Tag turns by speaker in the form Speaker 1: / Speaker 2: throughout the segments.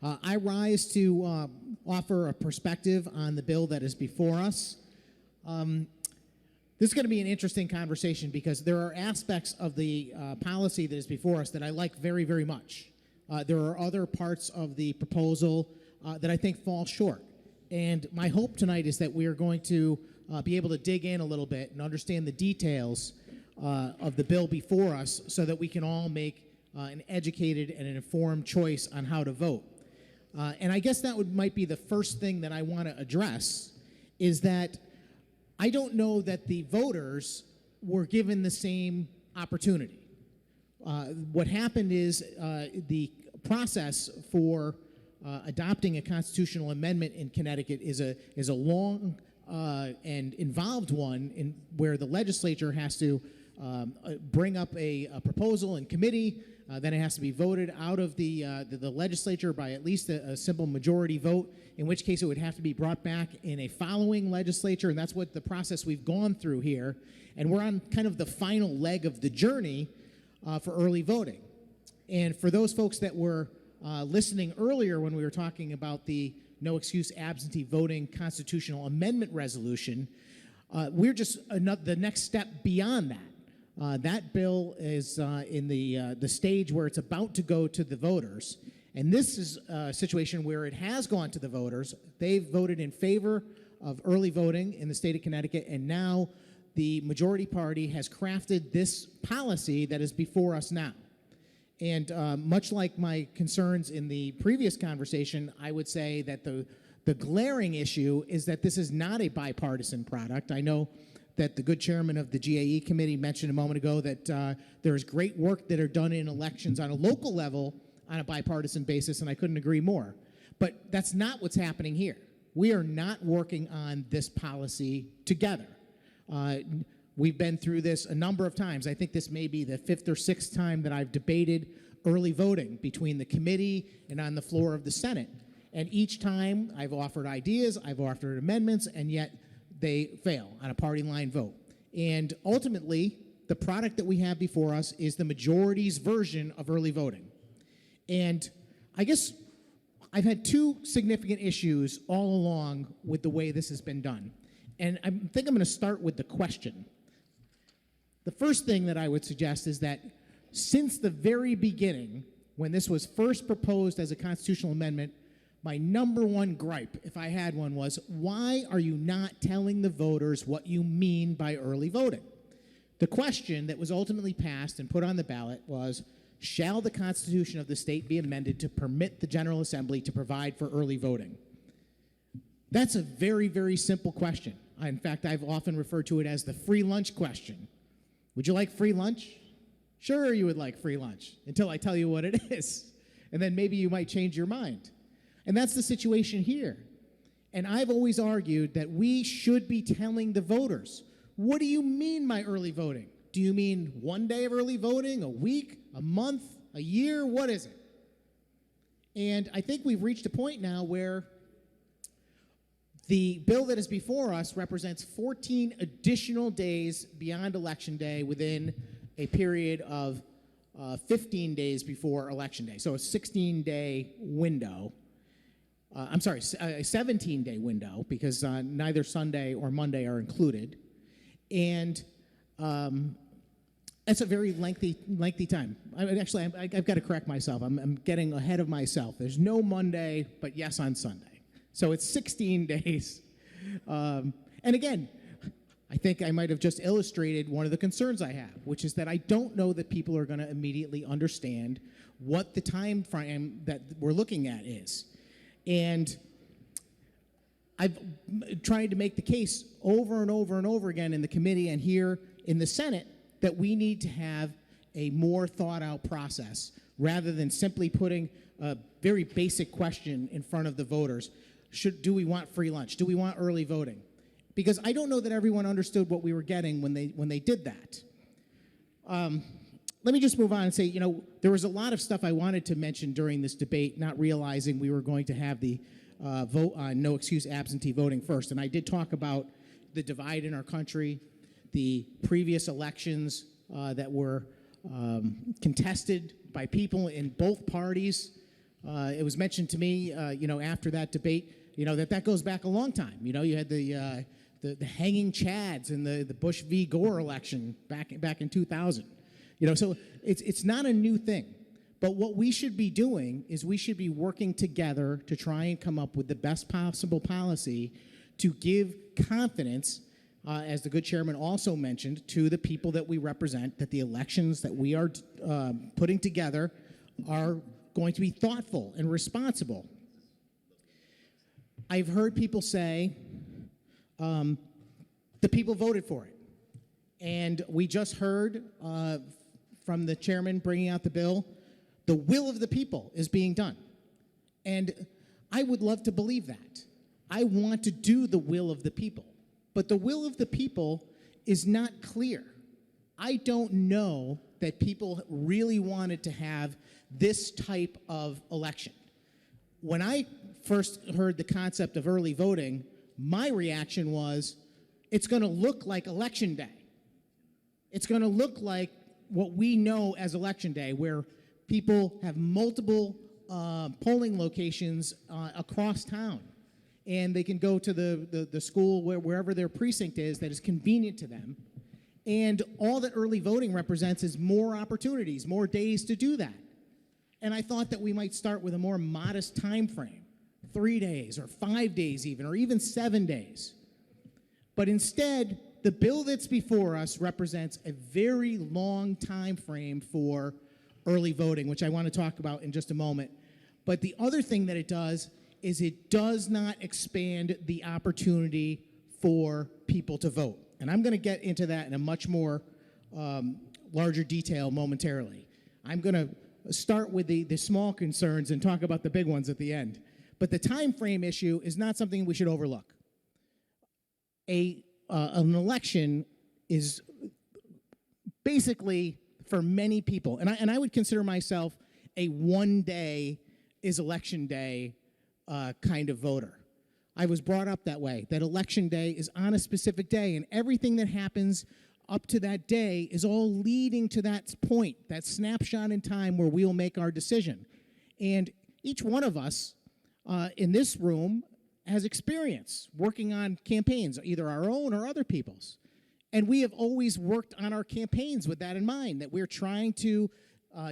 Speaker 1: I rise to offer a perspective on the bill that is before us. This is going to be an interesting conversation because there are aspects of the policy that is before us that I like very, very much. There are other parts of the proposal that I think fall short. And my hope tonight is that we are going to be able to dig in a little bit and understand the details of the bill before us so that we can all make an educated and an informed choice on how to vote. And I guess that might be the first thing that I want to address, is that I don't know that the voters were given the same opportunity. What happened is the process for adopting a constitutional amendment in Connecticut is a long and involved one, where the legislature has to bring up a proposal in committee. Then it has to be voted out of the legislature by at least a simple majority vote, in which case it would have to be brought back in a following legislature, and that's what the process we've gone through here. And we're on kind of the final leg of the journey for early voting. And for those folks that were listening earlier when we were talking about the no excuse absentee voting constitutional amendment resolution, we're just the next step beyond that. That bill is in the stage where it's about to go to the voters. And this is a situation where it has gone to the voters. They've voted in favor of early voting in the state of Connecticut, and now the majority party has crafted this policy that is before us now. And much like my concerns in the previous conversation, I would say that the glaring issue is that this is not a bipartisan product. I know that the good chairman of the GAE committee mentioned a moment ago that there is great work that are done in elections on a local level on a bipartisan basis, and I couldn't agree more. But that's not what's happening here. We are not working on this policy together. We've been through this a number of times. I think this may be the fifth or sixth time that I've debated early voting between the committee and on the floor of the Senate. And each time I've offered ideas, I've offered amendments, and yet they fail on a party line vote. And ultimately, the product that we have before us is the majority's version of early voting. And I guess I've had two significant issues all along with the way this has been done. And I think I'm going to start with the question. The first thing that I would suggest is that since the very beginning, when this was first proposed as a constitutional amendment, my number one gripe, if I had one, was, why are you not telling the voters what you mean by early voting? The question that was ultimately passed and put on the ballot was, shall the Constitution of the state be amended to permit the General Assembly to provide for early voting? That's a very, very simple question. In fact, I've often referred to it as the free lunch question. Would you like free lunch? Sure, you would like free lunch, until I tell you what it is. And then maybe you might change your mind. And that's the situation here. And I've always argued that we should be telling the voters, what do you mean by early voting? Do you mean 1 day of early voting, a week, a month, a year? What is it? And I think we've reached a point now where the bill that is before us represents 14 additional days beyond Election Day within a period of 15 days before Election Day. So a 16-day window. A 17-day window, because neither Sunday or Monday are included. And that's a very lengthy time. I've got to correct myself. I'm getting ahead of myself. There's no Monday, but yes on Sunday. So it's 16 days. And again, I think I might have just illustrated one of the concerns I have, which is that I don't know that people are going to immediately understand what the time frame that we're looking at is. And I've tried to make the case over and over and over again in the committee and here in the Senate that we need to have a more thought-out process rather than simply putting a very basic question in front of the voters. Do we want free lunch? Do we want early voting? Because I don't know that everyone understood what we were getting when they did that. Let me just move on and say, there was a lot of stuff I wanted to mention during this debate, not realizing we were going to have the vote on no excuse absentee voting first. And I did talk about the divide in our country, the previous elections that were contested by people in both parties It was mentioned to me, after that debate, that goes back a long time. You had the hanging chads in the Bush v. Gore election back in 2000. So it's not a new thing. But what we should be doing is we should be working together to try and come up with the best possible policy to give confidence, as the good chairman also mentioned, to the people that we represent, that the elections that we are putting together are going to be thoughtful and responsible. I've heard people say the people voted for it. And we just heard from the chairman bringing out the bill, the will of the people is being done. And I would love to believe that. I want to do the will of the people. But the will of the people is not clear. I don't know that people really wanted to have this type of election. When I first heard the concept of early voting, my reaction was, it's going to look like Election Day. It's going to look like what we know as Election Day, where people have multiple polling locations across town, and they can go to the school wherever their precinct is that is convenient to them. And all that early voting represents is more opportunities, more days to do that. And I thought that we might start with a more modest time frame, 3 days or 5 days even, or even 7 days. But instead, the bill that's before us represents a very long time frame for early voting, which I want to talk about in just a moment. But the other thing that it does is it does not expand the opportunity for people to vote. And I'm going to get into that in a much more larger detail momentarily. I'm going to start with the small concerns and talk about the big ones at the end. But the time frame issue is not something we should overlook. An election is basically, for many people, and I would consider myself a one-day is election day kind of voter. I was brought up that way, that election day is on a specific day, and everything that happens up to that day is all leading to that point, that snapshot in time where we'll make our decision. And each one of us in this room has experience working on campaigns, either our own or other people's. And we have always worked on our campaigns with that in mind, that we're trying to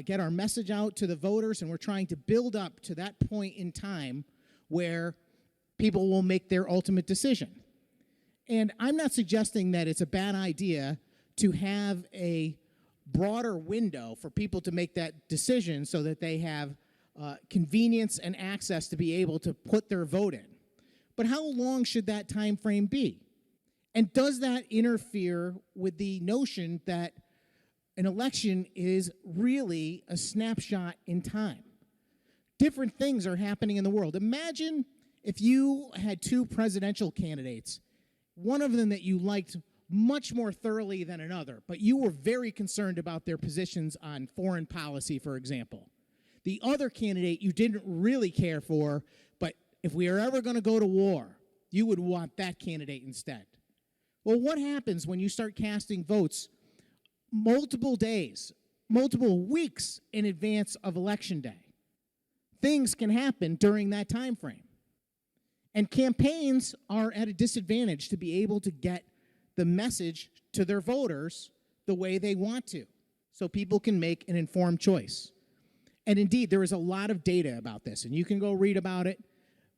Speaker 1: get our message out to the voters, and we're trying to build up to that point in time where people will make their ultimate decision. And I'm not suggesting that it's a bad idea to have a broader window for people to make that decision so that they have convenience and access to be able to put their vote in. But how long should that time frame be? And does that interfere with the notion that an election is really a snapshot in time? Different things are happening in the world. Imagine if you had two presidential candidates, one of them that you liked much more thoroughly than another, but you were very concerned about their positions on foreign policy, for example. The other candidate you didn't really care for, but if we are ever going to go to war, you would want that candidate instead. Well, what happens when you start casting votes multiple days, multiple weeks in advance of Election Day? Things can happen during that time frame. And campaigns are at a disadvantage to be able to get the message to their voters the way they want to, so people can make an informed choice. And indeed, there is a lot of data about this, and you can go read about it.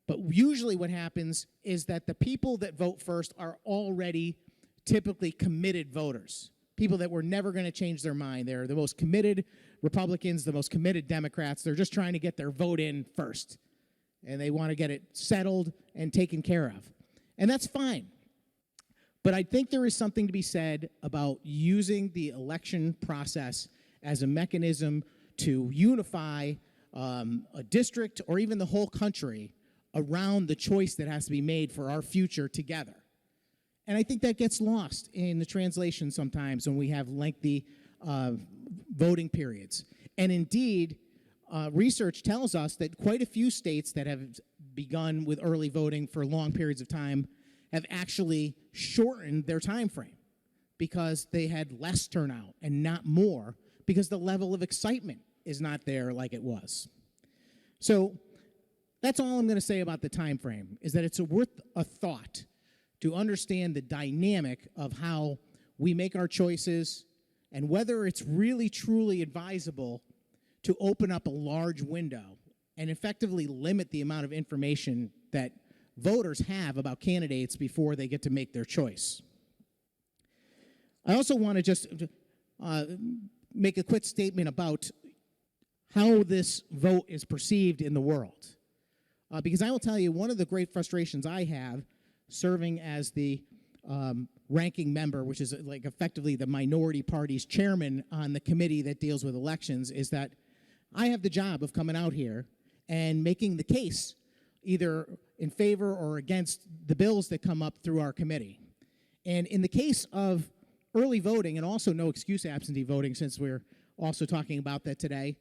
Speaker 1: But usually what happens is that the people that vote first are already typically committed voters, people that were never going to change their mind. They're the most committed Republicans, the most committed Democrats. They're just trying to get their vote in first, and they want to get it settled and taken care of. And that's fine. But I think there is something to be said about using the election process as a mechanism to unify a district or even the whole country around the choice that has to be made for our future together. And I think that gets lost in the translation sometimes when we have lengthy voting periods. And indeed, research tells us that quite a few states that have begun with early voting for long periods of time have actually shortened their time frame because they had less turnout and not more, because the level of excitement is not there like it was. So that's all I'm going to say about the time frame, is that it's worth a thought to understand the dynamic of how we make our choices and whether it's really truly advisable to open up a large window and effectively limit the amount of information that voters have about candidates before they get to make their choice. I also want to just make a quick statement about how this vote is perceived in the world. Because I will tell you, one of the great frustrations I have serving as the ranking member, which is like effectively the minority party's chairman on the committee that deals with elections, is that I have the job of coming out here and making the case either in favor or against the bills that come up through our committee. And in the case of early voting, and also no excuse absentee voting, since we're also talking about that today,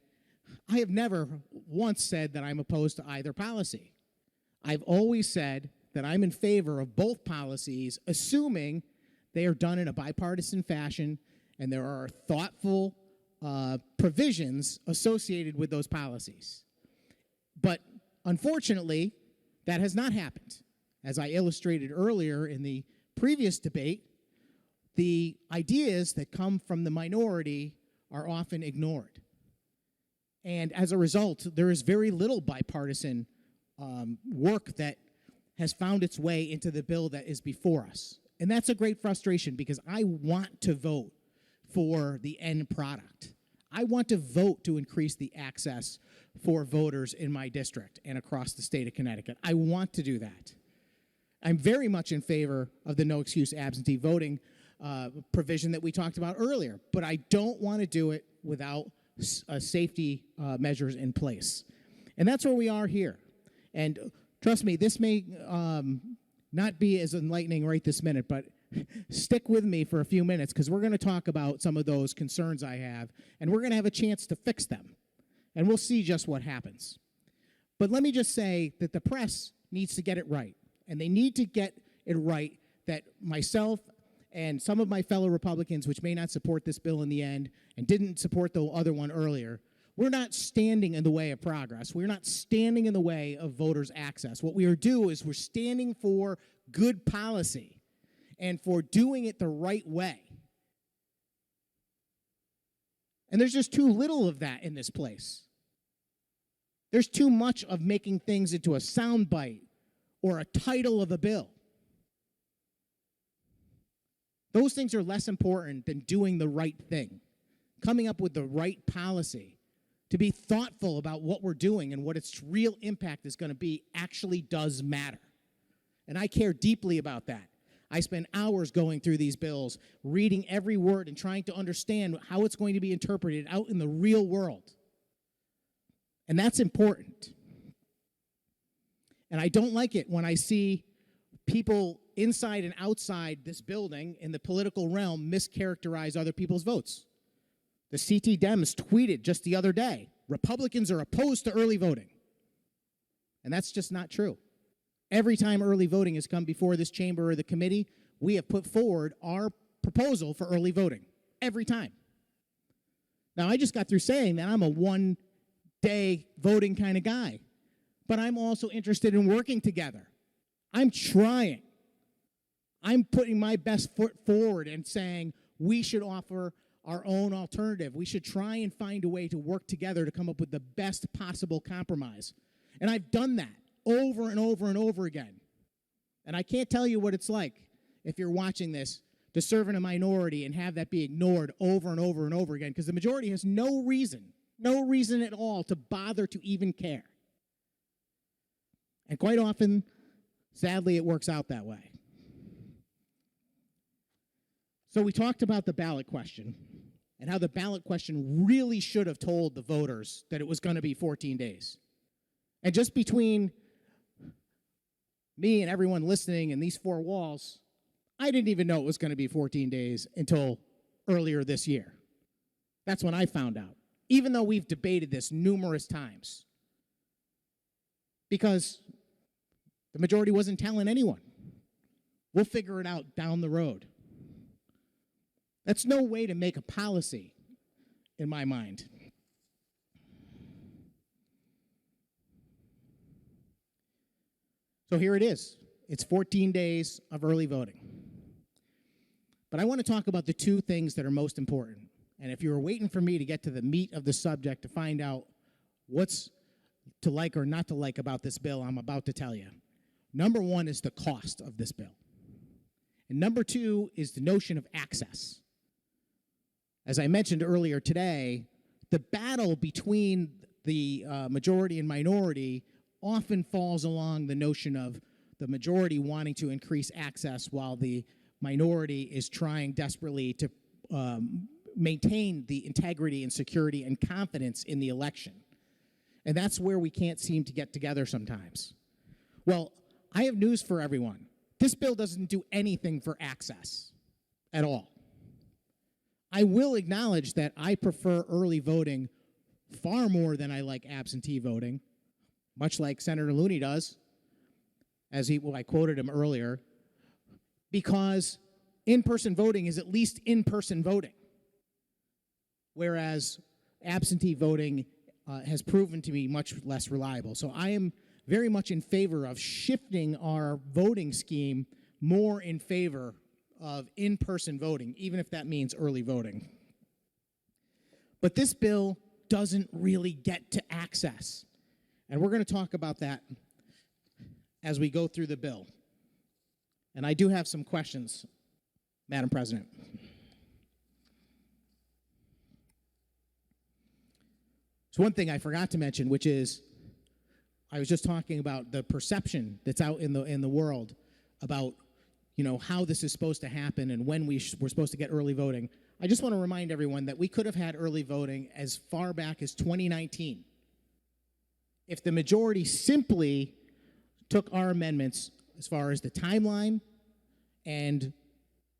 Speaker 1: I have never once said that I'm opposed to either policy. I've always said that I'm in favor of both policies, assuming they are done in a bipartisan fashion and there are thoughtful provisions associated with those policies. But unfortunately, that has not happened. As I illustrated earlier in the previous debate, the ideas that come from the minority are often ignored. And as a result, there is very little bipartisan work that has found its way into the bill that is before us. And that's a great frustration, because I want to vote for the end product. I want to vote to increase the access for voters in my district and across the state of Connecticut. I want to do that. I'm very much in favor of the no excuse absentee voting provision that we talked about earlier, but I don't want to do it without safety measures in place. And that's where we are here. And trust me, this may not be as enlightening right this minute, but stick with me for a few minutes, because we're going to talk about some of those concerns I have, and we're going to have a chance to fix them. And we'll see just what happens. But let me just say that the press needs to get it right. And they need to get it right that myself and some of my fellow Republicans, which may not support this bill in the end and didn't support the other one earlier, we're not standing in the way of progress. We're not standing in the way of voters' access. What we are doing is we're standing for good policy and for doing it the right way. And there's just too little of that in this place. There's too much of making things into a soundbite or a title of a bill. Those things are less important than doing the right thing, coming up with the right policy, to be thoughtful about what we're doing and what its real impact is going to be actually does matter. And I care deeply about that. I spend hours going through these bills, reading every word and trying to understand how it's going to be interpreted out in the real world. And that's important. And I don't like it when I see people inside and outside this building in the political realm mischaracterize other people's votes. The CT Dems tweeted just the other day, Republicans are opposed to early voting. And that's just not true. Every time early voting has come before this chamber or the committee, we have put forward our proposal for early voting. Every time. Now, I just got through saying that I'm a one-day voting kind of guy. But I'm also interested in working together. I'm trying. I'm putting my best foot forward and saying we should offer our own alternative. We should try and find a way to work together to come up with the best possible compromise. And I've done that over and over and over again. And I can't tell you what it's like, if you're watching this, to serve in a minority and have that be ignored over and over and over again, because the majority has no reason at all to bother to even care. And quite often, sadly, it works out that way. So we talked about the ballot question and how the ballot question really should have told the voters that it was going to be 14 days. And just between me and everyone listening in these four walls, I didn't even know it was going to be 14 days until earlier this year. That's when I found out, even though we've debated this numerous times. Because the majority wasn't telling anyone. We'll figure it out down the road. That's no way to make a policy, in my mind. So here it is. It's 14 days of early voting. But I want to talk about the two things that are most important. And if you were waiting for me to get to the meat of the subject to find out what's to like or not to like about this bill, I'm about to tell you. Number one is the cost of this bill. And number two is the notion of access. As I mentioned earlier today, the battle between the majority and minority often falls along the notion of the majority wanting to increase access while the minority is trying desperately to maintain the integrity and security and confidence in the election. And that's where we can't seem to get together sometimes. Well, I have news for everyone. This bill doesn't do anything for access at all. I will acknowledge that I prefer early voting far more than I like absentee voting, much like Senator Looney does, I quoted him earlier, because in-person voting is at least in-person voting, whereas absentee voting has proven to be much less reliable. So I am very much in favor of shifting our voting scheme more in favor of in-person voting, even if that means early voting. But this bill doesn't really get to access. And we're going to talk about that as we go through the bill. And I do have some questions, Madam President. So one thing I forgot to mention, which is I was just talking about the perception that's out in the world about, you know, how this is supposed to happen and when we're supposed to get early voting. I just want to remind everyone that we could have had early voting as far back as 2019 if the majority simply took our amendments as far as the timeline and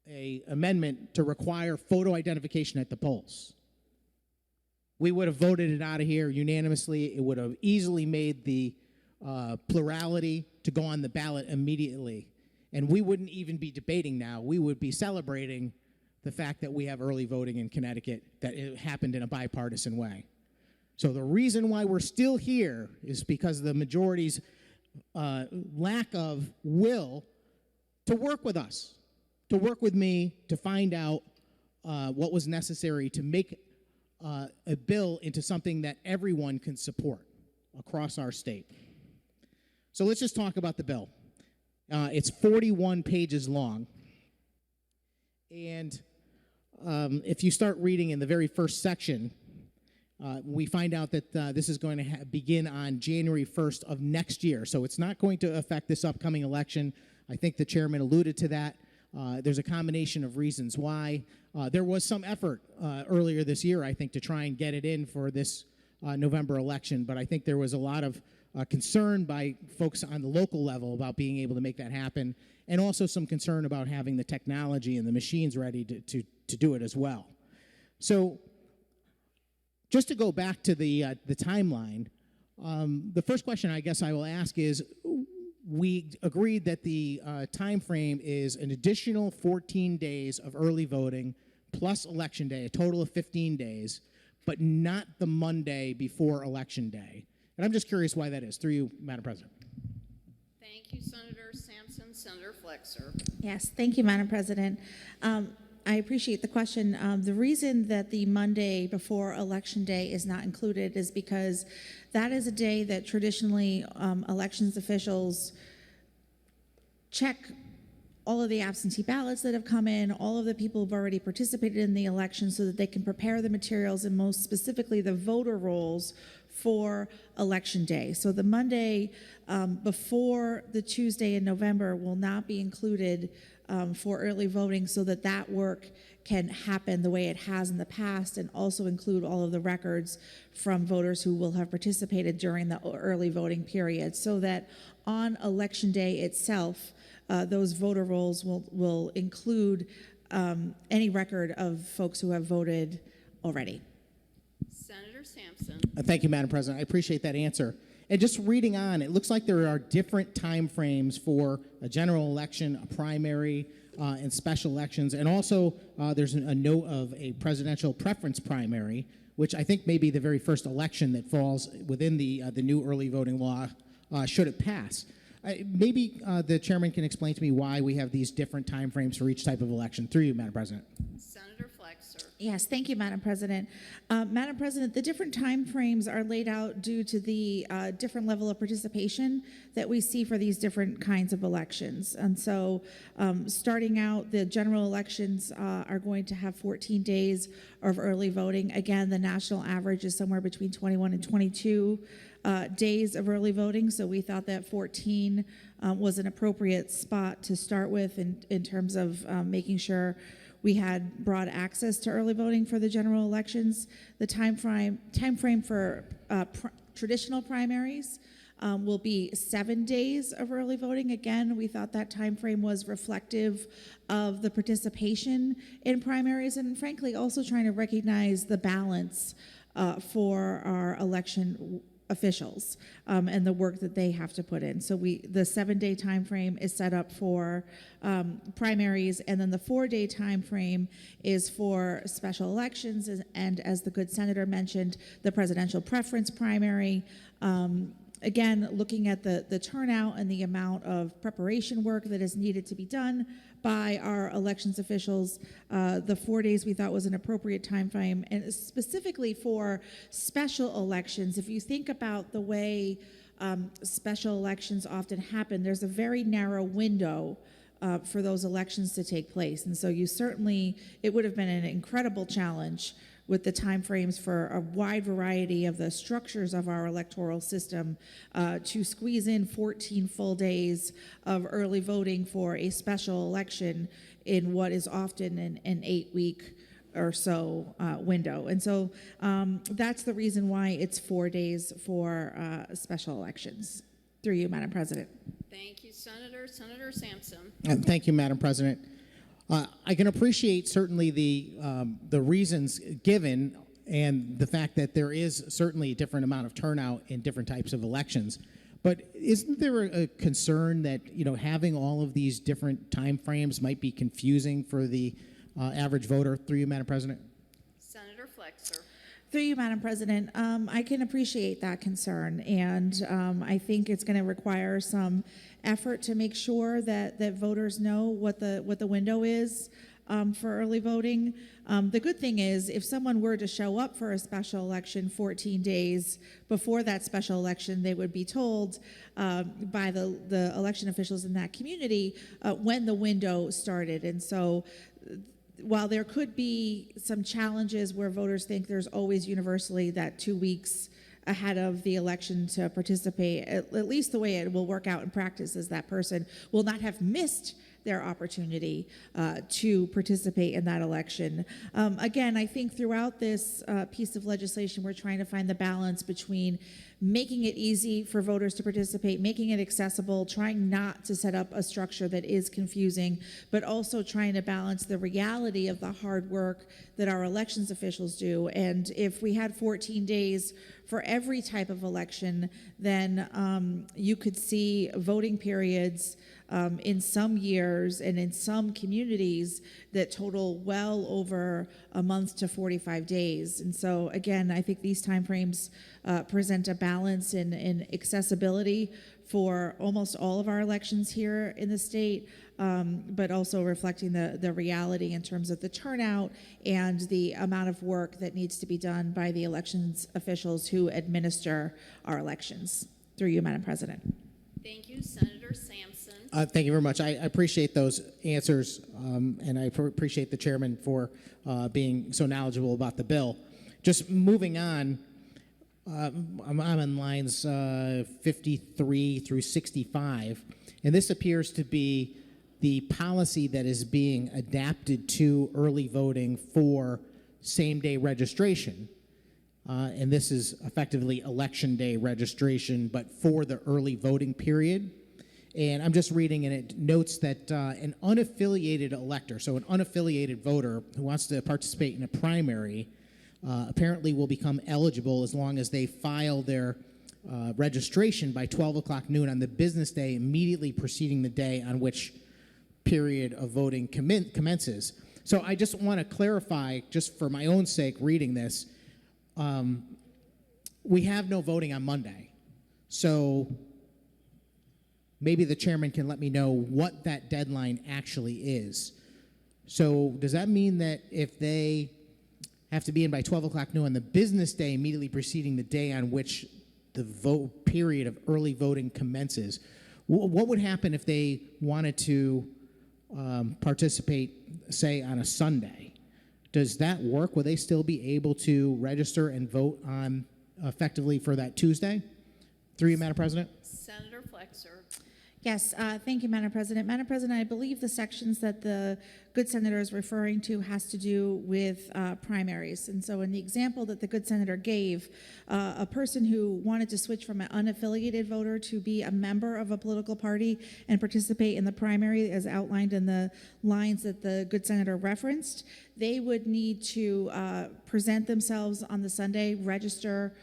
Speaker 1: an amendment to require photo identification at the polls. We would have voted it out of here unanimously. It would have easily made the plurality to go on the ballot immediately. And we wouldn't even be debating now. We would be celebrating the fact that we have early voting in Connecticut, that it happened in a bipartisan way. So the reason why we're still here is because of the majority's lack of will to work with us, to work with me, to find out what was necessary to make a bill into something that everyone can support across our state. So let's just talk about the bill. It's 41 pages long. And if you start reading in the very first section, we find out that this is going to begin on January 1st of next year. So it's not going to affect this upcoming election. I think the chairman alluded to that. There's a combination of reasons why. There was some effort earlier this year, I think, to try and get it in for this November election, but I think there was a lot of concern by folks on the local level about being able to make that happen, and also some concern about having the technology and the machines ready to do it as well. So just to go back to the timeline, the first question I guess I will ask is, we agreed that the time frame is an additional 14 days of early voting plus Election Day, a total of 15 days, but not the Monday before Election Day. And I'm just curious why that is. Through you, Madam President.
Speaker 2: Thank you, Senator Sampson. Senator Flexer.
Speaker 3: Yes, thank you, Madam President. I appreciate the question. The reason that the Monday before Election Day is not included is because that is a day that traditionally elections officials check all of the absentee ballots that have come in, all of the people who've already participated in the election so that they can prepare the materials and most specifically the voter rolls for Election Day. So the Monday before the Tuesday in November will not be included for early voting so that that work can happen the way it has in the past and also include all of the records from voters who will have participated during the early voting period so that on Election Day itself, those voter rolls will include any record of folks who have voted already.
Speaker 2: Senator Sampson.
Speaker 1: Thank you, Madam President. I appreciate that answer. And just reading on, it looks like there are different time frames for a general election, a primary, and special elections. And also, there's a note of a presidential preference primary, which I think may be the very first election that falls within the new early voting law, should it pass. Maybe the chairman can explain to me why we have these different timeframes for each type of election. Through you, Madam President.
Speaker 2: Senator Flexer.
Speaker 3: Yes, thank you, Madam President. Madam President, the different timeframes are laid out due to the different level of participation that we see for these different kinds of elections. And so starting out, the general elections are going to have 14 days of early voting. Again, the national average is somewhere between 21 and 22 days of early voting, so we thought that 14 was an appropriate spot to start with in terms of making sure we had broad access to early voting for the general elections. The time frame for traditional primaries will be 7 days of early voting. Again, we thought that time frame was reflective of the participation in primaries, and frankly also trying to recognize the balance for our election officials and the work that they have to put in. So the 7-day time frame is set up for primaries, and then the 4-day time frame is for special elections, and as the good senator mentioned, the presidential preference primary. Again, looking at the turnout and the amount of preparation work that is needed to be done by our elections officials, the 4 days we thought was an appropriate time frame, and specifically for special elections. If you think about the way special elections often happen, there's a very narrow window for those elections to take place, and so it would have been an incredible challenge with the timeframes for a wide variety of the structures of our electoral system to squeeze in 14 full days of early voting for a special election in what is often an 8-week or so window. And so that's the reason why it's 4 days for special elections. Through you, Madam President.
Speaker 2: Thank you, Senator. Senator Sampson.
Speaker 1: Thank you, Madam President. I can appreciate certainly the reasons given and the fact that there is certainly a different amount of turnout in different types of elections. But isn't there a concern that having all of these different time frames might be confusing for the average voter? Through you, Madam President.
Speaker 2: Senator Flexer.
Speaker 3: Through you, Madam President, I can appreciate that concern, and I think it's going to require some effort to make sure that voters know what the window is for early voting. The good thing is, if someone were to show up for a special election 14 days before that special election, they would be told by the election officials in that community when the window started. And so while there could be some challenges where voters think there's always universally that 2 weeks ahead of the election to participate, at least the way it will work out in practice is that person will not have missed their opportunity to participate in that election. Again, I think throughout this piece of legislation, we're trying to find the balance between making it easy for voters to participate, making it accessible, trying not to set up a structure that is confusing, but also trying to balance the reality of the hard work that our elections officials do. And if we had 14 days for every type of election, then you could see voting periods in some years and in some communities that total well over a month to 45 days. And so again, I think these timeframes present a balance in accessibility for almost all of our elections here in the state, but also reflecting the reality in terms of the turnout and the amount of work that needs to be done by the elections officials who administer our elections. Through you, Madam President.
Speaker 2: Thank you, Senator Sampson.
Speaker 1: Thank you very much. I appreciate those answers, and I appreciate the chairman for being so knowledgeable about the bill. Just moving on, I'm on lines 53 through 65, and this appears to be the policy that is being adapted to early voting for same-day registration. And this is effectively election day registration, but for the early voting period. And I'm just reading, and it notes that an unaffiliated elector, so an unaffiliated voter who wants to participate in a primary, apparently will become eligible as long as they file their registration by 12 o'clock noon on the business day immediately preceding the day on which period of voting commences. So I just want to clarify, just for my own sake, reading this, we have no voting on Monday. So maybe the chairman can let me know what that deadline actually is. So does that mean that if they have to be in by 12 o'clock noon on the business day immediately preceding the day on which the vote period of early voting commences, what would happen if they wanted to participate, say, on a Sunday? Does that work? Will they still be able to register and vote on effectively for that Tuesday? Through you, Madam President.
Speaker 2: Senator Flexer.
Speaker 3: Yes, thank you, Madam President. Madam President, I believe the sections that the good senator is referring to has to do with primaries. And so in the example that the good senator gave, a person who wanted to switch from an unaffiliated voter to be a member of a political party and participate in the primary as outlined in the lines that the good senator referenced, they would need to present themselves on the Sunday, register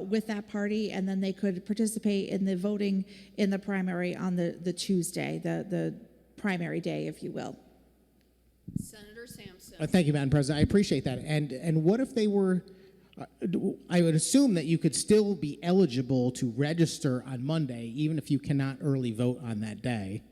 Speaker 3: with that party, and then they could participate in the voting in the primary on the Tuesday, the primary day, if you will.
Speaker 2: Senator Sampson.
Speaker 1: Thank you, Madam President. I appreciate that. And what if they were, I would assume that you could still be eligible to register on Monday, even if you cannot early vote on that day.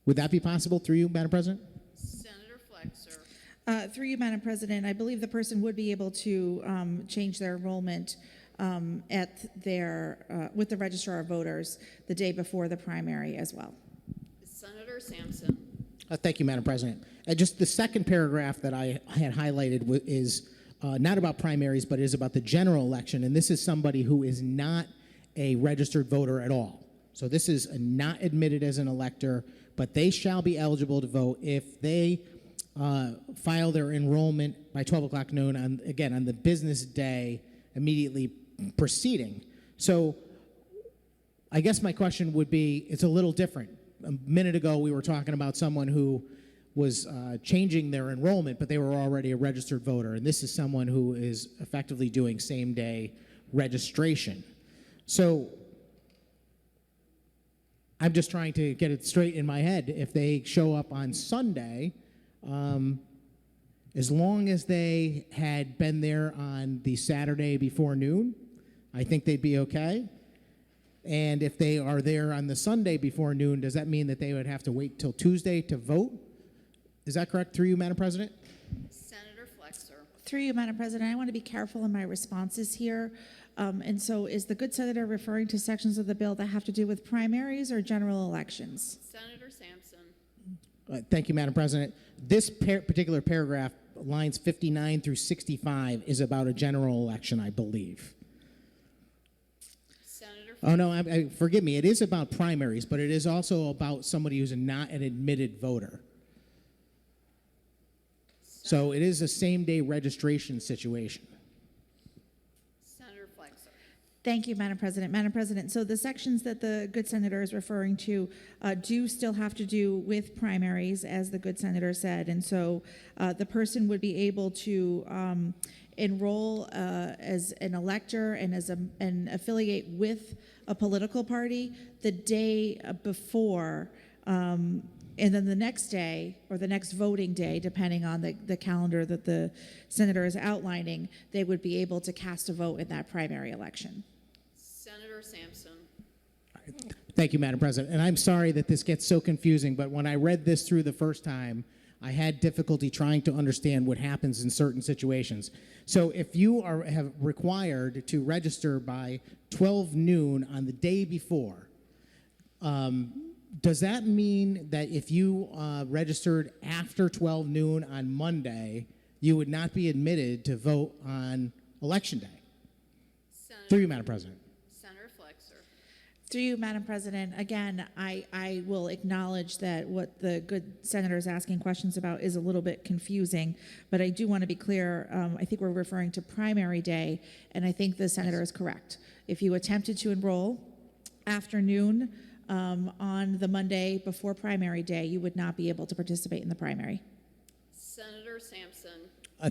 Speaker 1: Would that be possible through you, Madam President?
Speaker 2: Senator Flexer.
Speaker 3: Through you, Madam President, I believe the person would be able to change their enrollment at their with the registrar of voters the day before the primary as well.
Speaker 2: Senator Sampson.
Speaker 1: Thank you, Madam President. Just the second paragraph that I had highlighted is not about primaries, but is about the general election, and this is somebody who is not a registered voter at all. So this is not admitted as an elector, but they shall be eligible to vote if they file their enrollment by 12 o'clock noon on the business day immediately preceding. So I guess my question would be, it's a little different. A minute ago we were talking about someone who was changing their enrollment, but they were already a registered voter, and this is someone who is effectively doing same-day registration. So I'm just trying to get it straight in my head. If they show up on Sunday, as long as they had been there on the Saturday before noon, I think they'd be okay. And if they are there on the Sunday before noon, does that mean that they would have to wait till Tuesday to vote? Is that correct through you, Madam President?
Speaker 2: Senator Flexer.
Speaker 3: Through you, Madam President, I want to be careful in my responses here. And so is the good senator referring to sections of the bill that have to do with primaries or general elections?
Speaker 2: Senator Sampson.
Speaker 1: Thank you, Madam President. This particular paragraph, lines 59 through 65, is about a general election, I believe.
Speaker 2: Senator.
Speaker 1: Oh, no, forgive me. It is about primaries, but it is also about somebody who's not an admitted voter. So it is a same-day registration situation.
Speaker 2: Senator Flexer.
Speaker 3: Thank you, Madam President. Madam President, so the sections that the good senator is referring to do still have to do with primaries, as the good senator said. And so the person would be able to enroll as an elector and and affiliate with a political party the day before, and then the next day, or the next voting day, depending on the calendar that the senator is outlining, they would be able to cast a vote in that primary election.
Speaker 2: Senator Sampson.
Speaker 1: Thank you, Madam President. And I'm sorry that this gets so confusing, but when I read this through the first time, I had difficulty trying to understand what happens in certain situations. So if you have required to register by 12 noon on the day before, does that mean that if you registered after 12 noon on Monday, you would not be admitted to vote on Election Day? Through you, Madam President.
Speaker 2: Senator Flexer.
Speaker 3: Through you, Madam President, again, I will acknowledge that what the good senator is asking questions about is a little bit confusing, but I do want to be clear. I think we're referring to primary day, and I think the senator is correct. If you attempted to enroll after noon on the Monday before primary day, you would not be able to participate in the primary.
Speaker 2: Senator Sampson.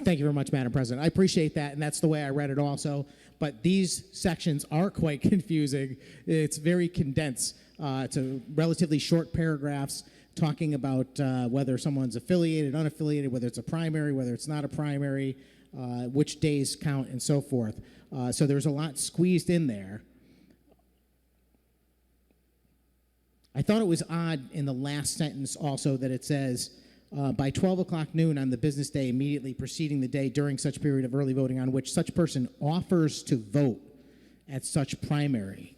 Speaker 1: Thank you very much, Madam President. I appreciate that, and that's the way I read it also. But these sections are quite confusing. It's very condensed. It's a relatively short paragraphs talking about whether someone's affiliated, unaffiliated, whether it's a primary, whether it's not a primary, which days count, and so forth. So there's a lot squeezed in there. I thought it was odd in the last sentence also that it says, by 12 o'clock noon on the business day immediately preceding the day during such period of early voting on which such person offers to vote at such primary.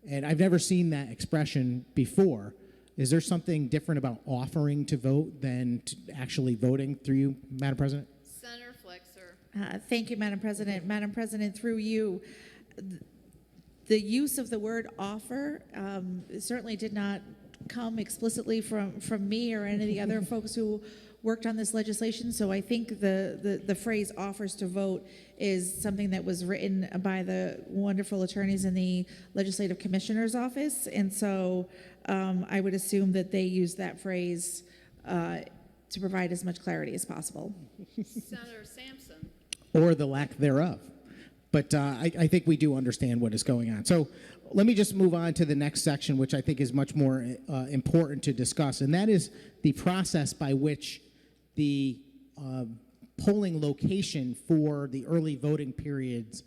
Speaker 1: And I've never seen that expression before. Is there something different about offering to vote than actually voting through you, Madam President?
Speaker 2: Senator Flexer.
Speaker 3: Thank you, Madam President. Madam President, through you, the use of the word offer certainly did not come explicitly from me or any of the other folks who worked on this legislation. So I think the phrase offers to vote is something that was written by the wonderful attorneys in the Legislative Commissioner's Office. And so I would assume that they use that phrase to provide as much clarity as possible.
Speaker 2: Senator Sampson.
Speaker 1: Or the lack thereof. But I think we do understand what is going on. So let me just move on to the next section, which I think is much more important to discuss, and that is the process by which the polling location for the early voting periods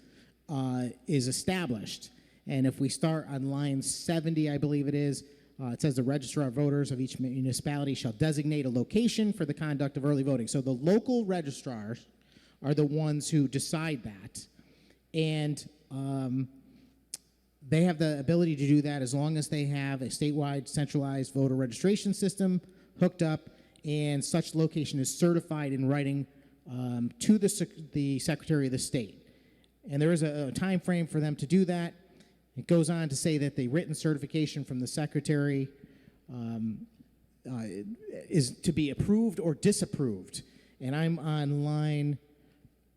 Speaker 1: is established. And if we start on line 70, I believe it is, it says the registrar of voters of each municipality shall designate a location for the conduct of early voting. So the local registrars are the ones who decide that. And they have the ability to do that as long as they have a statewide centralized voter registration system hooked up, and such location is certified in writing to the Secretary of the State. And there is a time frame for them to do that. It goes on to say that the written certification from the Secretary is to be approved or disapproved. And I'm on line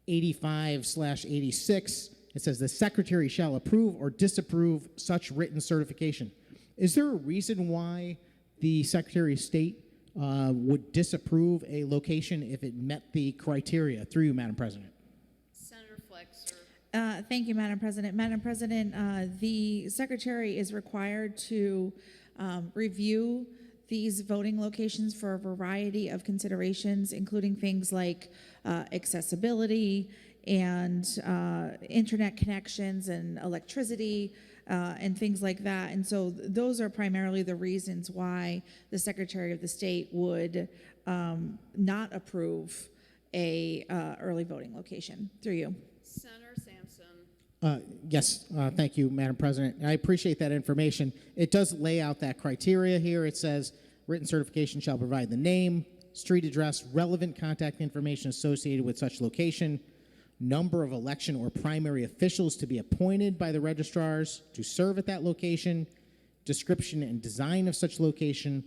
Speaker 1: 85/86. It says the Secretary shall approve or disapprove such written certification. Is there a reason why the Secretary of State would disapprove a location if it met the criteria? Through you, Madam President.
Speaker 2: Senator Flexer.
Speaker 3: Thank you, Madam President. Madam President, the Secretary is required to review these voting locations for a variety of considerations, including things like accessibility and internet connections and electricity and things like that. And so those are primarily the reasons why the Secretary of the State would not approve a early voting location. Through you.
Speaker 2: Senator Sampson.
Speaker 1: Yes, thank you, Madam President. I appreciate that information. It does lay out that criteria here. It says written certification shall provide the name, street address, relevant contact information associated with such location, number of election or primary officials to be appointed by the registrars to serve at that location, description and design of such location,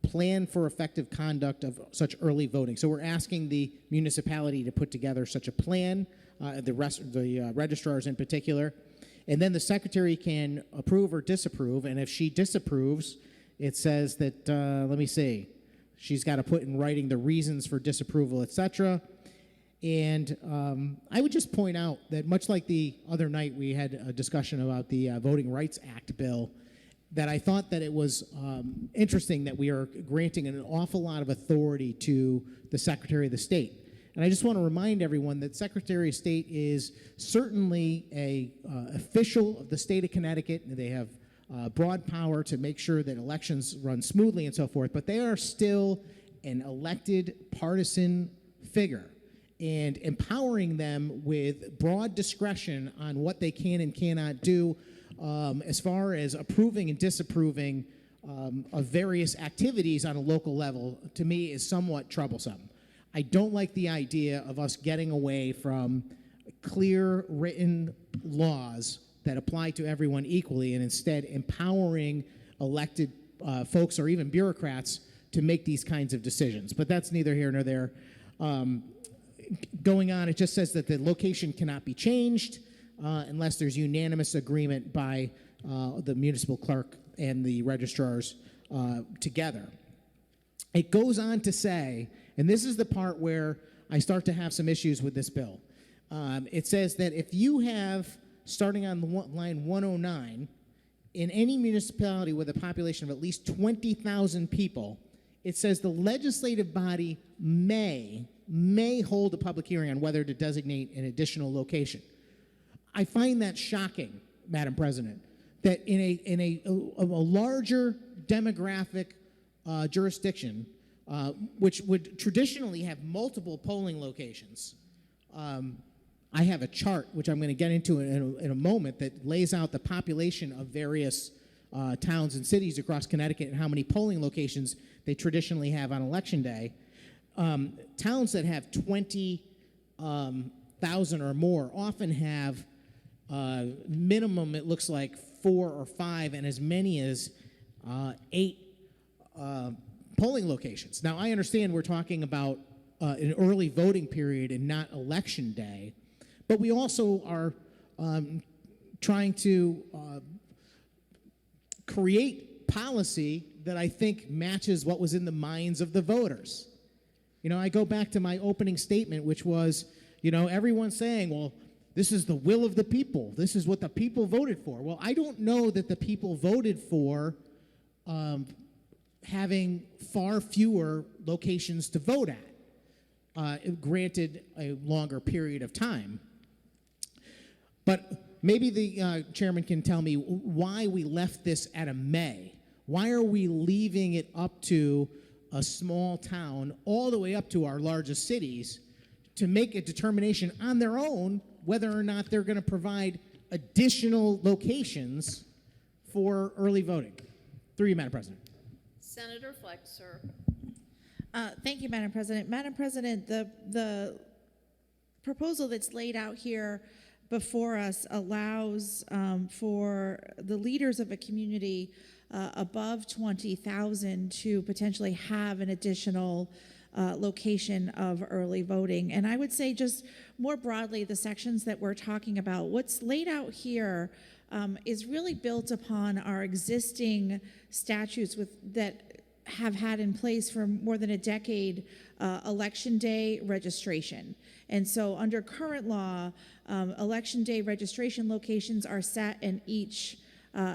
Speaker 1: plan for effective conduct of such early voting. So we're asking the municipality to put together such a plan, the registrars in particular, and then the Secretary can approve or disapprove. And if she disapproves, it says that, let me see, she's got to put in writing the reasons for disapproval, etc. And I would just point out that much like the other night we had a discussion about the Voting Rights Act bill, that I thought that it was interesting that we are granting an awful lot of authority to the Secretary of the State. And I just want to remind everyone that Secretary of State is certainly a official of the state of Connecticut, and they have broad power to make sure that elections run smoothly and so forth, but they are still an elected partisan figure. And empowering them with broad discretion on what they can and cannot do as far as approving and disapproving of various activities on a local level, to me, is somewhat troublesome. I don't like the idea of us getting away from clear written laws that apply to everyone equally and instead empowering elected folks or even bureaucrats to make these kinds of decisions. But that's neither here nor there. Going on, it just says that the location cannot be changed unless there's unanimous agreement by the municipal clerk and the registrars together. It goes on to say, and this is the part where I start to have some issues with this bill. It says that if you have, starting on line 109, in any municipality with a population of at least 20,000 people, it says the legislative body may hold a public hearing on whether to designate an additional location. I find that shocking, Madam President, that in a larger demographic jurisdiction, which would traditionally have multiple polling locations. I have a chart, which I'm going to get into in a moment, that lays out the population of various towns and cities across Connecticut and how many polling locations they traditionally have on Election Day. Towns that have 20,000 or more often have minimum, it looks like, 4 or 5, and as many as 8 polling locations. Now, I understand we're talking about an early voting period and not Election Day, but we also are trying to create policy that I think matches what was in the minds of the voters. You know, I go back to my opening statement, which was, you know, everyone's saying, well, this is the will of the people. This is what the people voted for. Well, I don't know that the people voted for having far fewer locations to vote at, granted a longer period of time. But maybe the chairman can tell me why we left this at a May. Why are we leaving it up to a small town all the way up to our largest cities to make a determination on their own whether or not they're going to provide additional locations for early voting? Through you, Madam President.
Speaker 2: Senator Fleck, sir.
Speaker 3: Thank you, Madam President. Madam President, the proposal that's laid out here before us allows for the leaders of a community above 20,000 to potentially have an additional location of early voting. And I would say just more broadly, the sections that we're talking about, what's laid out here is really built upon our existing statutes that have had in place for more than a decade Election Day registration. And so under current law, Election Day registration locations are set in each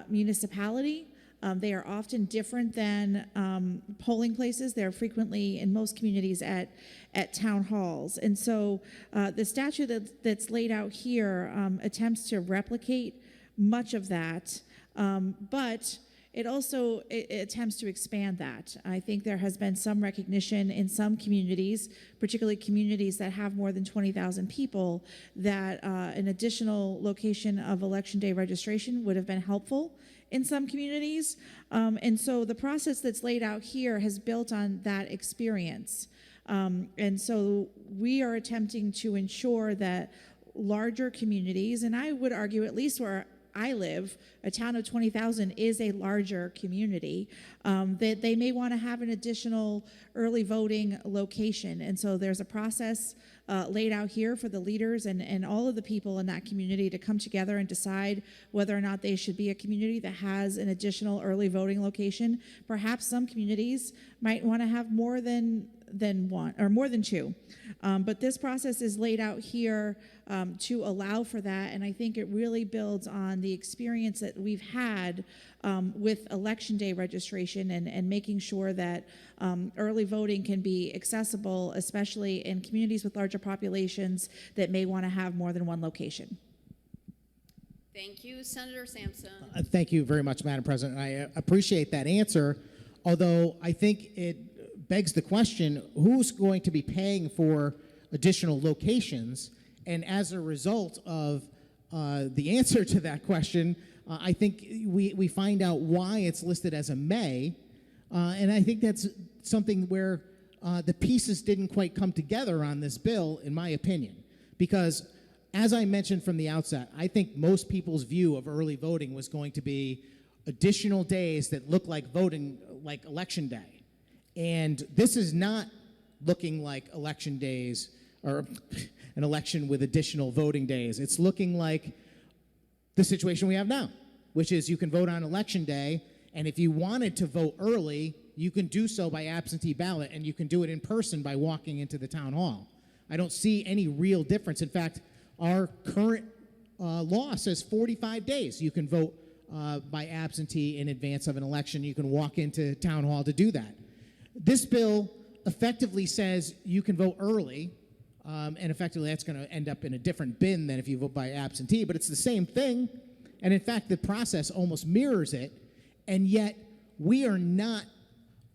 Speaker 3: municipality. They are often different than polling places. They're frequently, in most communities, at town halls. And so the statute that's laid out here attempts to replicate much of that, but it also attempts to expand that. I think there has been some recognition in some communities, particularly communities that have more than 20,000 people, that an additional location of Election Day registration would have been helpful in some communities. And so the process that's laid out here has built on that experience. And so we are attempting to ensure that larger communities, and I would argue at least where I live, a town of 20,000 is a larger community, that they may want to have an additional early voting location. And so there's a process laid out here for the leaders and all of the people in that community to come together and decide whether or not they should be a community that has an additional early voting location. Perhaps some communities might want to have more than one or more than two. But this process is laid out here to allow for that, and I think it really builds on the experience that we've had with Election Day registration and making sure that early voting can be accessible, especially in communities with larger populations that may want to have more than one location.
Speaker 2: Thank you, Senator Sampson.
Speaker 1: Thank you very much, Madam President. I appreciate that answer, although I think it begs the question, who's going to be paying for additional locations? And as a result of the answer to that question, I think we find out why it's listed as a May, and I think that's something where the pieces didn't quite come together on this bill, in my opinion, because as I mentioned from the outset, I think most people's view of early voting was going to be additional days that look like voting, like Election Day. And this is not looking like election days or an election with additional voting days. It's looking like the situation we have now, which is you can vote on Election Day, and if you wanted to vote early, you can do so by absentee ballot, and you can do it in person by walking into the town hall. I don't see any real difference. In fact, our current law says 45 days. You can vote by absentee in advance of an election. You can walk into town hall to do that. This bill effectively says you can vote early, and effectively that's going to end up in a different bin than if you vote by absentee, but it's the same thing. And in fact, the process almost mirrors it, and yet we are not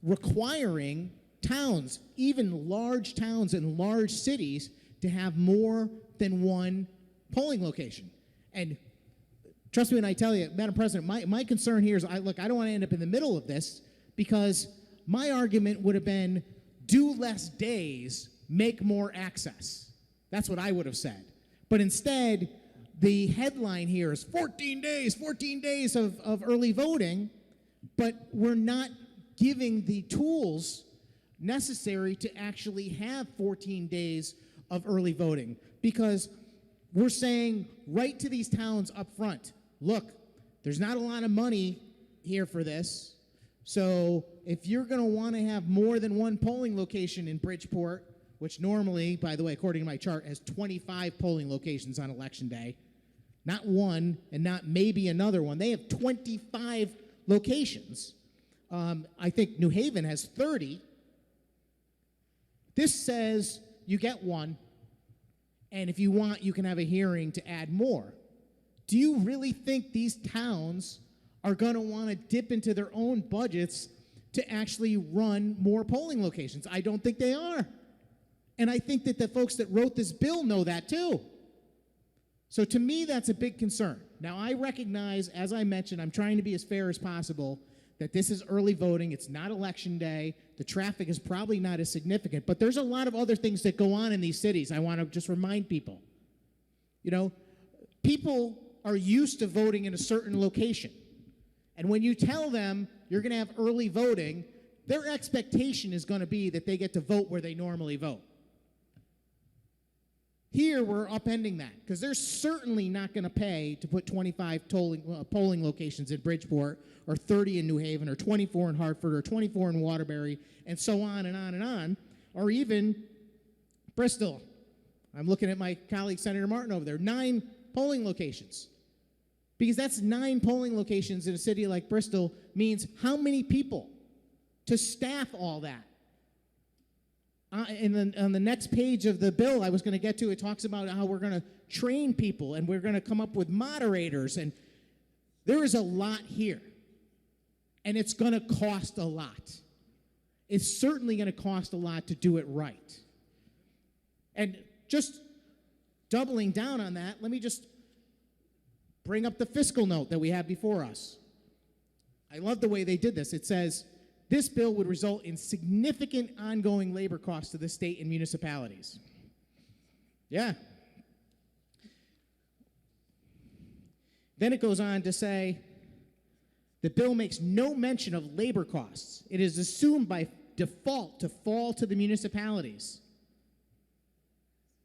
Speaker 1: requiring towns, even large towns and large cities, to have more than one polling location. And trust me when I tell you, Madam President, my concern here is, I don't want to end up in the middle of this, because my argument would have been, do less days, make more access. That's what I would have said. But instead, the headline here is 14 days of early voting, but we're not giving the tools necessary to actually have 14 days of early voting, because we're saying right to these towns up front, look, there's not a lot of money here for this, so if you're going to want to have more than one polling location in Bridgeport, which normally, by the way, according to my chart, has 25 polling locations on Election Day, not one and not maybe another one. They have 25 locations. I think New Haven has 30. This says you get one, and if you want, you can have a hearing to add more. Do you really think these towns are going to want to dip into their own budgets to actually run more polling locations? I don't think they are. And I think that the folks that wrote this bill know that too. So to me, that's a big concern. Now, I recognize, as I mentioned, I'm trying to be as fair as possible, that this is early voting. It's not Election Day. The traffic is probably not as significant. But there's a lot of other things that go on in these cities. I want to just remind people. You know, people are used to voting in a certain location. And when you tell them you're going to have early voting, their expectation is going to be that they get to vote where they normally vote. Here, we're upending that, because they're certainly not going to pay to put 25 polling locations in Bridgeport, or 30 in New Haven, or 24 in Hartford, or 24 in Waterbury, and so on and on and on, or even Bristol. I'm looking at my colleague, Senator Martin, over there. 9 polling locations. Because that's 9 polling locations in a city like Bristol means how many people to staff all that? On the next page of the bill I was going to get to, it talks about how we're going to train people and we're going to come up with moderators, and there is a lot here. And it's going to cost a lot. It's certainly going to cost a lot to do it right. And just doubling down on that, let me just bring up the fiscal note that we have before us. I love the way they did this. It says, this bill would result in significant ongoing labor costs to the state and municipalities. Yeah. Then it goes on to say, the bill makes no mention of labor costs. It is assumed by default to fall to the municipalities.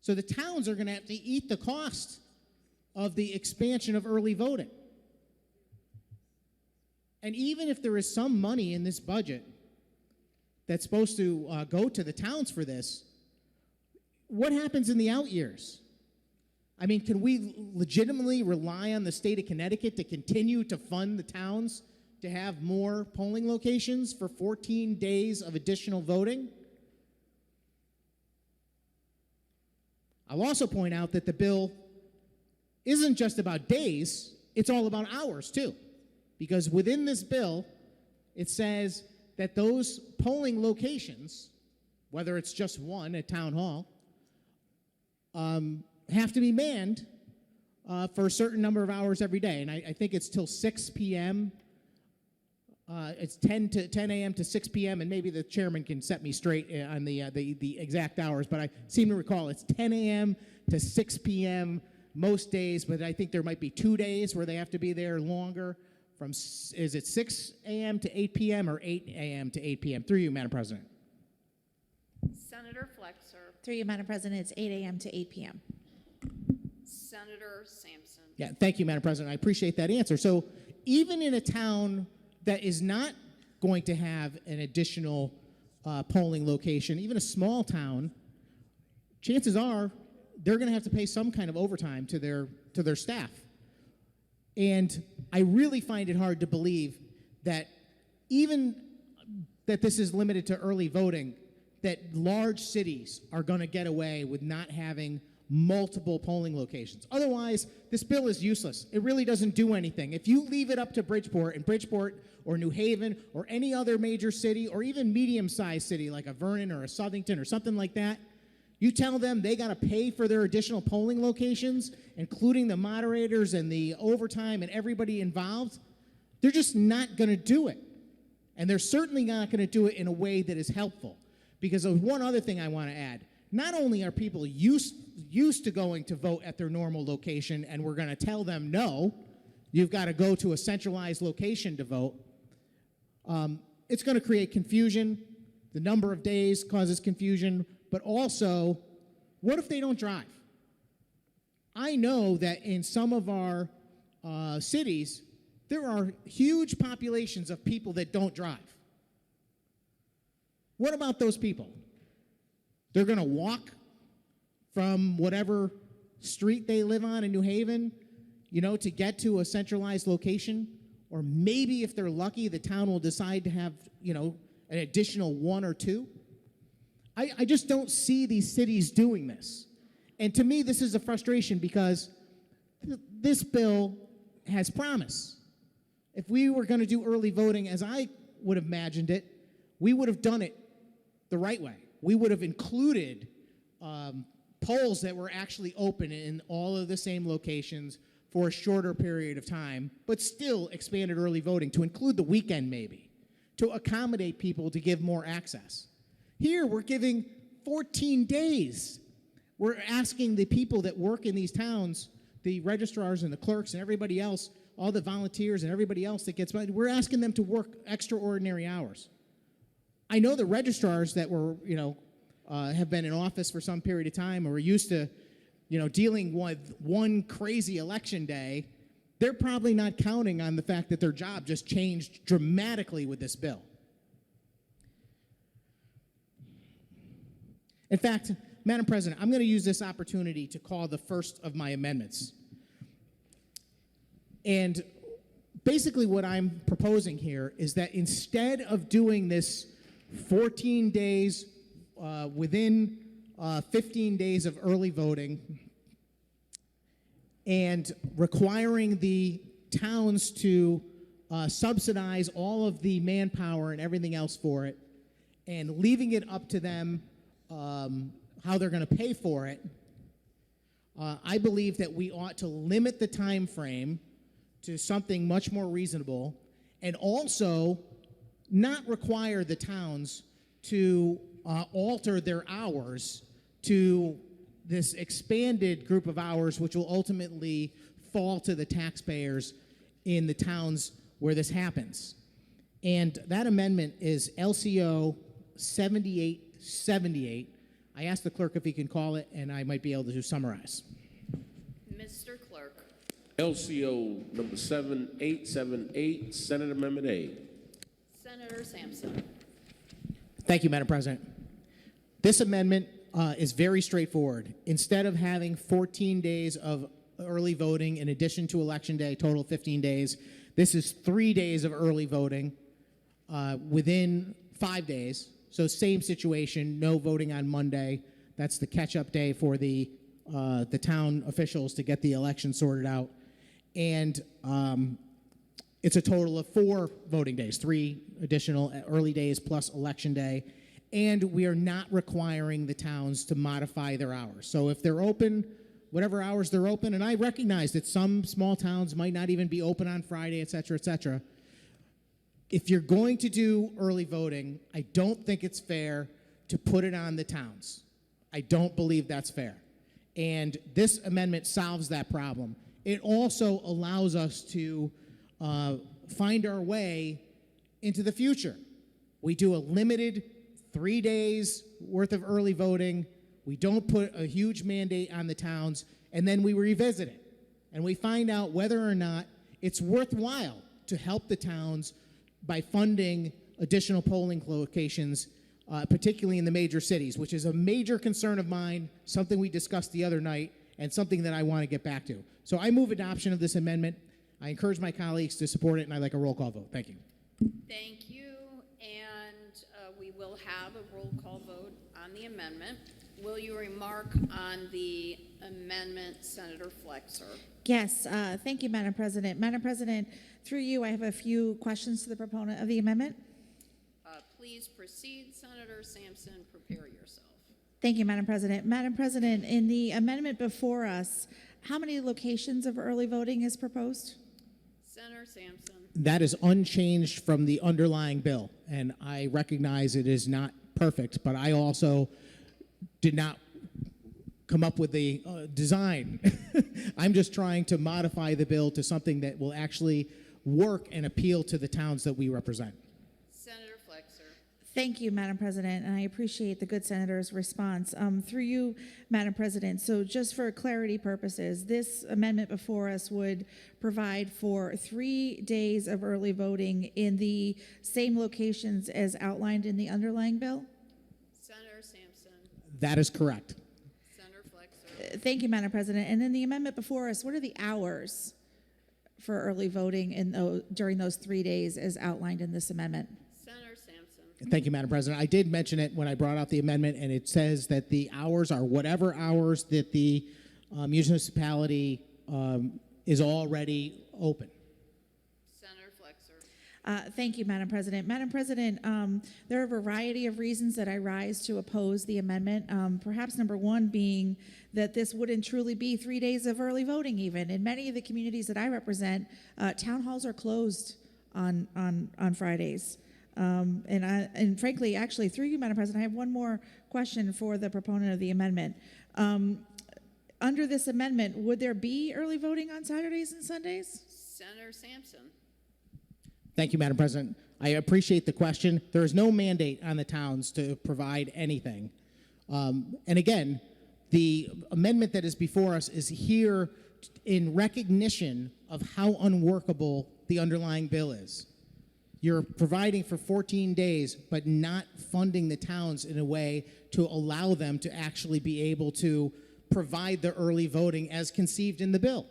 Speaker 1: So the towns are going to have to eat the cost of the expansion of early voting. And even if there is some money in this budget that's supposed to go to the towns for this, what happens in the out years? I mean, can we legitimately rely on the state of Connecticut to continue to fund the towns to have more polling locations for 14 days of additional voting? I'll also point out that the bill isn't just about days, it's all about hours too. Because within this bill, it says that those polling locations, whether it's just one at Town Hall, have to be manned for a certain number of hours every day. And I think it's till 6 p.m. It's 10 a.m. to 6 p.m., and maybe the chairman can set me straight on the exact hours, but I seem to recall it's 10 a.m. to 6 p.m. most days, but I think there might be 2 days where they have to be there longer. Is it 6 a.m. to 8 p.m. or 8 a.m. to 8 p.m.? Through you, Madam President.
Speaker 2: Senator Flexer.
Speaker 3: Through you, Madam President, it's 8 a.m. to 8 p.m.
Speaker 2: Senator Sampson.
Speaker 1: Yeah, thank you, Madam President. I appreciate that answer. So even in a town that is not going to have an additional polling location, even a small town, chances are they're going to have to pay some kind of overtime to their staff. And I really find it hard to believe that even that this is limited to early voting, that large cities are going to get away with not having multiple polling locations. Otherwise, this bill is useless. It really doesn't do anything. If you leave it up to Bridgeport or New Haven or any other major city or even medium-sized city like a Vernon or a Southington or something like that, you tell them they got to pay for their additional polling locations, including the moderators and the overtime and everybody involved, they're just not going to do it. And they're certainly not going to do it in a way that is helpful. Because there's one other thing I want to add. Not only are people used to going to vote at their normal location, and we're going to tell them, no, you've got to go to a centralized location to vote, it's going to create confusion. The number of days causes confusion. But also, what if they don't drive? I know that in some of our cities, there are huge populations of people that don't drive. What about those people? They're going to walk from whatever street they live on in New Haven, to get to a centralized location. Or maybe if they're lucky, the town will decide to have, an additional one or two. I just don't see these cities doing this. And to me, this is a frustration because this bill has promise. If we were going to do early voting as I would have imagined it, we would have done it the right way. We would have included polls that were actually open in all of the same locations for a shorter period of time, but still expanded early voting to include the weekend maybe, to accommodate people to give more access. Here, we're giving 14 days. We're asking the people that work in these towns, the registrars and the clerks and everybody else, all the volunteers and everybody else that gets money, we're asking them to work extraordinary hours. I know the registrars that were, have been in office for some period of time or are used to, dealing with one crazy election day, they're probably not counting on the fact that their job just changed dramatically with this bill. In fact, Madam President, I'm going to use this opportunity to call the first of my amendments. And basically what I'm proposing here is that instead of doing this 14 days within 15 days of early voting and requiring the towns to subsidize all of the manpower and everything else for it and leaving it up to them how they're going to pay for it, I believe that we ought to limit the time frame to something much more reasonable and also not require the towns to alter their hours to this expanded group of hours, which will ultimately fall to the taxpayers in the towns where this happens. And that amendment is LCO 7878. I asked the clerk if he can call it, and I might be able to summarize.
Speaker 2: Mr. Clerk.
Speaker 4: LCO number 7878, Senate Amendment A.
Speaker 2: Senator Sampson.
Speaker 1: Thank you, Madam President. This amendment is very straightforward. Instead of having 14 days of early voting in addition to Election Day, total 15 days, this is 3 days of early voting within 5 days. So same situation, no voting on Monday. That's the catch-up day for the town officials to get the election sorted out. And it's a total of 4 voting days, 3 additional early days plus Election Day. And we are not requiring the towns to modify their hours. So if they're open, whatever hours they're open, and I recognize that some small towns might not even be open on Friday, et cetera, et cetera. If you're going to do early voting, I don't think it's fair to put it on the towns. I don't believe that's fair. And this amendment solves that problem. It also allows us to find our way into the future. We do a limited 3 days worth of early voting. We don't put a huge mandate on the towns, and then we revisit it. And we find out whether or not it's worthwhile to help the towns by funding additional polling locations, particularly in the major cities, which is a major concern of mine, something we discussed the other night, and something that I want to get back to. So I move adoption of this amendment. I encourage my colleagues to support it, and I'd like a roll call vote. Thank you.
Speaker 2: Thank you. And we will have a roll call vote on the amendment. Will you remark on the amendment, Senator Flexer?
Speaker 3: Yes, thank you, Madam President. Madam President, through you, I have a few questions to the proponent of the amendment.
Speaker 2: Please proceed, Senator Sampson. Prepare yourself.
Speaker 3: Thank you, Madam President. Madam President, in the amendment before us, how many locations of early voting is proposed?
Speaker 2: Senator Sampson.
Speaker 1: That is unchanged from the underlying bill, and I recognize it is not perfect, but I also did not come up with the design. I'm just trying to modify the bill to something that will actually work and appeal to the towns that we represent.
Speaker 2: Senator Flexer.
Speaker 3: Thank you, Madam President, and I appreciate the good senator's response. Through you, Madam President, so just for clarity purposes, this amendment before us would provide for 3 days of early voting in the same locations as outlined in the underlying bill?
Speaker 2: Senator Sampson.
Speaker 1: That is correct.
Speaker 2: Senator Flexer.
Speaker 3: Thank you, Madam President. And in the amendment before us, what are the hours for early voting during those 3 days as outlined in this amendment?
Speaker 2: Senator Sampson.
Speaker 1: Thank you, Madam President. I did mention it when I brought out the amendment, and it says that the hours are whatever hours that the municipality is already open.
Speaker 2: Senator Flexer.
Speaker 3: Thank you, Madam President. Madam President, there are a variety of reasons that I rise to oppose the amendment. Perhaps number one being that this wouldn't truly be 3 days of early voting even. In many of the communities that I represent, town halls are closed on Fridays. And frankly, actually, through you, Madam President, I have one more question for the proponent of the amendment. Under this amendment, would there be early voting on Saturdays and Sundays?
Speaker 2: Senator Sampson.
Speaker 1: Thank you, Madam President. I appreciate the question. There is no mandate on the towns to provide anything. And again, the amendment that is before us is here in recognition of how unworkable the underlying bill is. You're providing for 14 days, but not funding the towns in a way to allow them to actually be able to provide the early voting as conceived in the bill.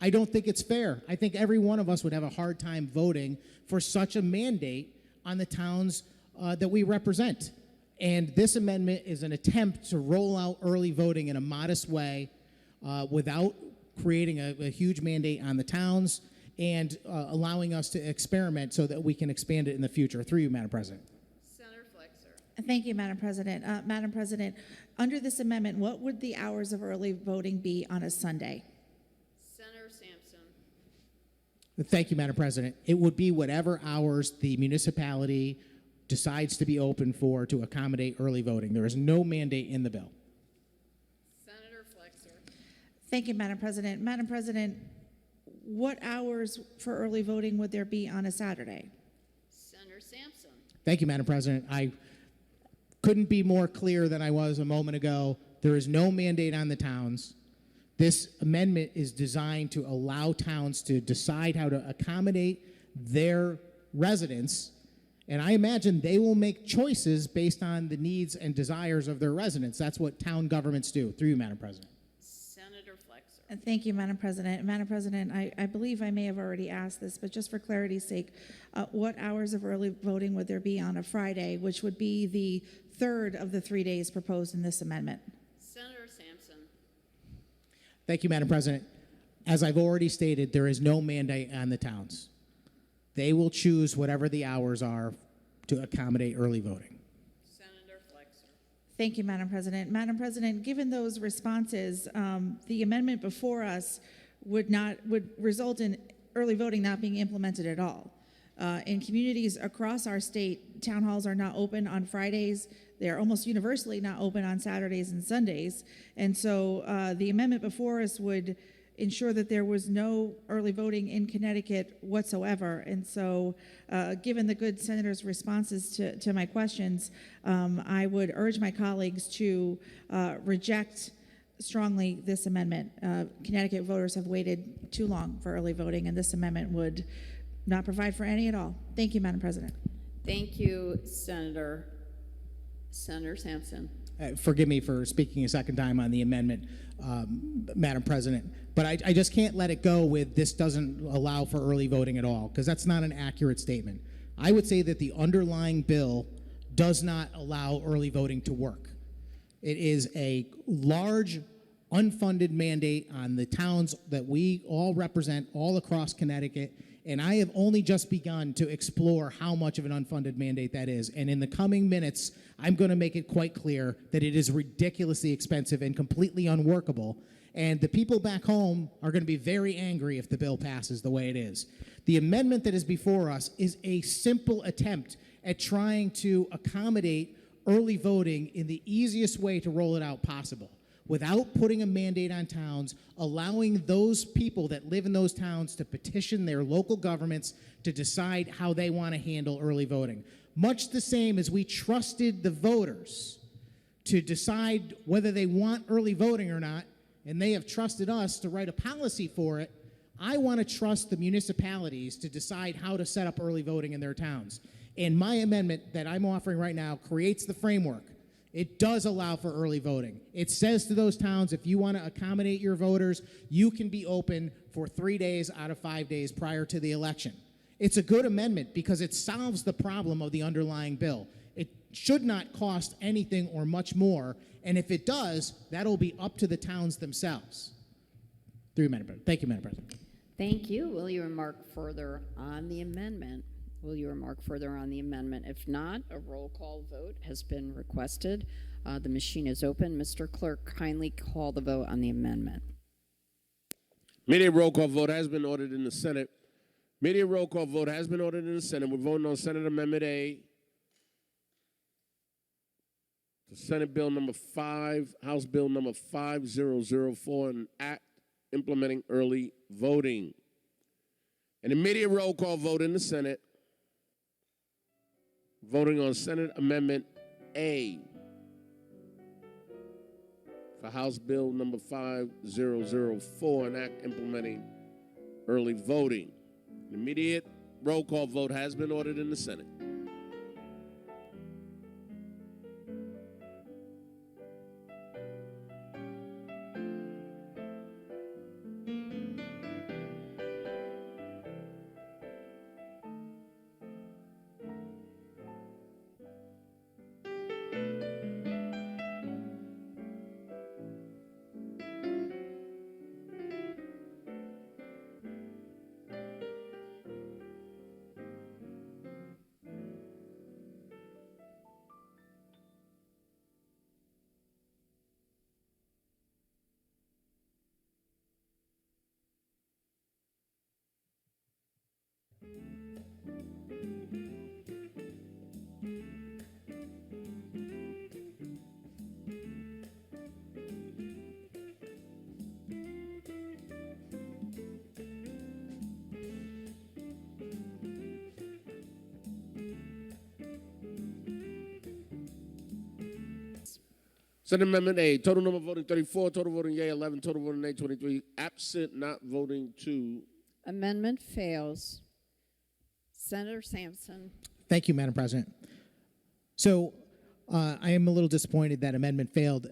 Speaker 1: I don't think it's fair. I think every one of us would have a hard time voting for such a mandate on the towns that we represent. And this amendment is an attempt to roll out early voting in a modest way without creating a huge mandate on the towns and allowing us to experiment so that we can expand it in the future. Through you, Madam President.
Speaker 2: Senator Flexer.
Speaker 3: Thank you, Madam President. Madam President, under this amendment, what would the hours of early voting be on a Sunday?
Speaker 2: Senator Sampson.
Speaker 1: Thank you, Madam President. It would be whatever hours the municipality decides to be open for to accommodate early voting. There is no mandate in the bill.
Speaker 2: Senator Flexer.
Speaker 3: Thank you, Madam President. Madam President, what hours for early voting would there be on a Saturday?
Speaker 2: Senator Sampson.
Speaker 1: Thank you, Madam President. I couldn't be more clear than I was a moment ago. There is no mandate on the towns. This amendment is designed to allow towns to decide how to accommodate their residents, and I imagine they will make choices based on the needs and desires of their residents. That's what town governments do. Through you, Madam President.
Speaker 2: Senator Flexer.
Speaker 3: Thank you, Madam President. Madam President, I believe I may have already asked this, but just for clarity's sake, what hours of early voting would there be on a Friday, which would be the third of the 3 days proposed in this amendment?
Speaker 2: Senator Sampson.
Speaker 1: Thank you, Madam President. As I've already stated, there is no mandate on the towns. They will choose whatever the hours are to accommodate early voting.
Speaker 2: Senator Flexer.
Speaker 3: Thank you, Madam President. Madam President, given those responses, the amendment before us would result in early voting not being implemented at all. In communities across our state, town halls are not open on Fridays. They're almost universally not open on Saturdays and Sundays. And so the amendment before us would ensure that there was no early voting in Connecticut whatsoever. And so given the good senator's responses to my questions, I would urge my colleagues to reject strongly this amendment. Connecticut voters have waited too long for early voting, and this amendment would not provide for any at all. Thank you, Madam President.
Speaker 2: Thank you, Senator. Senator Sampson.
Speaker 1: Forgive me for speaking a second time on the amendment, Madam President, but I just can't let it go with this doesn't allow for early voting at all, because that's not an accurate statement. I would say that the underlying bill does not allow early voting to work. It is a large, unfunded mandate on the towns that we all represent all across Connecticut, and I have only just begun to explore how much of an unfunded mandate that is. And in the coming minutes, I'm going to make it quite clear that it is ridiculously expensive and completely unworkable. And the people back home are going to be very angry if the bill passes the way it is. The amendment that is before us is a simple attempt at trying to accommodate early voting in the easiest way to roll it out possible, without putting a mandate on towns, allowing those people that live in those towns to petition their local governments to decide how they want to handle early voting. Much the same as we trusted the voters to decide whether they want early voting or not, and they have trusted us to write a policy for it, I want to trust the municipalities to decide how to set up early voting in their towns. And my amendment that I'm offering right now creates the framework. It does allow for early voting. It says to those towns, if you want to accommodate your voters, you can be open for 3 days out of 5 days prior to the election. It's a good amendment because it solves the problem of the underlying bill. It should not cost anything or much more, and if it does, that'll be up to the towns themselves. Thank you, Madam President.
Speaker 2: Thank you. Will you remark further on the amendment? Will you remark further on the amendment? If not, a roll call vote has been requested. The machine is open. Mr. Clerk, kindly call the vote on the amendment.
Speaker 4: Immediate roll call vote has been ordered in the Senate. Immediate roll call vote has been ordered in the Senate. We're voting on Senate Amendment A. The Senate Bill number 5, House Bill number 5004, an act implementing early voting. An immediate roll call vote in the Senate. Voting on Senate Amendment A for House Bill number 5004, an act implementing early voting. An immediate roll call vote has been ordered in the Senate. Senate Amendment A, total number voting 34, total voting yea 11, total voting nay 23, absent not voting 2.
Speaker 2: Amendment fails. Senator Sampson.
Speaker 1: Thank you, Madam President. So I am a little disappointed that amendment failed.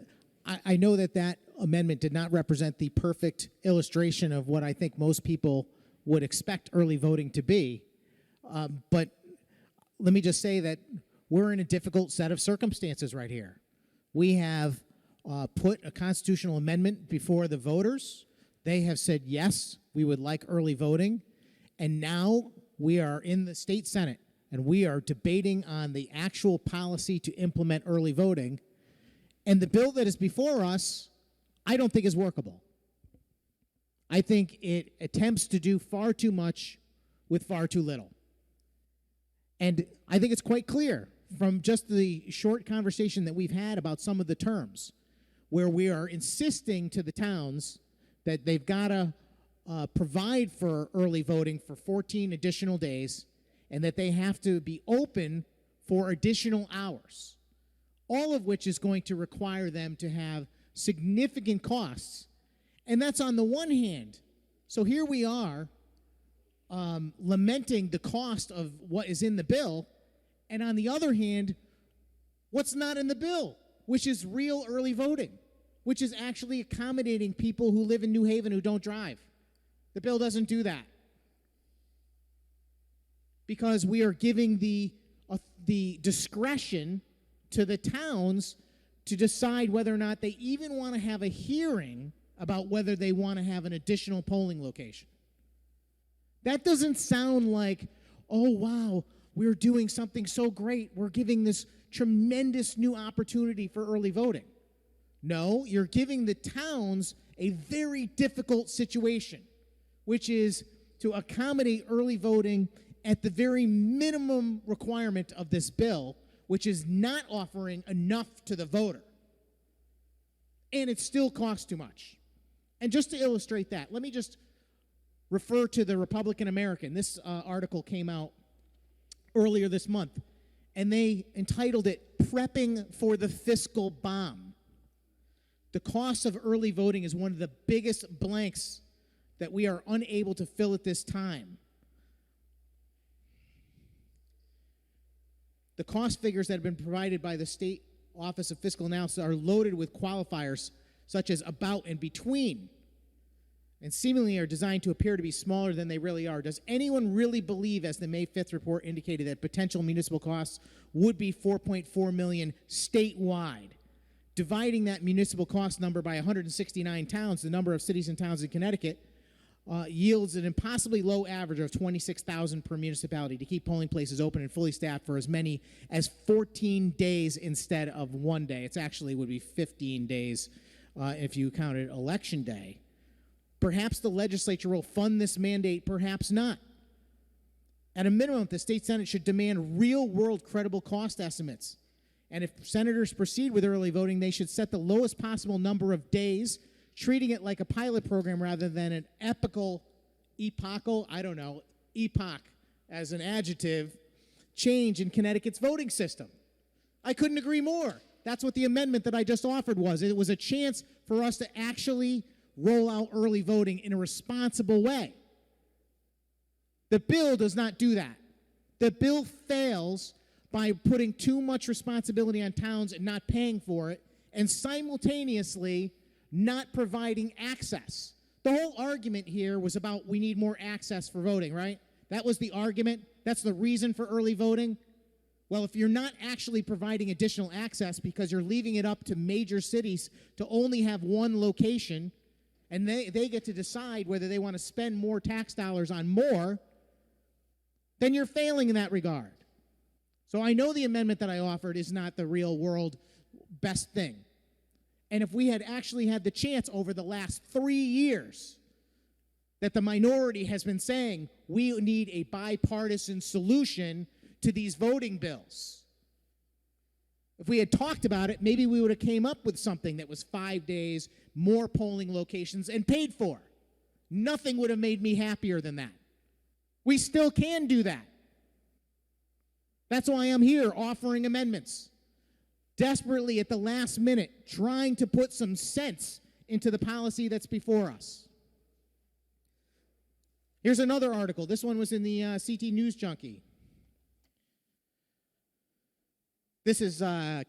Speaker 1: I know that that amendment did not represent the perfect illustration of what I think most people would expect early voting to be. But let me just say that we're in a difficult set of circumstances right here. We have put a constitutional amendment before the voters. They have said, yes, we would like early voting. And now we are in the state Senate, and we are debating on the actual policy to implement early voting. And the bill that is before us, I don't think is workable. I think it attempts to do far too much with far too little. And I think it's quite clear from just the short conversation that we've had about some of the terms, where we are insisting to the towns that they've got to provide for early voting for 14 additional days, and that they have to be open for additional hours, all of which is going to require them to have significant costs. And that's on the one hand. So here we are lamenting the cost of what is in the bill, and on the other hand, what's not in the bill, which is real early voting, which is actually accommodating people who live in New Haven who don't drive. The bill doesn't do that, because we are giving the discretion to the towns to decide whether or not they even want to have a hearing about whether they want to have an additional polling location. That doesn't sound like, oh, wow, we're doing something so great. We're giving this tremendous new opportunity for early voting. No, you're giving the towns a very difficult situation, which is to accommodate early voting at the very minimum requirement of this bill, which is not offering enough to the voter. And it still costs too much. And just to illustrate that, let me just refer to the Republican American. This article came out earlier this month, and they entitled it, "Prepping for the Fiscal Bomb." The cost of early voting is one of the biggest blanks that we are unable to fill at this time. The cost figures that have been provided by the State Office of Fiscal Analysis are loaded with qualifiers such as about and between, and seemingly are designed to appear to be smaller than they really are. Does anyone really believe, as the May 5th report indicated, that potential municipal costs would be $4.4 million statewide? Dividing that municipal cost number by 169 towns, the number of cities and towns in Connecticut, yields an impossibly low average of $26,000 per municipality to keep polling places open and fully staffed for as many as 14 days instead of 1 day. It actually would be 15 days if you counted election day. Perhaps the legislature will fund this mandate, perhaps not. At a minimum, the state Senate should demand real-world credible cost estimates. And if senators proceed with early voting, they should set the lowest possible number of days, treating it like a pilot program rather than an epoch as an adjective, change in Connecticut's voting system. I couldn't agree more. That's what the amendment that I just offered was. It was a chance for us to actually roll out early voting in a responsible way. The bill does not do that. The bill fails by putting too much responsibility on towns and not paying for it, and simultaneously not providing access. The whole argument here was about we need more access for voting, right? That was the argument. That's the reason for early voting. Well, if you're not actually providing additional access because you're leaving it up to major cities to only have one location, and they get to decide whether they want to spend more tax dollars on more, then you're failing in that regard. So I know the amendment that I offered is not the real world best thing. And if we had actually had the chance over the last 3 years that the minority has been saying we need a bipartisan solution to these voting bills, if we had talked about it, maybe we would have came up with something that was 5 days, more polling locations, and paid for. Nothing would have made me happier than that. We still can do that. That's why I'm here offering amendments. Desperately at the last minute, trying to put some sense into the policy that's before us. Here's another article. This one was in the CT News Junkie. This is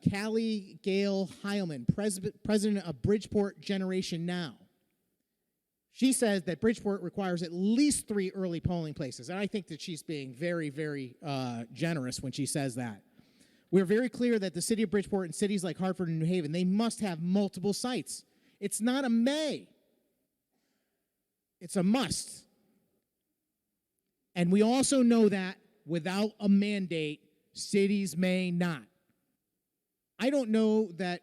Speaker 1: Callie Gale Heilman, president of Bridgeport Generation Now. She says that Bridgeport requires at least 3 early polling places, and I think that she's being very, very generous when she says that. We're very clear that the city of Bridgeport and cities like Hartford and New Haven, they must have multiple sites. It's not a may. It's a must. And we also know that without a mandate, cities may not. I don't know that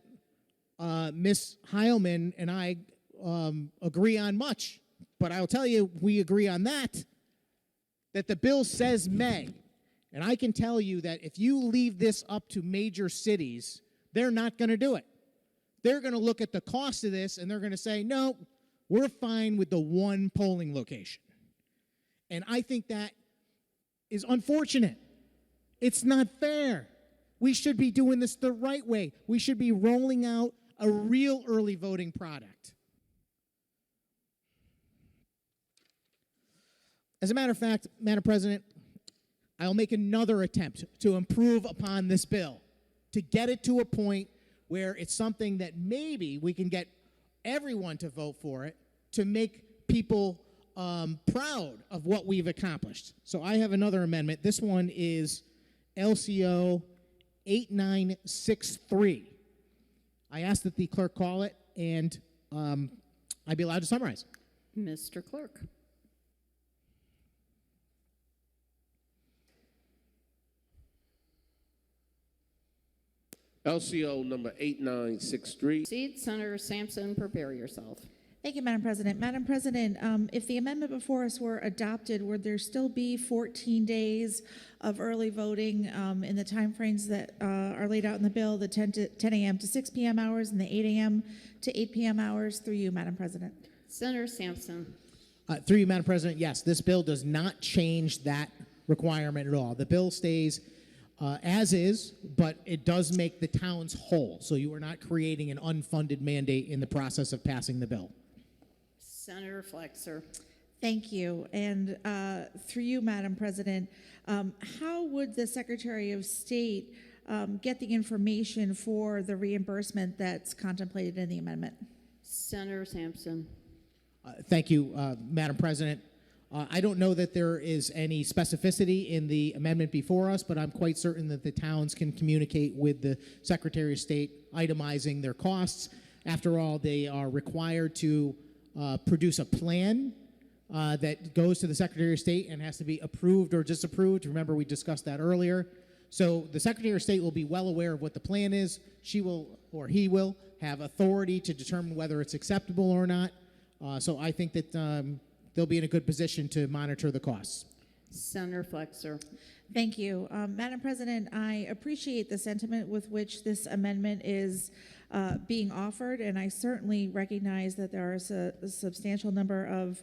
Speaker 1: Ms. Heilman and I agree on much, but I'll tell you we agree on that the bill says may. And I can tell you that if you leave this up to major cities, they're not going to do it. They're going to look at the cost of this and they're going to say, no, we're fine with the one polling location. And I think that is unfortunate. It's not fair. We should be doing this the right way. We should be rolling out a real early voting product. As a matter of fact, Madam President, I'll make another attempt to improve upon this bill, to get it to a point where it's something that maybe we can get everyone to vote for it, to make people proud of what we've accomplished. So I have another amendment. This one is LCO 8963. I ask that the clerk call it, and I'd be allowed to summarize.
Speaker 2: Mr. Clerk.
Speaker 4: LCO number 8963.
Speaker 2: Proceed. Senator Sampson, prepare yourself.
Speaker 3: Thank you, Madam President. Madam President, if the amendment before us were adopted, would there still be 14 days of early voting in the timeframes that are laid out in the bill, the 10 a.m. to 6 p.m. hours and the 8 a.m. to 8 p.m. hours? Through you, Madam President.
Speaker 2: Senator Sampson.
Speaker 1: Through you, Madam President, yes, this bill does not change that requirement at all. The bill stays as is, but it does make the towns whole. So you are not creating an unfunded mandate in the process of passing the bill.
Speaker 2: Senator Flexer.
Speaker 3: Thank you. And through you, Madam President, how would the Secretary of State get the information for the reimbursement that's contemplated in the amendment?
Speaker 2: Senator Sampson.
Speaker 1: Thank you, Madam President. I don't know that there is any specificity in the amendment before us, but I'm quite certain that the towns can communicate with the Secretary of State itemizing their costs. After all, they are required to produce a plan that goes to the Secretary of State and has to be approved or disapproved. Remember, we discussed that earlier. So the Secretary of State will be well aware of what the plan is. She will, or he will, have authority to determine whether it's acceptable or not. So I think that they'll be in a good position to monitor the costs.
Speaker 2: Senator Flexer.
Speaker 3: Thank you. Madam President, I appreciate the sentiment with which this amendment is being offered, and I certainly recognize that there are a substantial number of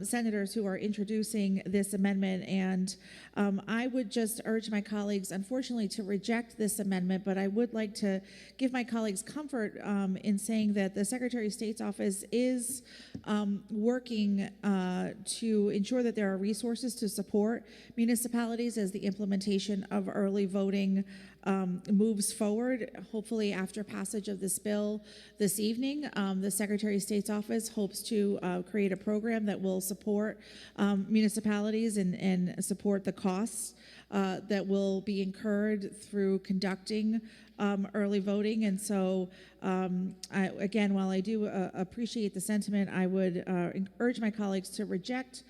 Speaker 3: senators who are introducing this amendment, and I would just urge my colleagues, unfortunately, to reject this amendment, but I would like to give my colleagues comfort in saying that the Secretary of State's office is working to ensure that there are resources to support municipalities as the implementation of early voting moves forward. Hopefully, after passage of this bill this evening, the Secretary of State's office hopes to create a program that will support municipalities and support the costs that will be incurred through conducting early voting. And so, again, while I do appreciate the sentiment, I would urge my colleagues to reject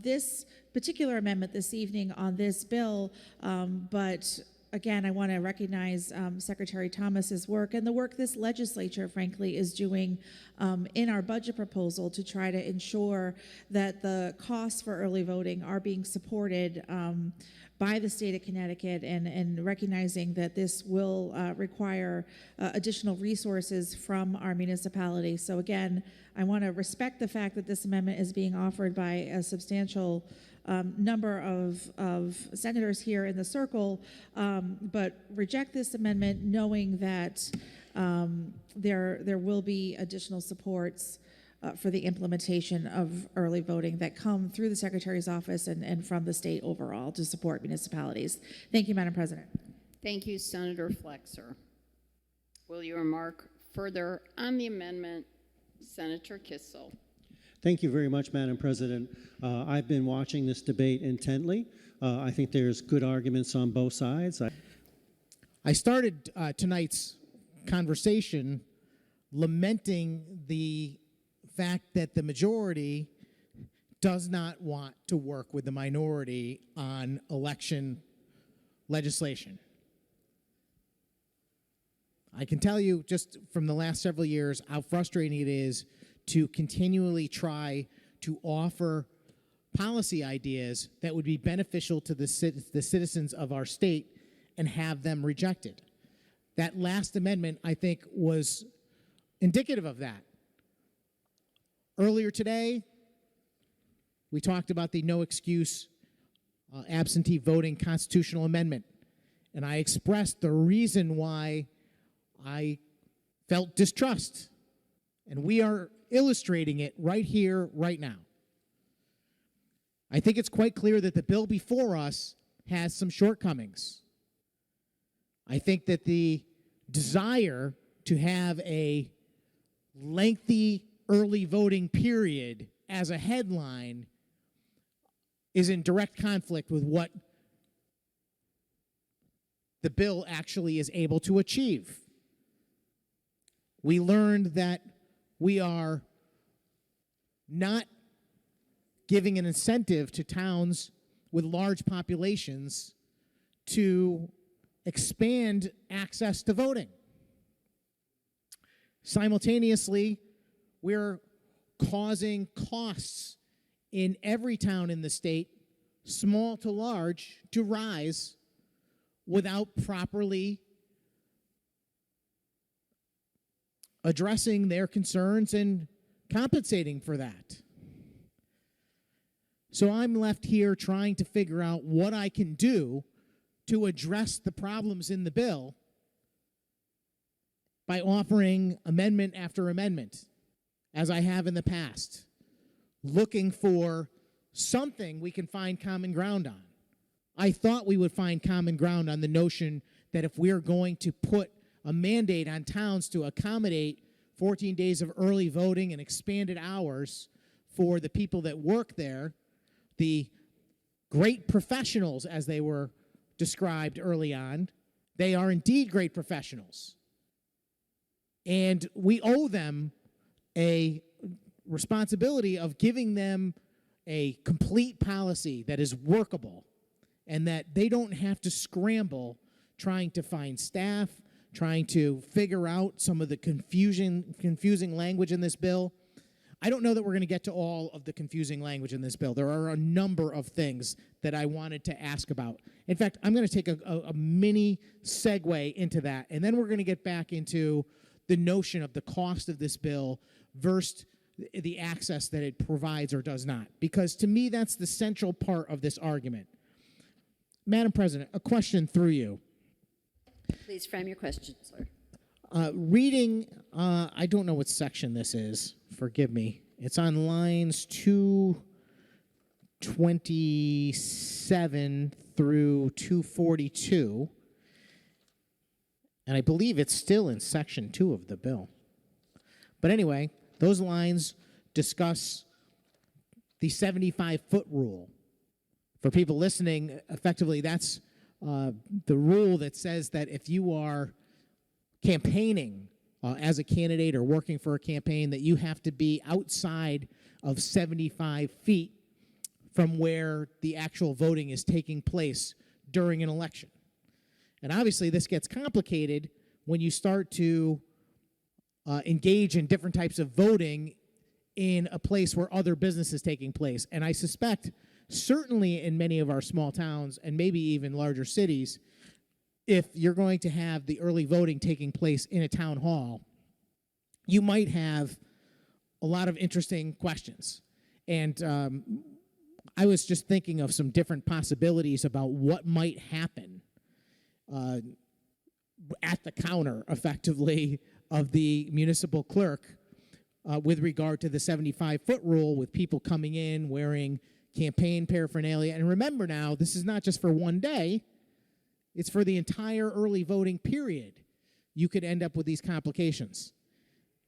Speaker 3: this particular amendment this evening on this bill, but again, I want to recognize Secretary Thomas's work and the work this legislature, frankly, is doing in our budget proposal to try to ensure that the costs for early voting are being supported by the state of Connecticut, and recognizing that this will require additional resources from our municipality. So again, I want to respect the fact that this amendment is being offered by a substantial number of senators here in the circle, but reject this amendment knowing that there will be additional supports for the implementation of early voting that come through the Secretary's office and from the state overall to support municipalities. Thank you, Madam President.
Speaker 2: Thank you, Senator Flexer. Will you remark further on the amendment? Senator Kissel.
Speaker 5: Thank you very much, Madam President. I've been watching this debate intently. I think there's good arguments on both sides.
Speaker 1: I started tonight's conversation lamenting the fact that the majority does not want to work with the minority on election legislation. I can tell you just from the last several years how frustrating it is to continually try to offer policy ideas that would be beneficial to the citizens of our state and have them rejected. That last amendment, I think, was indicative of that. Earlier today, we talked about the no excuse absentee voting constitutional amendment, and I expressed the reason why I felt distrust, and we are illustrating it right here, right now. I think it's quite clear that the bill before us has some shortcomings. I think that the desire to have a lengthy early voting period as a headline is in direct conflict with what the bill actually is able to achieve. We learned that we are not giving an incentive to towns with large populations to expand access to voting. Simultaneously, we're causing costs in every town in the state, small to large, to rise without properly addressing their concerns and compensating for that. So I'm left here trying to figure out what I can do to address the problems in the bill by offering amendment after amendment, as I have in the past, looking for something we can find common ground on. I thought we would find common ground on the notion that if we're going to put a mandate on towns to accommodate 14 days of early voting and expanded hours for the people that work there, the great professionals, as they were described early on, they are indeed great professionals. And we owe them a responsibility of giving them a complete policy that is workable and that they don't have to scramble trying to find staff, trying to figure out some of the confusing language in this bill. I don't know that we're going to get to all of the confusing language in this bill. There are a number of things that I wanted to ask about. In fact, I'm going to take a mini segue into that, and then we're going to get back into the notion of the cost of this bill versus the access that it provides or does not. Because to me, that's the central part of this argument. Madam President, a question through you.
Speaker 2: Please frame your question, sir.
Speaker 1: Reading, I don't know what section this is. Forgive me. It's on lines 227 through 242. And I believe it's still in section 2 of the bill. But anyway, those lines discuss the 75-foot rule. For people listening, effectively, that's the rule that says that if you are campaigning as a candidate or working for a campaign, that you have to be outside of 75 feet from where the actual voting is taking place during an election. And obviously, this gets complicated when you start to engage in different types of voting in a place where other business is taking place. And I suspect, certainly in many of our small towns and maybe even larger cities, if you're going to have the early voting taking place in a town hall, you might have a lot of interesting questions. And I was just thinking of some different possibilities about what might happen at the counter, effectively, of the municipal clerk with regard to the 75-foot rule, with people coming in wearing campaign paraphernalia. And remember now, this is not just for one day. It's for the entire early voting period. You could end up with these complications.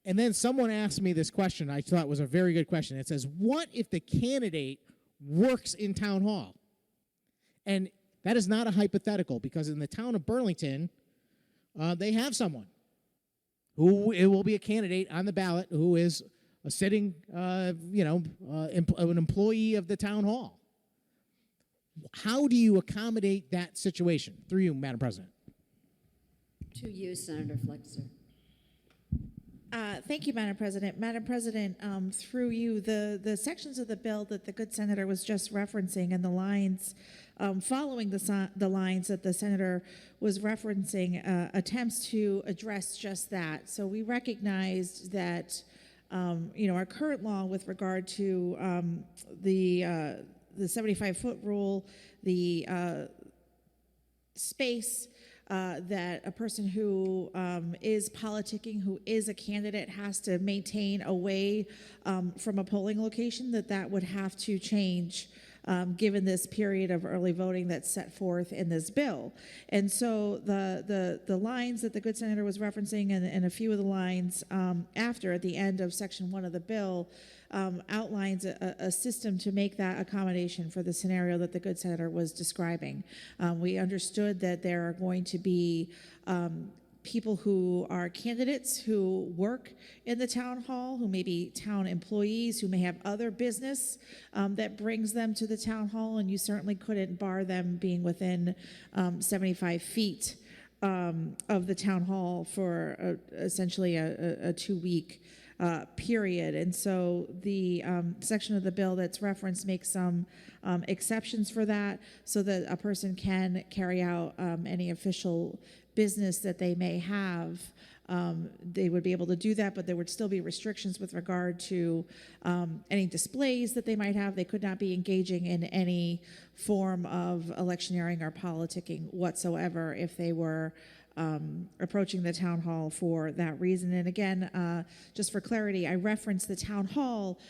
Speaker 1: And then someone asked me this question I thought was a very good question. It says, what if the candidate works in town hall? And that is not a hypothetical, because in the town of Burlington, they have someone who it will be a candidate on the ballot who is a sitting, an employee of the town hall. How do you accommodate that situation? Through you, Madam President.
Speaker 2: To you, Senator Flexer.
Speaker 3: Thank you, Madam President. Madam President, through you, the sections of the bill that the good senator was just referencing and the lines following the lines that the senator was referencing attempts to address just that. So we recognized that our current law with regard to the 75-foot rule, the space that a person who is politicking, who is a candidate, has to maintain away from a polling location, that would have to change given this period of early voting that's set forth in this bill. And so the lines that the good senator was referencing and a few of the lines after, at the end of section 1 of the bill, outlines a system to make that accommodation for the scenario that the good senator was describing. We understood that there are going to be people who are candidates who work in the town hall, who may be town employees, who may have other business that brings them to the town hall, and you certainly couldn't bar them being within 75 feet of the town hall for essentially a 2-week period. And so the section of the bill that's referenced makes some exceptions for that, so that a person can carry out any official business that they may have. They would be able to do that, but there would still be restrictions with regard to any displays that they might have. They could not be engaging in any form of electioneering or politicking whatsoever if they were approaching the town hall for that reason. And again, just for clarity, I reference the town hall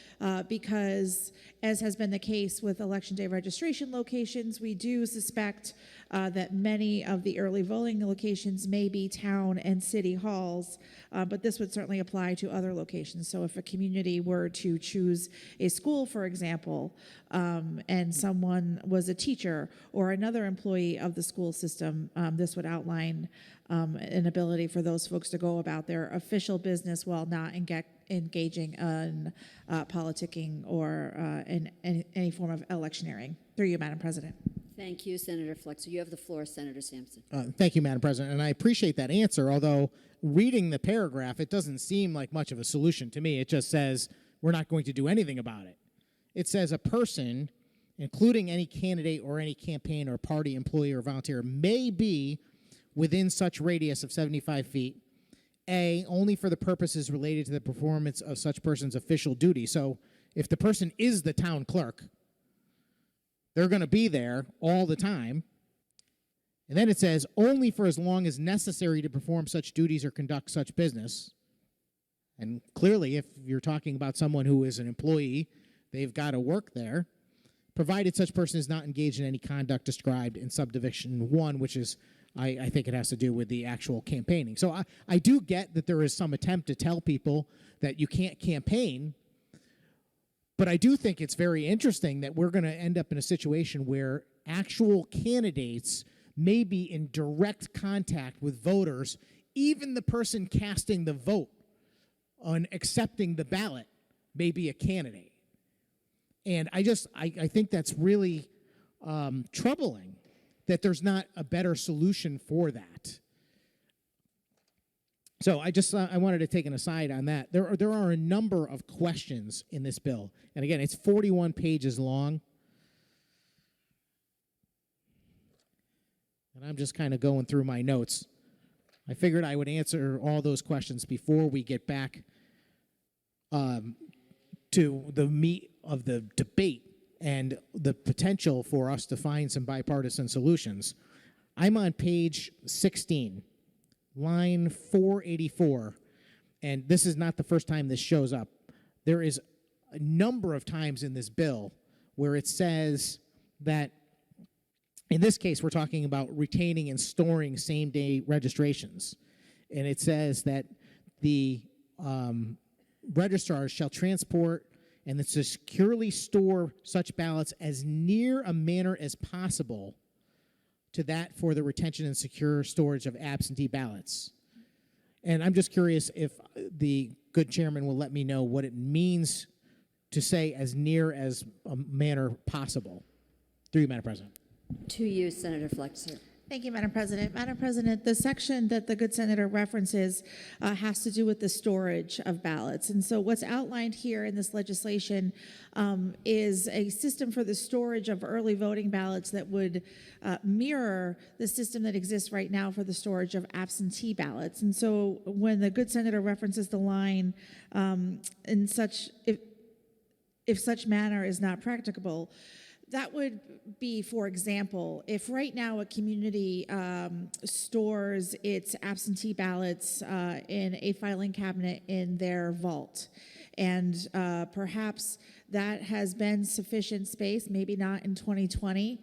Speaker 3: because, as has been the case with Election Day registration locations, we do suspect that many of the early voting locations may be town and city halls, but this would certainly apply to other locations. So if a community were to choose a school, for example, and someone was a teacher or another employee of the school system, this would outline an ability for those folks to go about their official business while not engaging in politicking or in any form of electioneering. Through you, Madam President.
Speaker 2: Thank you, Senator Flexer. You have the floor, Senator Sampson.
Speaker 1: Thank you, Madam President, and I appreciate that answer, although reading the paragraph, it doesn't seem like much of a solution to me. It just says we're not going to do anything about it. It says a person, including any candidate or any campaign or party employee or volunteer, may be within such radius of 75 feet, A, only for the purposes related to the performance of such person's official duty. So if the person is the town clerk, they're going to be there all the time. And then it says, only for as long as necessary to perform such duties or conduct such business. And clearly, if you're talking about someone who is an employee, they've got to work there, provided such person is not engaged in any conduct described in subdivision 1, which is, I think it has to do with the actual campaigning. So I do get that there is some attempt to tell people that you can't campaign, but I do think it's very interesting that we're going to end up in a situation where actual candidates may be in direct contact with voters, even the person casting the vote on accepting the ballot may be a candidate. And I think that's really troubling that there's not a better solution for that. So I wanted to take an aside on that. There are a number of questions in this bill. And again, it's 41 pages long. And I'm just kind of going through my notes. I figured I would answer all those questions before we get back to the meat of the debate and the potential for us to find some bipartisan solutions. I'm on page 16, line 484, and this is not the first time this shows up. There is a number of times in this bill where it says that, in this case, we're talking about retaining and storing same-day registrations. And it says that the registrars shall transport and to securely store such ballots as near a manner as possible to that for the retention and secure storage of absentee ballots. And I'm just curious if the good chairman will let me know what it means to say as near as a manner possible. Through you, Madam President.
Speaker 2: To you, Senator Flexer.
Speaker 3: Thank you, Madam President. Madam President, the section that the good senator references has to do with the storage of ballots. And so what's outlined here in this legislation is a system for the storage of early voting ballots that would mirror the system that exists right now for the storage of absentee ballots. And so when the good senator references the line, if such manner is not practicable, that would be, for example, if right now a community stores its absentee ballots in a filing cabinet in their vault, and perhaps that has been sufficient space, maybe not in 2020.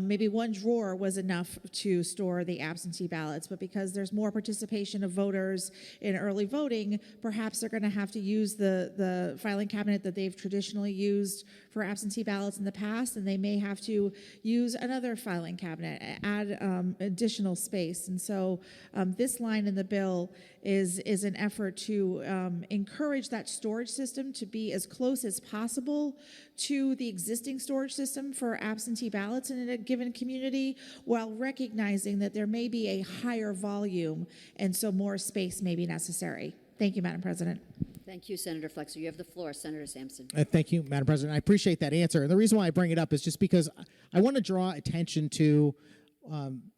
Speaker 3: Maybe one drawer was enough to store the absentee ballots, but because there's more participation of voters in early voting, perhaps they're going to have to use the filing cabinet that they've traditionally used for absentee ballots in the past, and they may have to use another filing cabinet, add additional space. And so this line in the bill is an effort to encourage that storage system to be as close as possible to the existing storage system for absentee ballots in a given community, while recognizing that there may be a higher volume and so more space may be necessary. Thank you, Madam President.
Speaker 2: Thank you, Senator Flexer. You have the floor, Senator Sampson.
Speaker 1: Thank you, Madam President. I appreciate that answer. And the reason why I bring it up is just because I want to draw attention to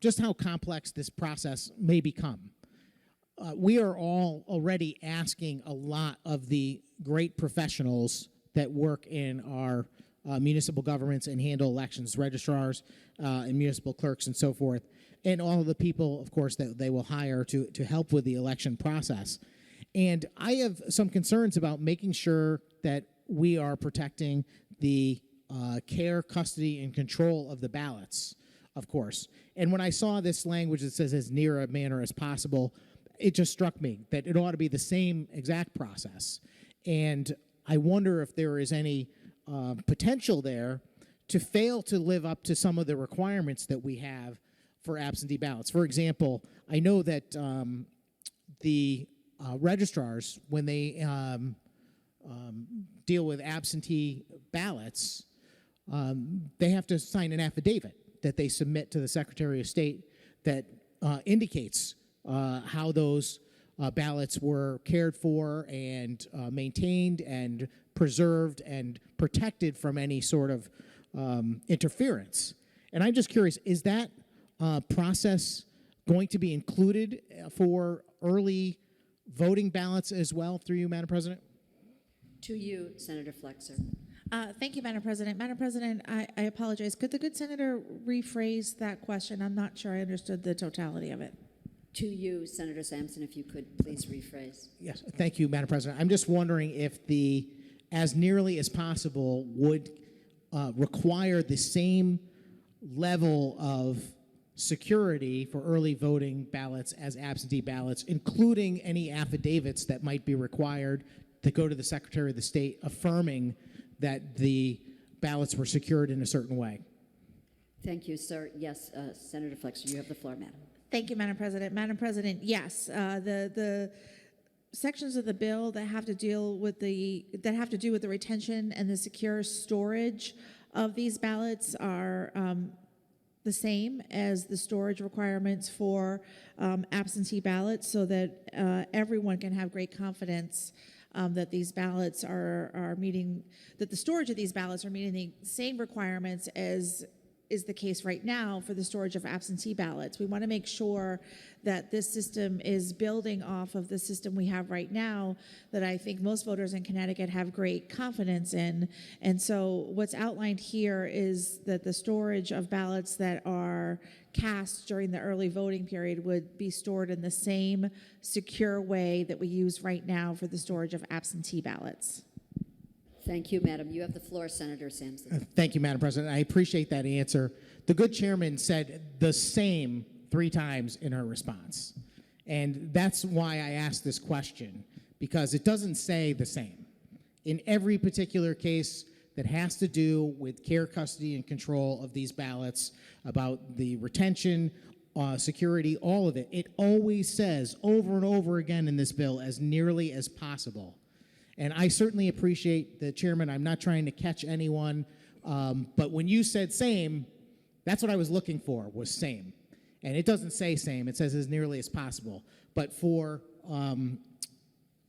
Speaker 1: just how complex this process may become. We are all already asking a lot of the great professionals that work in our municipal governments and handle elections, registrars and municipal clerks and so forth, and all of the people, of course, that they will hire to help with the election process. And I have some concerns about making sure that we are protecting the care, custody, and control of the ballots, of course. And when I saw this language that says as near a manner as possible, it just struck me that it ought to be the same exact process. And I wonder if there is any potential there to fail to live up to some of the requirements that we have for absentee ballots. For example, I know that the registrars, when they deal with absentee ballots, they have to sign an affidavit that they submit to the Secretary of State that indicates how those ballots were cared for and maintained and preserved and protected from any sort of interference. And I'm just curious, is that process going to be included for early voting ballots as well, through you, Madam President?
Speaker 2: To you, Senator Flexer.
Speaker 3: Thank you, Madam President. Madam President, I apologize. Could the good senator rephrase that question? I'm not sure I understood the totality of it.
Speaker 2: To you, Senator Sampson, if you could please rephrase.
Speaker 1: Yes, thank you, Madam President. I'm just wondering if the as nearly as possible would require the same level of security for early voting ballots as absentee ballots, including any affidavits that might be required to go to the Secretary of the State affirming that the ballots were secured in a certain way.
Speaker 2: Thank you, sir. Yes, Senator Flexer, you have the floor, madam.
Speaker 3: Thank you, Madam President. Madam President, yes, the sections of the bill that have to do with the retention and the secure storage of these ballots are the same as the storage requirements for absentee ballots, so that everyone can have great confidence that these ballots are meeting, that the storage of these ballots are meeting the same requirements as is the case right now for the storage of absentee ballots. We want to make sure that this system is building off of the system we have right now that I think most voters in Connecticut have great confidence in. And so what's outlined here is that the storage of ballots that are cast during the early voting period would be stored in the same secure way that we use right now for the storage of absentee ballots.
Speaker 2: Thank you, madam. You have the floor, Senator Sampson.
Speaker 1: Thank you, Madam President. I appreciate that answer. The good chairman said the same 3 times in her response. And that's why I asked this question, because it doesn't say the same. In every particular case that has to do with care, custody, and control of these ballots, about the retention, security, all of it, it always says over and over again in this bill, as nearly as possible. And I certainly appreciate the chairman. I'm not trying to catch anyone, but when you said same, that's what I was looking for, was same. And it doesn't say same, it says as nearly as possible. But for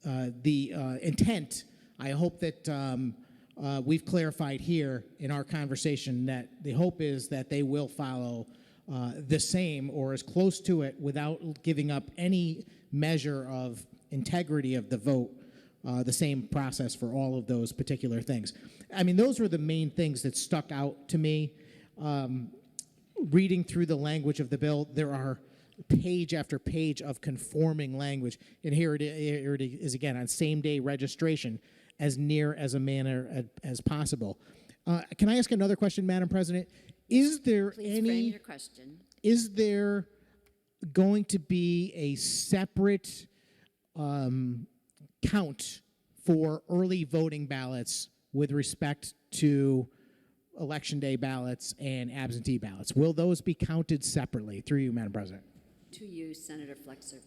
Speaker 1: the intent, I hope that we've clarified here in our conversation that the hope is that they will follow the same or as close to it without giving up any measure of integrity of the vote. The same process for all of those particular things. I mean, those were the main things that stuck out to me. Reading through the language of the bill, there are page after page of conforming language. And here it is again on same-day registration. as near as a manner as possible. Can I ask another question, Madam President? Is there
Speaker 2: Please
Speaker 1: any?
Speaker 2: frame your question.
Speaker 1: Is there going to be a separate count for early voting ballots with respect to Election Day ballots and absentee ballots? Will those be counted separately? Through you, Madam President.
Speaker 2: To you, Senator Flexer.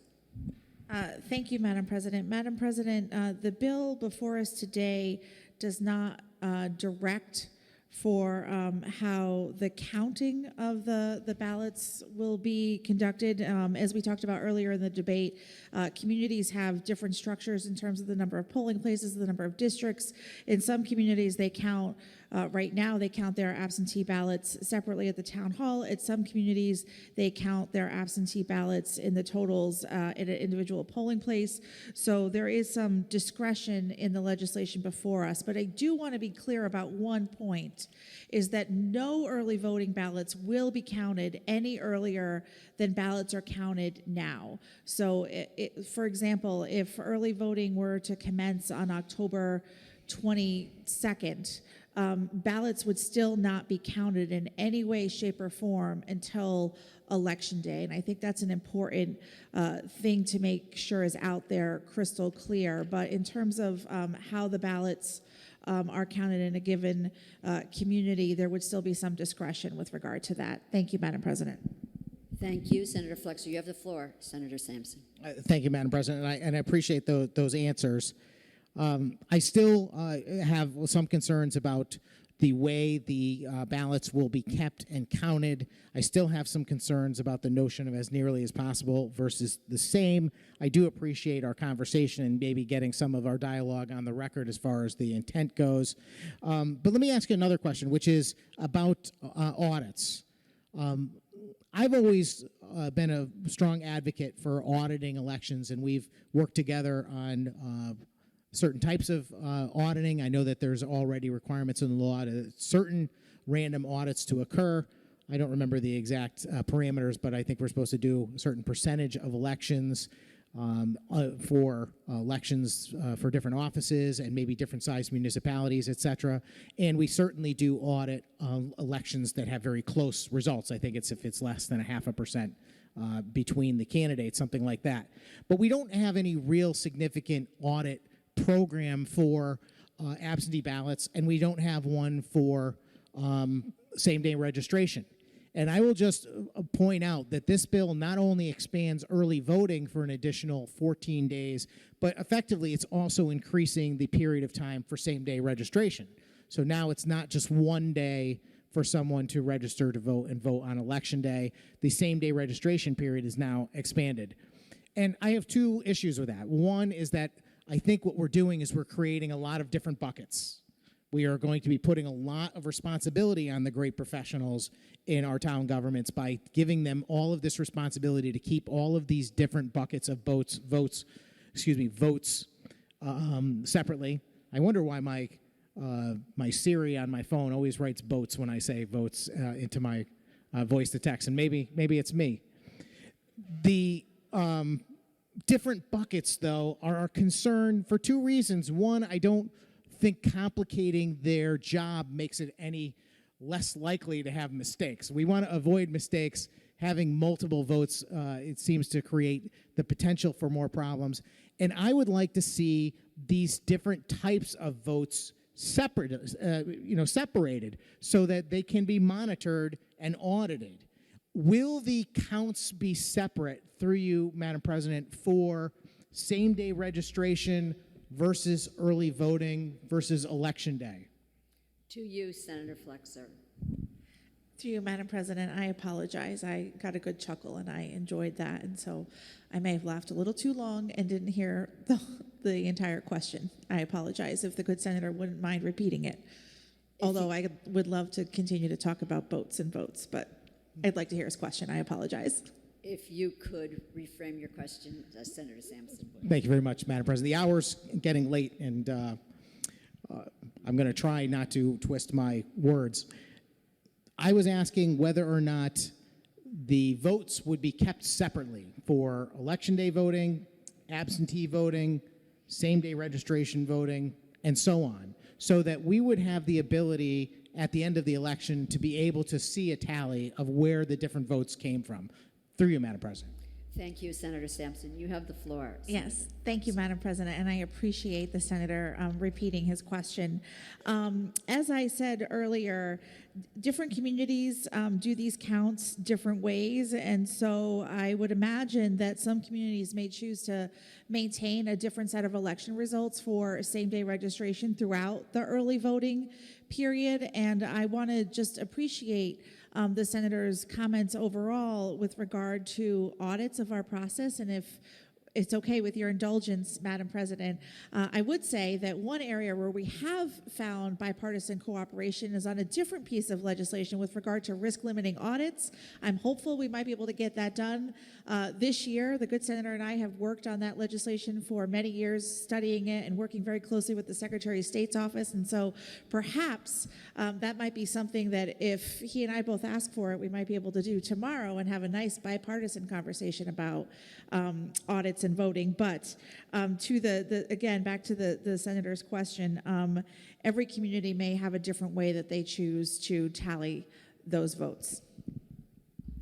Speaker 3: Thank you, Madam President. Madam President, the bill before us today does not direct for how the counting of the ballots will be conducted. As we talked about earlier in the debate, communities have different structures in terms of the number of polling places, the number of districts. In some communities, they count, right now, they count their absentee ballots separately at the town hall. At some communities, they count their absentee ballots in the totals at an individual polling place. So there is some discretion in the legislation before us. But I do want to be clear about one point, is that no early voting ballots will be counted any earlier than ballots are counted now. So, for example, if early voting were to commence on October 22nd, ballots would still not be counted in any way, shape, or form until Election Day. And I think that's an important thing to make sure is out there crystal clear. But in terms of how the ballots are counted in a given community, there would still be some discretion with regard to that. Thank you, Madam President.
Speaker 2: Thank you, Senator Flexer. You have the floor, Senator Sampson.
Speaker 1: Thank you, Madam President, and I appreciate those answers. I still have some concerns about the way the ballots will be kept and counted. I still have some concerns about the notion of as nearly as possible versus the same. I do appreciate our conversation and maybe getting some of our dialogue on the record as far as the intent goes. But let me ask you another question, which is about audits. I've always been a strong advocate for auditing elections, and we've worked together on certain types of auditing. I know that there's already requirements in the law to certain random audits to occur. I don't remember the exact parameters, but I think we're supposed to do a certain percentage of elections for elections for different offices and maybe different sized municipalities, et cetera. And we certainly do audit elections that have very close results. I think it's if it's less than 0.5% between the candidates, something like that. But we don't have any real significant audit program for absentee ballots, and we don't have one for same-day registration. And I will just point out that this bill not only expands early voting for an additional 14 days, but effectively it's also increasing the period of time for same-day registration. So now it's not just one day for someone to register to vote and vote on Election Day. The same-day registration period is now expanded. And I have two issues with that. One is that I think what we're doing is we're creating a lot of different buckets. We are going to be putting a lot of responsibility on the great professionals in our town governments by giving them all of this responsibility to keep all of these different buckets of votes separately. I wonder why my Siri on my phone always writes votes when I say votes into my voice to text, and maybe it's me. The different buckets, though, are a concern for two reasons. One, I don't think complicating their job makes it any less likely to have mistakes. We want to avoid mistakes. Having multiple votes, it seems to create the potential for more problems. And I would like to see these different types of votes separated so that they can be monitored and audited. Will the counts be separate, through you, Madam President, for same-day registration versus early voting versus Election Day?
Speaker 2: To you, Senator Flexer.
Speaker 3: To you, Madam President, I apologize. I got a good chuckle and I enjoyed that. And so I may have laughed a little too long and didn't hear the entire question. I apologize if the good senator wouldn't mind repeating it. Although I would love to continue to talk about boats and votes, but I'd like to hear his question. I apologize.
Speaker 2: If you could reframe your question, Senator Sampson.
Speaker 1: Thank you very much, Madam President. The hour's getting late, and I'm going to try not to twist my words. I was asking whether or not the votes would be kept separately for Election Day voting, absentee voting, same-day registration voting, and so on, so that we would have the ability at the end of the election to be able to see a tally of where the different votes came from. Through you, Madam President.
Speaker 2: Thank you, Senator Sampson. You have the floor.
Speaker 3: Yes, thank you, Madam President, and I appreciate the senator repeating his question. As I said earlier, different communities do these counts different ways, and so I would imagine that some communities may choose to maintain a different set of election results for same-day registration throughout the early voting period, and I want to just appreciate the senator's comments overall with regard to audits of our process, and if it's okay with your indulgence, Madam President, I would say that one area where we have found bipartisan cooperation is on a different piece of legislation with regard to risk-limiting audits. I'm hopeful we might be able to get that done this year. The good senator and I have worked on that legislation for many years, studying it and working very closely with the Secretary of State's office, and so perhaps that might be something that if he and I both ask for it, we might be able to do tomorrow and have a nice bipartisan conversation about audits and voting. But to again, back to the senator's question, every community may have a different way that they choose to tally those votes.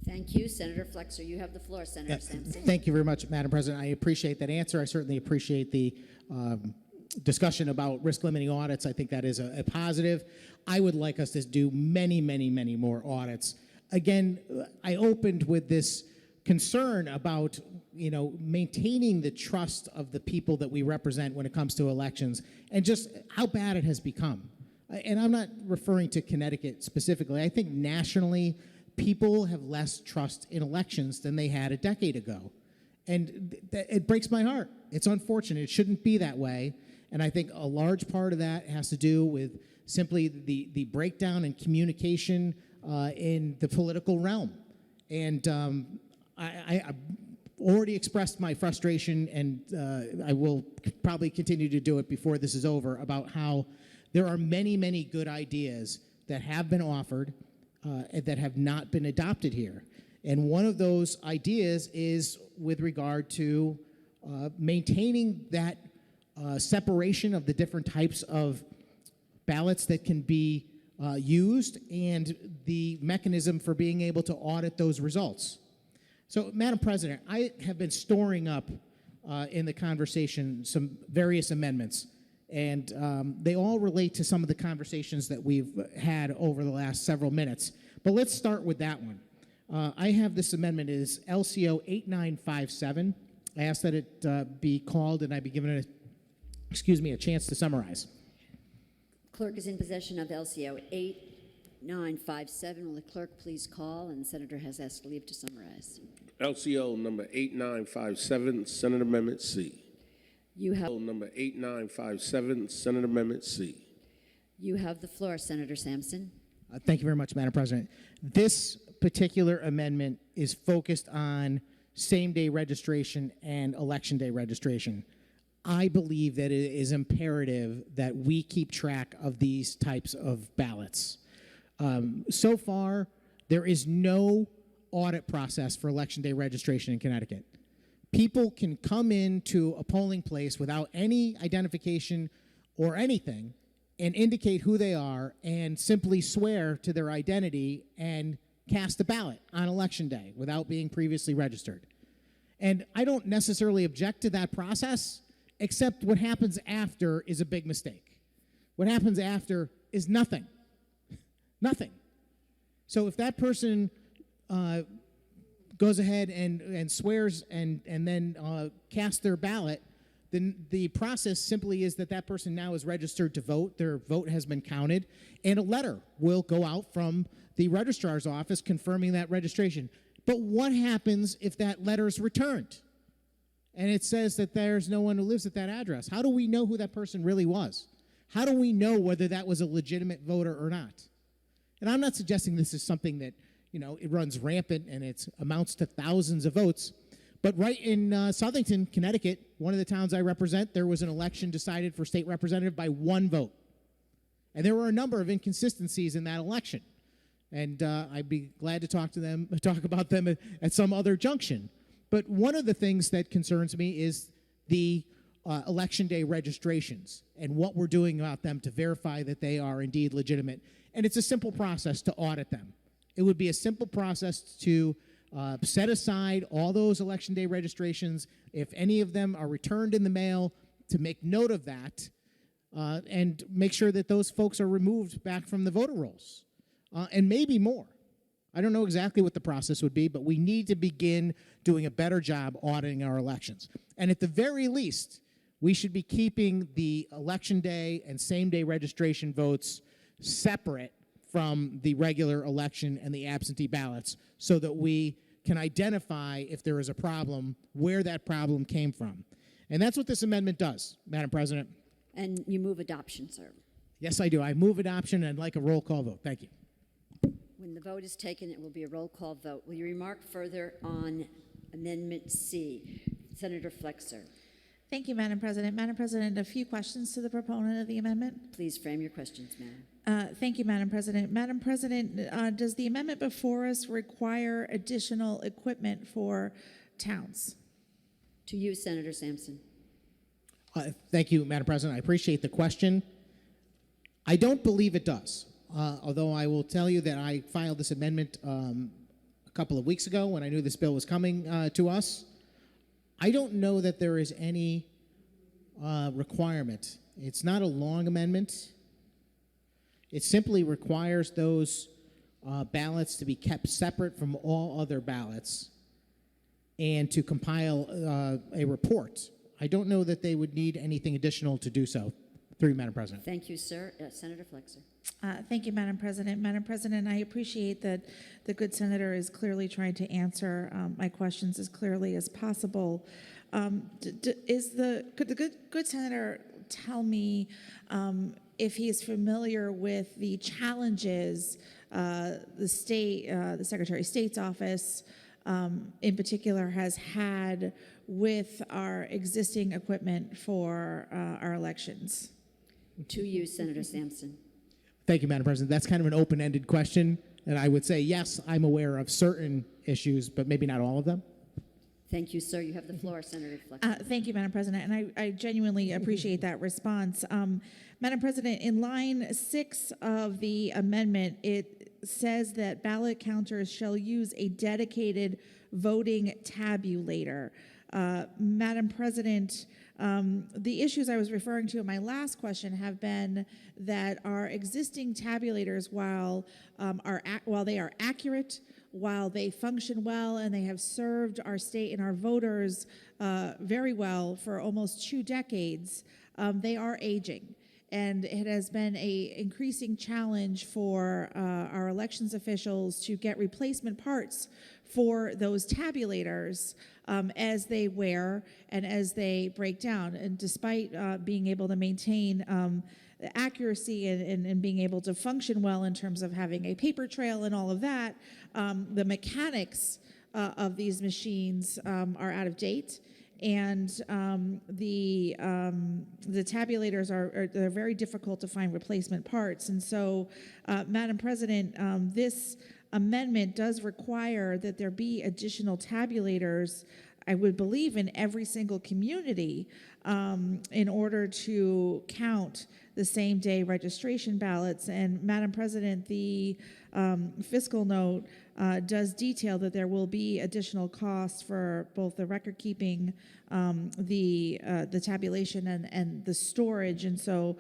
Speaker 2: Thank you. Senator Flexer, you have the floor. Senator Sampson.
Speaker 1: Thank you very much, Madam President. I appreciate that answer. I certainly appreciate the discussion about risk-limiting audits. I think that is a positive. I would like us to do many, many, many more audits. Again, I opened with this concern about maintaining the trust of the people that we represent when it comes to elections, and just how bad it has become. And I'm not referring to Connecticut specifically. I think nationally, people have less trust in elections than they had a decade ago. And it breaks my heart. It's unfortunate. It shouldn't be that way. And I think a large part of that has to do with simply the breakdown in communication in the political realm. And I already expressed my frustration, and I will probably continue to do it before this is over, about how there are many, many good ideas that have been offered that have not been adopted here. And one of those ideas is with regard to maintaining that separation of the different types of ballots that can be used and the mechanism for being able to audit those results. So, Madam President, I have been storing up in the conversation some various amendments, and they all relate to some of the conversations that we've had over the last several minutes. But let's start with that one. I have this amendment is LCO 8957. I ask that it be called and I be given a chance to summarize.
Speaker 2: Clerk is in possession of LCO 8957. Will the clerk please call? And the senator has asked leave to summarize.
Speaker 4: LCO number 8957, Senate Amendment C.
Speaker 2: You have
Speaker 4: Number 8957, Senate Amendment C.
Speaker 2: You have the floor, Senator Sampson.
Speaker 1: Thank you very much, Madam President. This particular amendment is focused on same-day registration and election day registration. I believe that it is imperative that we keep track of these types of ballots. So far, there is no audit process for election day registration in Connecticut. People can come into a polling place without any identification or anything and indicate who they are and simply swear to their identity and cast a ballot on election day without being previously registered. And I don't necessarily object to that process, except what happens after is a big mistake. What happens after is nothing. Nothing. So if that person goes ahead and swears and then casts their ballot, then the process simply is that that person now is registered to vote, their vote has been counted, and a letter will go out from the registrar's office confirming that registration. But what happens if that letter is returned and it says that there's no one who lives at that address? How do we know who that person really was? How do we know whether that was a legitimate voter or not? And I'm not suggesting this is something that, it runs rampant and it amounts to thousands of votes. But right in Southington, Connecticut, one of the towns I represent, there was an election decided for state representative by one vote. And there were a number of inconsistencies in that election. And I'd be glad to talk about them at some other junction. But one of the things that concerns me is the election day registrations and what we're doing about them to verify that they are indeed legitimate. And it's a simple process to audit them. It would be a simple process to set aside all those election day registrations. If any of them are returned in the mail, to make note of that and make sure that those folks are removed back from the voter rolls, and maybe more. I don't know exactly what the process would be, but we need to begin doing a better job auditing our elections. And at the very least, we should be keeping the election day and same-day registration votes separate from the regular election and the absentee ballots so that we can identify if there is a problem, where that problem came from. And that's what this amendment does, Madam President.
Speaker 2: And you move adoption, sir.
Speaker 1: Yes, I do. I move adoption and I'd like a roll call vote. Thank you.
Speaker 2: When the vote is taken, it will be a roll call vote. Will you remark further on Amendment C? Senator Flexer.
Speaker 3: Thank you, Madam President. Madam President, a few questions to the proponent of the amendment.
Speaker 2: Please frame your questions, madam.
Speaker 3: Thank you, Madam President. Madam President, does the amendment before us require additional equipment for towns?
Speaker 2: To you, Senator Sampson.
Speaker 1: Thank you, Madam President. I appreciate the question. I don't believe it does, although I will tell you that I filed this amendment a couple of weeks ago when I knew this bill was coming to us. I don't know that there is any requirement. It's not a long amendment. It simply requires those ballots to be kept separate from all other ballots and to compile a report. I don't know that they would need anything additional to do so. Through you, Madam President.
Speaker 2: Thank you, sir. Senator Flexer.
Speaker 3: Thank you, Madam President. Madam President, I appreciate that the good senator is clearly trying to answer my questions as clearly as possible. Could the good senator tell me if he is familiar with the challenges the Secretary of State's office in particular has had with our existing equipment for our elections?
Speaker 2: To you, Senator Sampson.
Speaker 1: Thank you, Madam President. That's kind of an open-ended question, and I would say, yes, I'm aware of certain issues, but maybe not all of them.
Speaker 2: Thank you, sir. You have the floor, Senator Flexer.
Speaker 3: Thank you, Madam President, and I genuinely appreciate that response. Madam President, in line 6 of the amendment, it says that ballot counters shall use a dedicated voting tabulator. Madam President, the issues I was referring to in my last question have been that our existing tabulators, while they are accurate, while they function well, and they have served our state and our voters very well for almost 2 decades, they are aging. And it has been an increasing challenge for our elections officials to get replacement parts for those tabulators as they wear and as they break down. And despite being able to maintain the accuracy and being able to function well in terms of having a paper trail and all of that, the mechanics of these machines are out of date. And the tabulators they're very difficult to find replacement parts. And so, Madam President, this amendment does require that there be additional tabulators, I would believe, in every single community in order to count the same-day registration ballots. And Madam President, the fiscal note does detail that there will be additional costs for both the record keeping, the tabulation, and the storage. And so,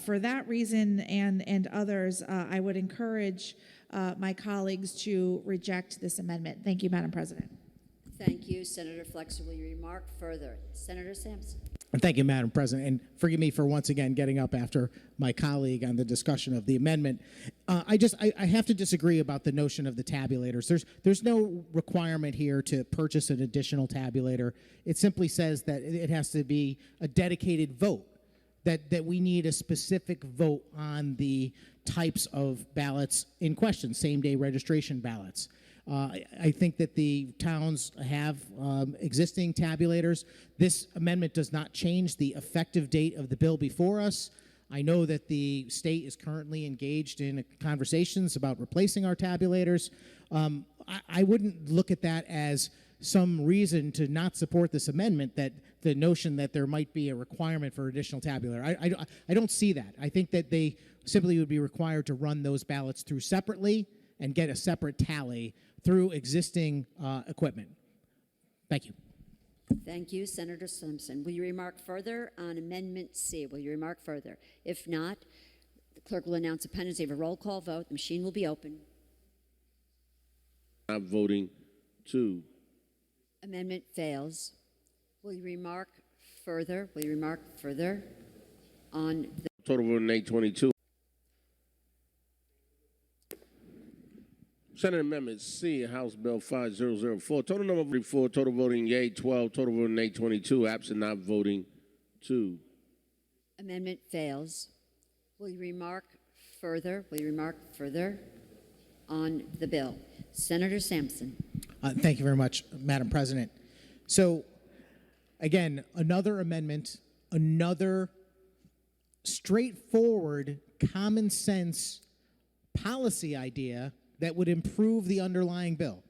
Speaker 3: for that reason and others, I would encourage my colleagues to reject this amendment. Thank you, Madam President.
Speaker 2: Thank you, Senator Flexer. Will you remark further? Senator Sampson.
Speaker 1: Thank you, Madam President, and forgive me for once again getting up after my colleague on the discussion of the amendment. I have to disagree about the notion of the tabulators. There's no requirement here to purchase an additional tabulator. It simply says that it has to be a dedicated vote, that we need a specific vote on the types of ballots in question, same-day registration ballots. I think that the towns have existing tabulators. This amendment does not change the effective date of the bill before us. I know that the state is currently engaged in conversations about replacing our tabulators. I wouldn't look at that as some reason to not support this amendment, that the notion that there might be a requirement for additional tabular. I don't see that. I think that they simply would be required to run those ballots through separately and get a separate tally through existing equipment. Thank you.
Speaker 6: Thank you, Senator Sampson. Will you remark further on Amendment C? Will you remark further? If not, the clerk will announce the pendency of a roll call vote. The machine will be open.
Speaker 4: Not voting. 2.
Speaker 6: Amendment fails. Will you remark further? Will you remark further on the
Speaker 4: Total voting yea 22. Senate Amendment C, House Bill 5004. Total number 44. Total voting yea 12. Total voting nay 22. Absent not voting 2.
Speaker 6: amendment fails? Will you remark further? Will you remark further on the bill? Senator Sampson.
Speaker 1: Thank you very much, Madam President. So, again, another amendment, another straightforward, common sense policy idea that would improve the underlying bill.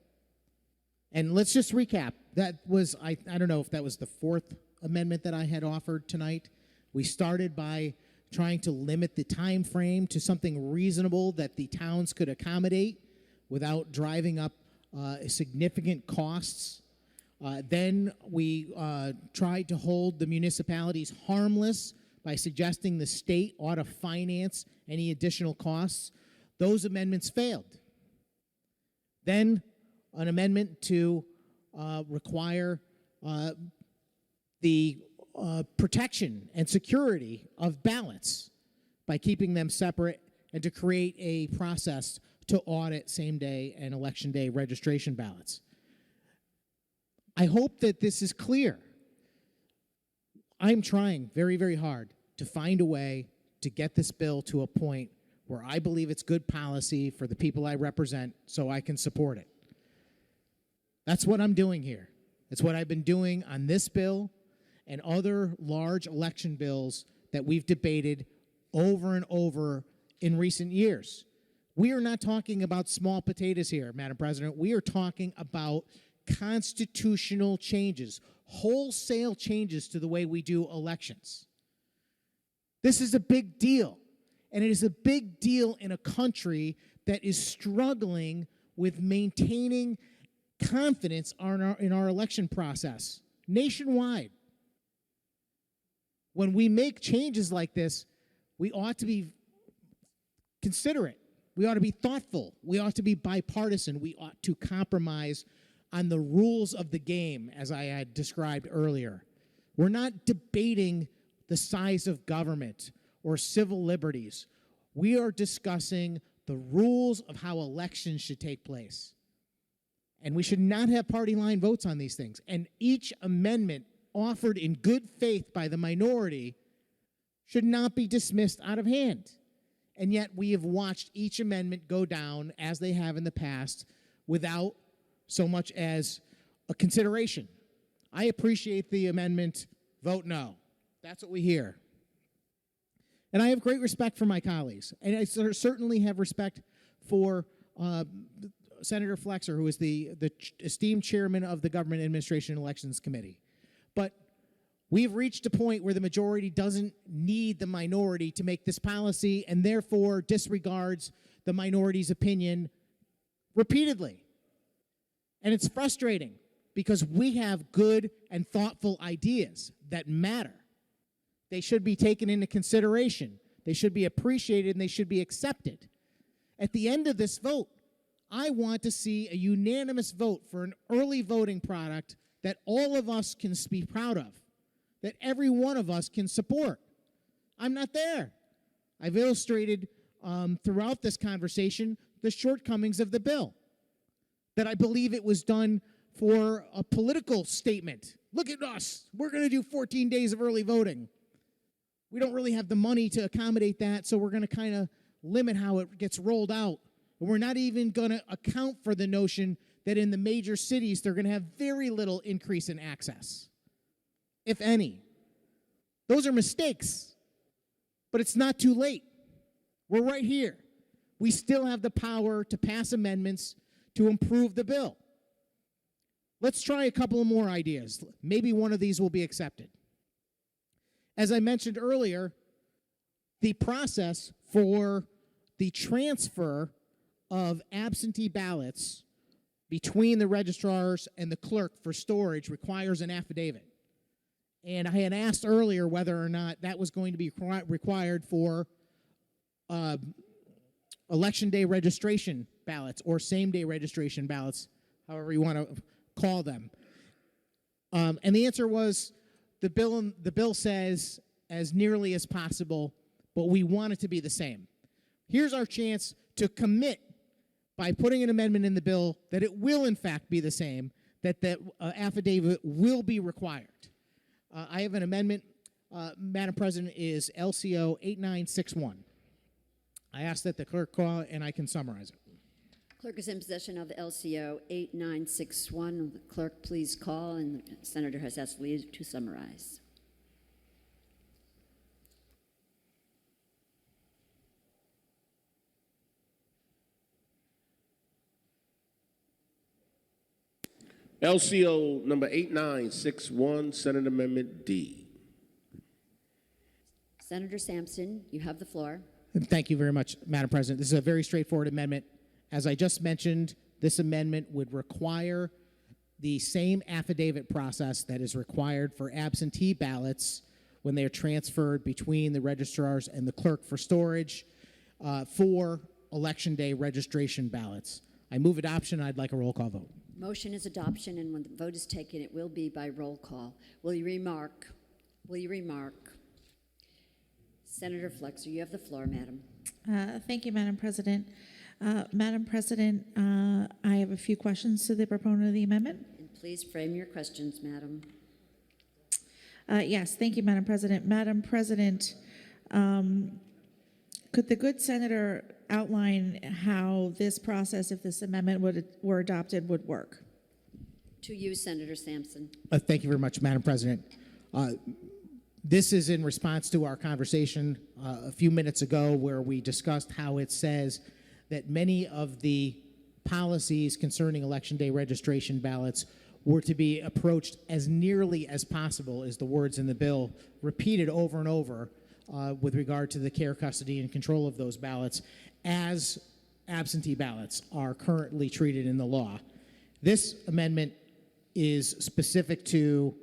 Speaker 1: And let's just recap. That was, I don't know if that was the 4th amendment that I had offered tonight. We started by trying to limit the time frame to something reasonable that the towns could accommodate without driving up significant costs. Then we tried to hold the municipalities harmless by suggesting the state ought to finance any additional costs. Those amendments failed. Then an amendment to require the protection and security of ballots by keeping them separate and to create a process to audit same-day and election day registration ballots. I hope that this is clear. I'm trying very, very hard to find a way to get this bill to a point where I believe it's good policy for the people I represent so I can support it. That's what I'm doing here. It's what I've been doing on this bill and other large election bills that we've debated over and over in recent years. We are not talking about small potatoes here, Madam President. We are talking about constitutional changes, wholesale changes to the way we do elections. This is a big deal, and it is a big deal in a country that is struggling with maintaining confidence in our election process nationwide. When we make changes like this, we ought to be considerate. We ought to be thoughtful. We ought to be bipartisan. We ought to compromise on the rules of the game, as I had described earlier. We're not debating the size of government or civil liberties. We are discussing the rules of how elections should take place. And we should not have party line votes on these things. And each amendment offered in good faith by the minority should not be dismissed out of hand. And yet we have watched each amendment go down, as they have in the past, without so much as a consideration. I appreciate the amendment, vote no. That's what we hear. And I have great respect for my colleagues. And I certainly have respect for Senator Flexer, who is the esteemed chairman of the Government Administration and Elections Committee. But we've reached a point where the majority doesn't need the minority to make this policy and therefore disregards the minority's opinion repeatedly. And it's frustrating because we have good and thoughtful ideas that matter. They should be taken into consideration. They should be appreciated and they should be accepted. At the end of this vote, I want to see a unanimous vote for an early voting product that all of us can be proud of, that every one of us can support. I'm not there. I've illustrated throughout this conversation the shortcomings of the bill, that I believe it was done for a political statement. Look at us. We're going to do 14 days of early voting. We don't really have the money to accommodate that, so we're going to kind of limit how it gets rolled out. And we're not even going to account for the notion that in the major cities, they're going to have very little increase in access, if any. Those are mistakes, but it's not too late. We're right here. We still have the power to pass amendments to improve the bill. Let's try a couple of more ideas. Maybe one of these will be accepted. As I mentioned earlier, the process for the transfer of absentee ballots between the registrars and the clerk for storage requires an affidavit. And I had asked earlier whether or not that was going to be required for election day registration ballots or same-day registration ballots, however you want to call them. And the answer was the bill says as nearly as possible, but we want it to be the same. Here's our chance to commit by putting an amendment in the bill that it will in fact be the same, that the affidavit will be required. I have an amendment, Madam President, is LCO 8961. I ask that the clerk call and I can summarize it.
Speaker 6: Clerk is in possession of LCO 8961. Will the clerk please call, and the senator has asked leave to summarize.
Speaker 4: LCO number 8961, Senate Amendment D.
Speaker 6: Senator Sampson, you have the floor.
Speaker 1: Thank you very much, Madam President. This is a very straightforward amendment. As I just mentioned, this amendment would require the same affidavit process that is required for absentee ballots when they are transferred between the registrars and the clerk for storage for Election Day registration ballots. I move adoption. I'd like a roll call vote.
Speaker 6: Motion is adoption, and when the vote is taken, it will be by roll call. Will you remark? Will you remark? Senator Flexer, you have the floor, madam.
Speaker 3: Thank you, Madam President. Madam President, I have a few questions to the proponent of the amendment.
Speaker 6: And please frame your questions, madam.
Speaker 3: Yes, thank you, Madam President. Madam President, could the good senator outline how this process, if this amendment were adopted, would work?
Speaker 6: To you, Senator Sampson.
Speaker 1: Thank you very much, Madam President. This is in response to our conversation a few minutes ago where we discussed how it says that many of the policies concerning Election Day registration ballots were to be approached as nearly as possible, is the words in the bill, repeated over and over with regard to the care, custody, and control of those ballots as absentee ballots are currently treated in the law. This amendment is specific to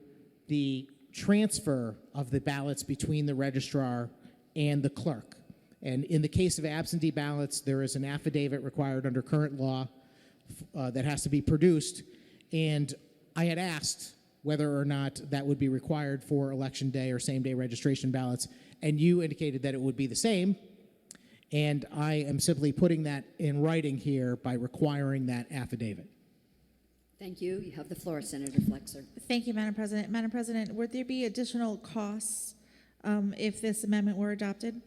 Speaker 1: the transfer of the ballots between the registrar and the clerk. And in the case of absentee ballots, there is an affidavit required under current law that has to be produced. And I had asked whether or not that would be required for Election Day or same-day registration ballots, and you indicated that it would be the same. And I am simply putting that in writing here by requiring that affidavit.
Speaker 6: Thank you. You have the floor, Senator Flexer.
Speaker 3: Thank you, Madam President. Madam President, would there be additional costs if this amendment were adopted?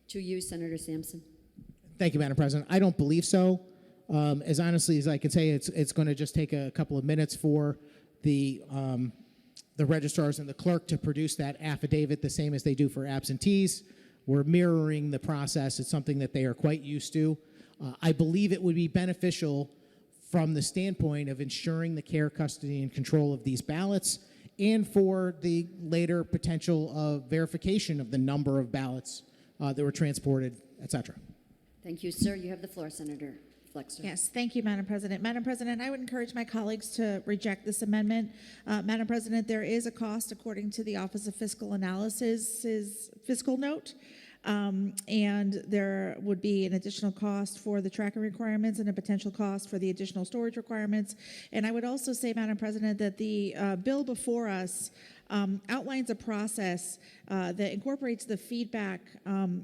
Speaker 6: To you, Senator Sampson.
Speaker 1: Thank you, Madam President. I don't believe so. As honestly as I can say, it's going to just take a couple of minutes for the registrars and the clerk to produce that affidavit the same as they do for absentees. We're mirroring the process. It's something that they are quite used to. I believe it would be beneficial from the standpoint of ensuring the care, custody, and control of these ballots and for the later potential of verification of the number of ballots that were transported, et cetera.
Speaker 6: Thank you, sir. You have the floor, Senator Flexer.
Speaker 3: Yes, thank you, Madam President. Madam President, I would encourage my colleagues to reject this amendment. Madam President, there is a cost according to the Office of Fiscal Analysis's fiscal note. And there would be an additional cost for the tracking requirements and a potential cost for the additional storage requirements. And I would also say, Madam President, that the bill before us outlines a process that incorporates the feedback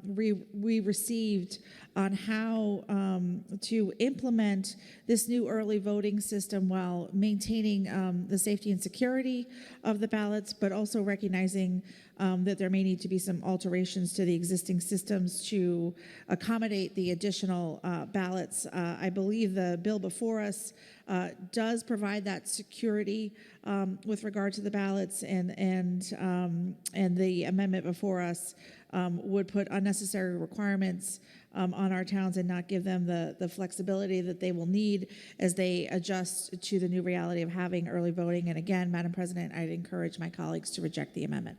Speaker 3: we received on how to implement this new early voting system while maintaining the safety and security of the ballots, but also recognizing that there may need to be some alterations to the existing systems to accommodate the additional ballots. I believe the bill before us does provide that security with regard to the ballots, and the amendment before us would put unnecessary requirements on our towns and not give them the flexibility that they will need as they adjust to the new reality of having early voting. And again, Madam President, I'd encourage my colleagues to reject the amendment.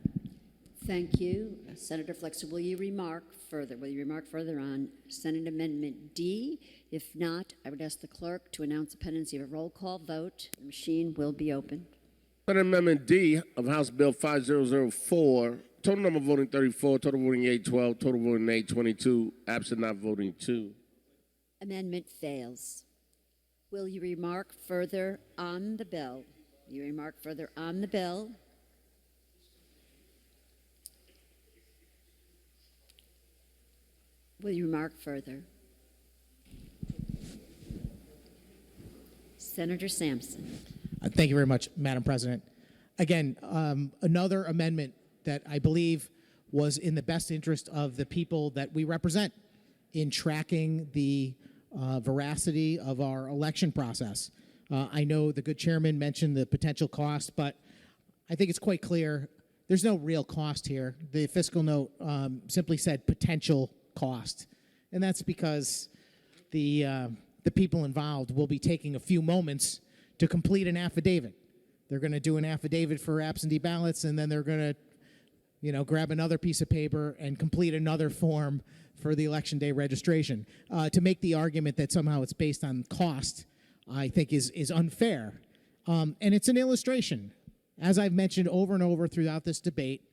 Speaker 6: Thank you. Senator Flexer, will you remark further? Will you remark further on Senate Amendment D? If not, I would ask the clerk to announce the pendency of a roll call vote. The machine will be open.
Speaker 4: Senate Amendment D of House Bill 5004, total number voting 34, total voting yea 12, total voting nay 22, absent not voting 2.
Speaker 6: Amendment fails. Will you remark further on the bill? You remark further on the bill. Will you remark further? Senator Sampson.
Speaker 1: Thank you very much, Madam President. Again, another amendment that I believe was in the best interest of the people that we represent in tracking the veracity of our election process. I know the good chairman mentioned the potential cost, but I think it's quite clear there's no real cost here. The fiscal note simply said potential cost, and that's because the people involved will be taking a few moments to complete an affidavit. They're going to do an affidavit for absentee ballots, and then they're going to, grab another piece of paper and complete another form for the election day registration. To make the argument that somehow it's based on cost, I think is unfair. And it's an illustration. As I've mentioned over and over throughout this debate,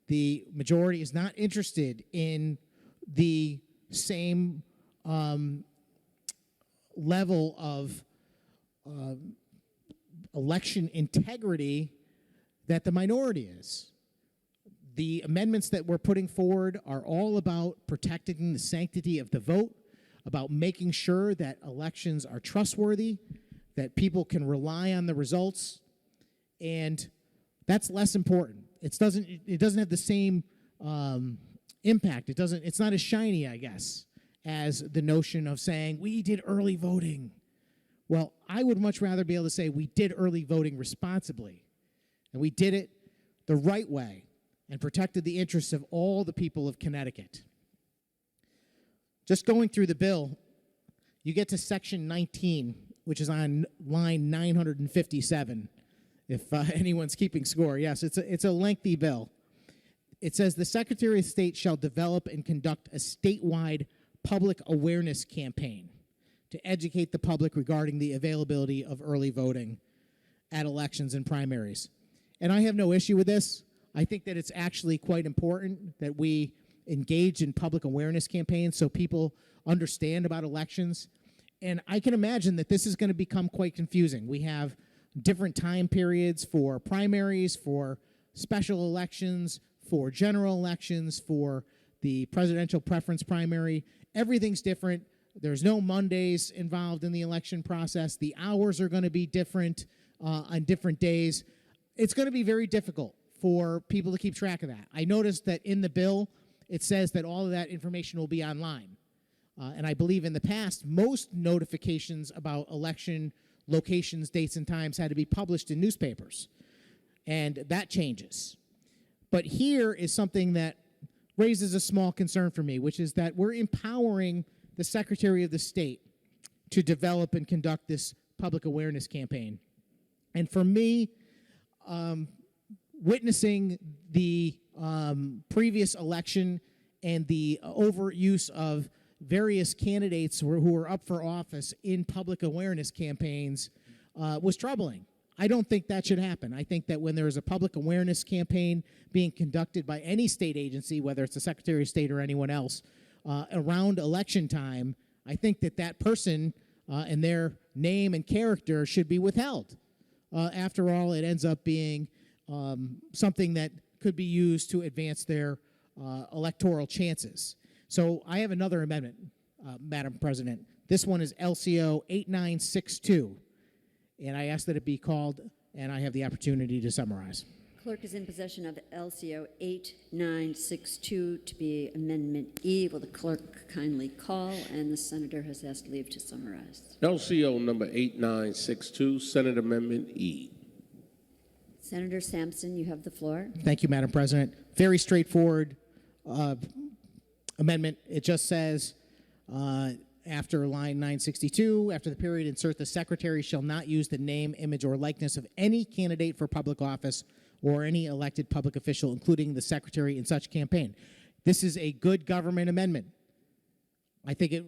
Speaker 1: the majority is not interested in the same level of election integrity that the minority is. The amendments that we're putting forward are all about protecting the sanctity of the vote, about making sure that elections are trustworthy, that people can rely on the results, and that's less important. It doesn't have the same impact. It's not as shiny, I guess, as the notion of saying we did early voting. Well, I would much rather be able to say we did early voting responsibly, and we did it the right way and protected the interests of all the people of Connecticut. Just going through the bill, you get to section 19, which is on line 957, if anyone's keeping score. Yes, it's a lengthy bill. It says the Secretary of State shall develop and conduct a statewide public awareness campaign to educate the public regarding the availability of early voting at elections and primaries. And I have no issue with this. I think that it's actually quite important that we engage in public awareness campaigns so people understand about elections. And I can imagine that this is going to become quite confusing. We have different time periods for primaries, for special elections, for general elections, for the presidential preference primary. Everything's different. There's no Mondays involved in the election process. The hours are going to be different on different days. It's going to be very difficult for people to keep track of that. I noticed that in the bill, it says that all of that information will be online. And I believe in the past, most notifications about election locations, dates, and times had to be published in newspapers. And that changes. But here is something that raises a small concern for me, which is that we're empowering the Secretary of the State to develop and conduct this public awareness campaign. And for me, witnessing the previous election and the overuse of various candidates who are up for office in public awareness campaigns was troubling. I don't think that should happen. I think that when there is a public awareness campaign being conducted by any state agency, whether it's the Secretary of State or anyone else, around election time, I think that that person and their name and character should be withheld. After all, it ends up being something that could be used to advance their electoral chances. So I have another amendment, Madam President. This one is LCO 8962, and I ask that it be called, and I have the opportunity to summarize.
Speaker 6: Clerk is in possession of LCO 8962 to be Amendment E. Will the clerk kindly call? And the senator has asked leave to summarize.
Speaker 4: LCO number 8962, Senate Amendment E.
Speaker 6: Senator Sampson, you have the floor.
Speaker 1: Thank you, Madam President. Very straightforward amendment. It just says After line 962, after the period, insert the secretary shall not use the name, image, or likeness of any candidate for public office or any elected public official, including the secretary in such campaign. This is a good government amendment. I think it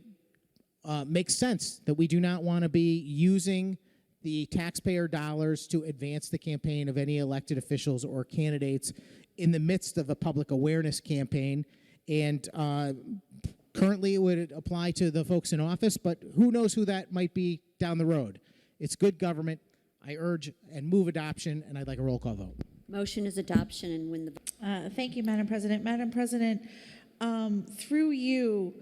Speaker 1: makes sense that we do not want to be using the taxpayer dollars to advance the campaign of any elected officials or candidates in the midst of a public awareness campaign. And currently, it would apply to the folks in office, but who knows who that might be down the road. It's good government. I urge and move adoption, and I'd like a roll call vote.
Speaker 6: Motion is adoption and when the
Speaker 3: Thank you, Madam President. Madam President, through you,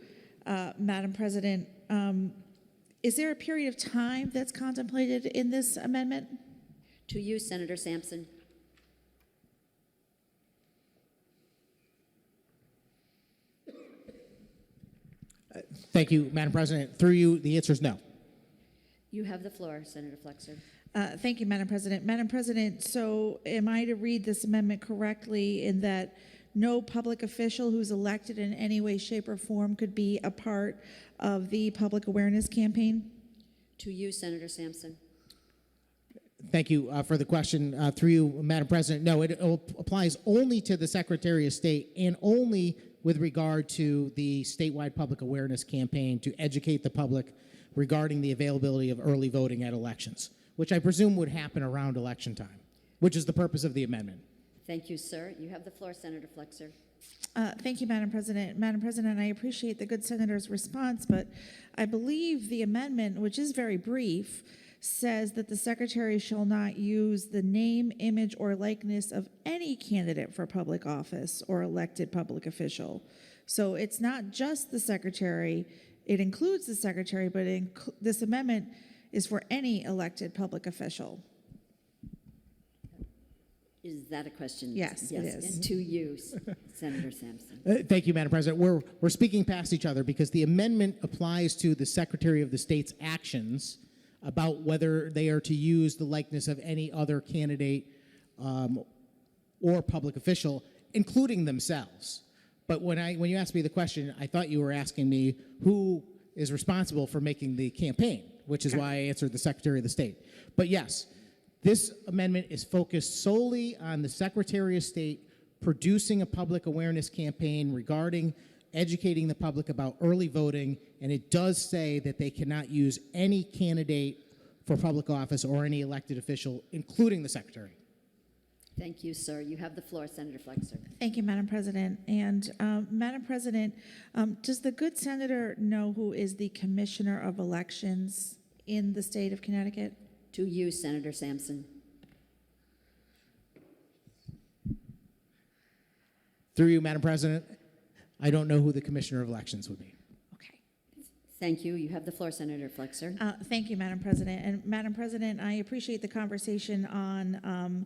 Speaker 3: Madam President, is there a period of time that's contemplated in this amendment?
Speaker 6: to you, Senator Sampson.
Speaker 1: Thank you, Madam President. Through you, the answer is no.
Speaker 6: You have the floor, Senator Flexer.
Speaker 3: Thank you, Madam President. Madam President, so am I to read this amendment correctly in that no public official who's elected in any way, shape, or form could be a part of the public awareness campaign?
Speaker 6: To you, Senator Sampson.
Speaker 1: Thank you for the question. Through you, Madam President, no, it applies only to the Secretary of State and only with regard to the statewide public awareness campaign to educate the public regarding the availability of early voting at elections, which I presume would happen around election time, which is the purpose of the amendment.
Speaker 6: Thank you, sir. You have the floor, Senator Flexer.
Speaker 3: Thank you, Madam President. Madam President, I appreciate the good senator's response, but I believe the amendment, which is very brief, says that the secretary shall not use the name, image, or likeness of any candidate for public office or elected public official. So it's not just the secretary, it includes the secretary, but this amendment is for any elected public official.
Speaker 6: Is that a question?
Speaker 3: Yes, it is.
Speaker 6: And to you, Senator Sampson.
Speaker 1: Thank you, Madam President. We're speaking past each other because the amendment applies to the Secretary of the State's actions about whether they are to use the likeness of any other candidate or public official, including themselves. But when you asked me the question, I thought you were asking me who is responsible for making the campaign, which is why I answered the Secretary of the State. But yes, this amendment is focused solely on the Secretary of State producing a public awareness campaign regarding educating the public about early voting, and it does say that they cannot use any candidate for public office or any elected official, including the Secretary.
Speaker 6: Thank you, sir. You have the floor, Senator Flexer.
Speaker 3: Thank you, Madam President. And Madam President, does the good senator know who is the Commissioner of Elections in the state of Connecticut?
Speaker 6: To you, Senator Sampson.
Speaker 1: Through you, Madam President, I don't know who the Commissioner of Elections would be.
Speaker 3: Okay.
Speaker 6: Thank you. You have the floor, Senator Flexer.
Speaker 3: Thank you, Madam President. And Madam President, I appreciate the conversation on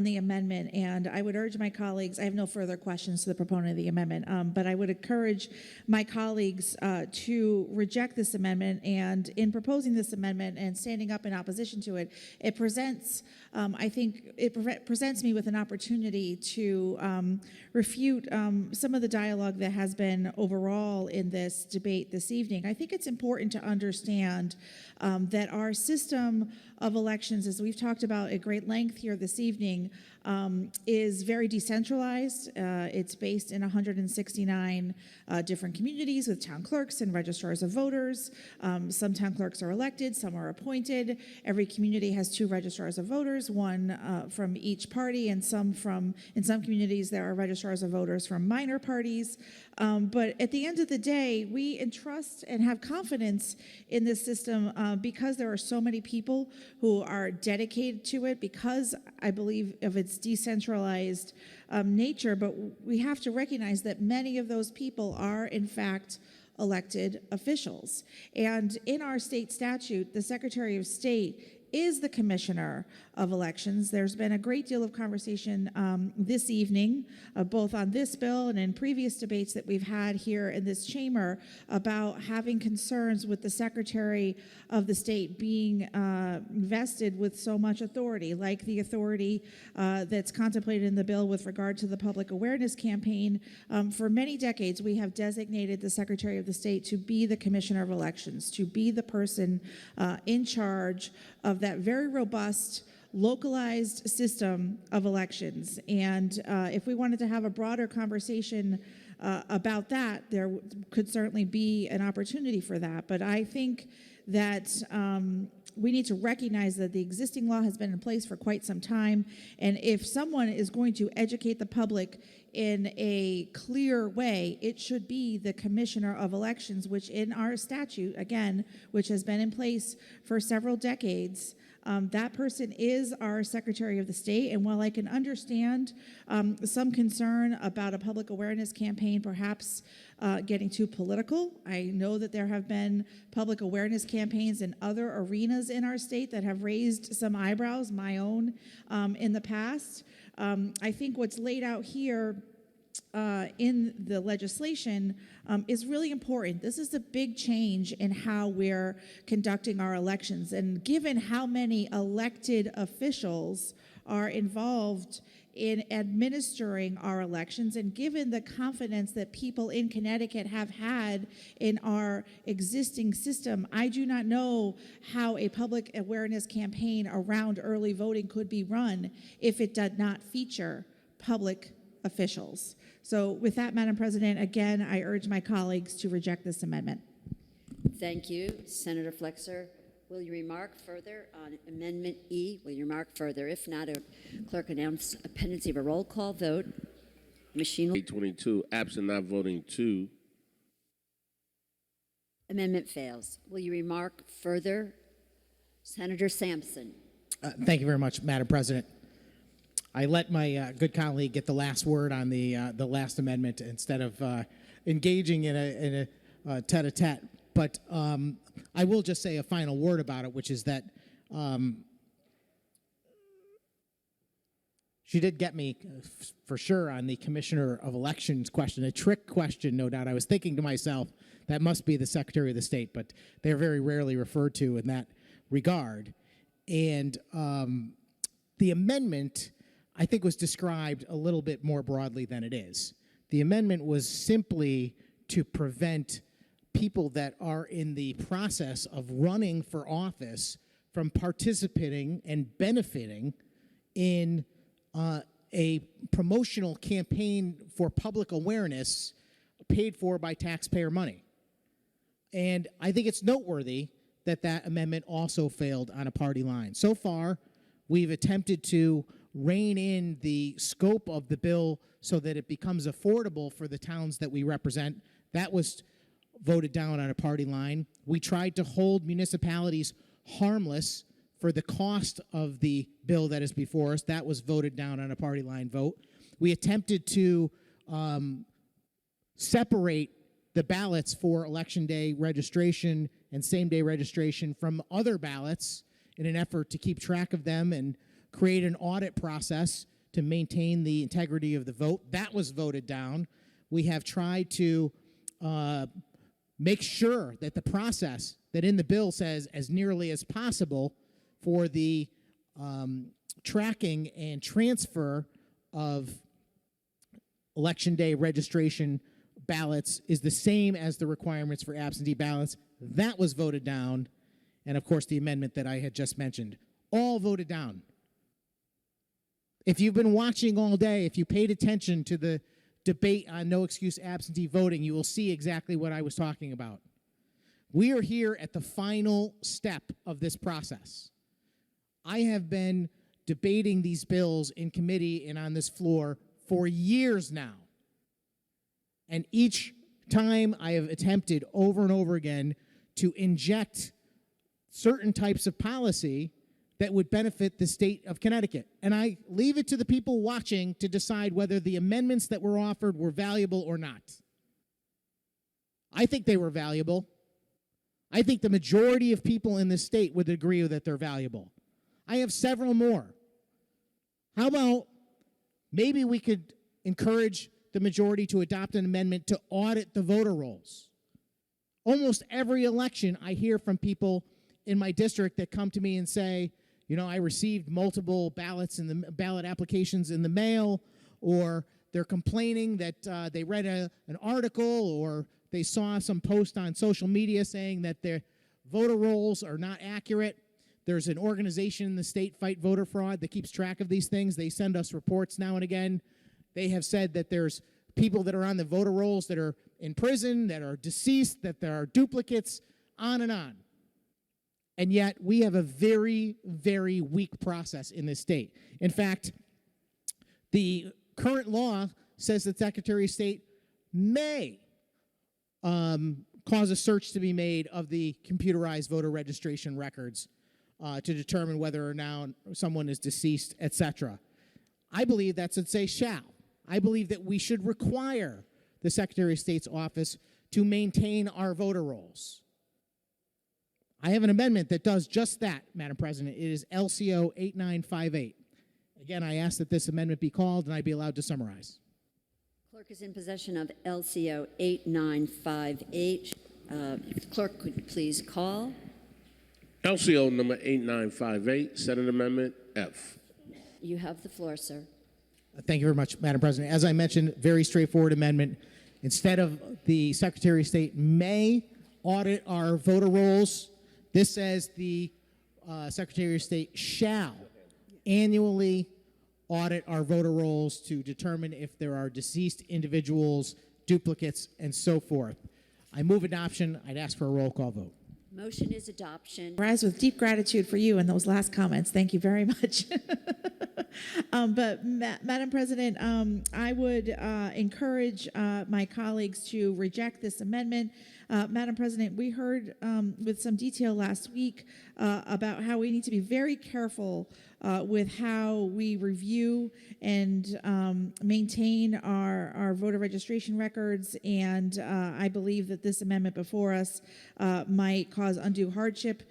Speaker 3: the amendment, and I would urge my colleagues, I have no further questions to the proponent of the amendment, but I would encourage my colleagues to reject this amendment, and in proposing this amendment and standing up in opposition to it, it presents, I think, it presents me with an opportunity to refute some of the dialogue that has been overall in this debate this evening. I think it's important to understand that our system of elections, as we've talked about at great length here this evening, is very decentralized. It's based in 169 different communities with town clerks and registrars of voters. Some town clerks are elected, some are appointed. Every community has 2 registrars of voters, one from each party, and in some communities there are registrars of voters from minor parties. But at the end of the day, we entrust and have confidence in this system because there are so many people who are dedicated to it, because I believe of its decentralized nature. But we have to recognize that many of those people are, in fact, elected officials. And in our state statute, the Secretary of State is the Commissioner of Elections. There's been a great deal of conversation this evening, both on this bill and in previous debates that we've had here in this chamber about having concerns with the Secretary of the State being vested with so much authority, like the authority that's contemplated in the bill with regard to the public awareness campaign. For many decades, we have designated the Secretary of the State to be the Commissioner of Elections, to be the person in charge of that very robust, localized system of elections. And if we wanted to have a broader conversation about that, there could certainly be an opportunity for that. But I think that we need to recognize that the existing law has been in place for quite some time. And if someone is going to educate the public in a clear way, it should be the Commissioner of Elections, which in our statute, again, which has been in place for several decades, that person is our Secretary of the State. And while I can understand some concern about a public awareness campaign perhaps getting too political, I know that there have been public awareness campaigns in other arenas in our state that have raised some eyebrows, my own, in the past. I think what's laid out here in the legislation is really important. This is a big change in how we're conducting our elections. And given how many elected officials are involved in administering our elections, and given the confidence that people in Connecticut have had in our existing system, I do not know how a public awareness campaign around early voting could be run if it did not feature public officials. So with that, Madam President, again, I urge my colleagues to reject this amendment.
Speaker 6: Thank you. Senator Flexer, will you remark further on Amendment E? Will you remark further? If not, clerk announce a pendency of a roll call vote. Machine will...
Speaker 4: 822, absent not voting 2.
Speaker 6: Amendment fails. Will you remark further? Senator Sampson.
Speaker 1: Thank you very much, Madam President. I let my good colleague get the last word on the last amendment instead of engaging in a tete-a-tete. But I will just say a final word about it, which is that she did get me for sure on the Commissioner of Elections question, a trick question, no doubt. I was thinking to myself, that must be the Secretary of the State, but they're very rarely referred to in that regard. And the amendment, I think, was described a little bit more broadly than it is. The amendment was simply to prevent people that are in the process of running for office from participating and benefiting in a promotional campaign for public awareness paid for by taxpayer money. And I think it's noteworthy that that amendment also failed on a party line. So far, we've attempted to rein in the scope of the bill so that it becomes affordable for the towns that we represent. That was voted down on a party line. We tried to hold municipalities harmless for the cost of the bill that is before us. That was voted down on a party line vote. We attempted to separate the ballots for Election Day registration and same-day registration from other ballots in an effort to keep track of them and create an audit process to maintain the integrity of the vote. That was voted down. We have tried to make sure that the process that in the bill says as nearly as possible for the tracking and transfer of Election Day registration ballots is the same as the requirements for absentee ballots. That was voted down. And, of course, the amendment that I had just mentioned, all voted down. If you've been watching all day, if you paid attention to the debate on no excuse absentee voting, you will see exactly what I was talking about. We are here at the final step of this process. I have been debating these bills in committee and on this floor for years now. And each time I have attempted over and over again to inject certain types of policy that would benefit the state of Connecticut. And I leave it to the people watching to decide whether the amendments that were offered were valuable or not. I think they were valuable. I think the majority of people in this state would agree that they're valuable. I have several more. How about maybe we could encourage the majority to adopt an amendment to audit the voter rolls? Almost every election, I hear from people in my district that come to me and say, you know, I received multiple ballots in the ballot applications in the mail, or they're complaining that they read an article or they saw some post on social media saying that their voter rolls are not accurate. There's an organization in the state, Fight Voter Fraud, that keeps track of these things. They send us reports now and again. They have said that there's people that are on the voter rolls that are in prison, that are deceased, that there are duplicates, on and on. And yet we have a very, very weak process in this state. In fact, the current law says that Secretary of State may cause a search to be made of the computerized voter registration records to determine whether or not someone is deceased, etc. I believe that should say shall. I believe that we should require the Secretary of State's office to maintain our voter rolls. I have an amendment that does just that, Madam President. It is LCO 8958. Again, I ask that this amendment be called and I be allowed to summarize.
Speaker 6: Clerk is in possession of LCO 8958. If the clerk could please call.
Speaker 4: LCO number 8958, Senate Amendment F.
Speaker 6: You have the floor, sir.
Speaker 1: Thank you very much, Madam President. As I mentioned, very straightforward amendment. Instead of the Secretary of State may audit our voter rolls, this says the Secretary of State shall annually audit our voter rolls to determine if there are deceased individuals, duplicates, and so forth. I move adoption. I'd ask for a roll call vote.
Speaker 6: Motion is adoption.
Speaker 3: Rise with deep gratitude for you and those last comments. Thank you very much. Madam President, I would encourage my colleagues to reject this amendment. Madam President, we heard with some detail last week about how we need to be very careful with how we review and maintain our voter registration records, and I believe that this amendment before us might cause undue hardship,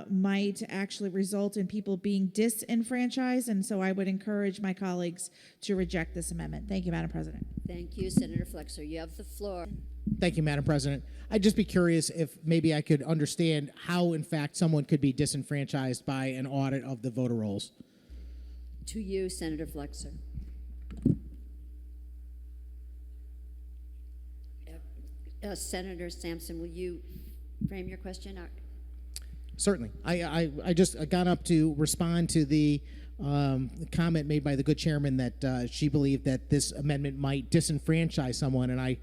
Speaker 3: might actually result in people being disenfranchised, and so I would encourage my colleagues to reject this amendment. Thank you, Madam President.
Speaker 6: Thank you, Senator Flexer. You have the floor.
Speaker 1: Thank you, Madam President. I'd just be curious if maybe I could understand how, in fact, someone could be disenfranchised by an audit of the voter rolls.
Speaker 6: To you, Senator Flexer. Senator Sampson, will you frame your question?
Speaker 1: Certainly. I just got up to respond to the comment made by the good chairman that she believed that this amendment might disenfranchise someone, and I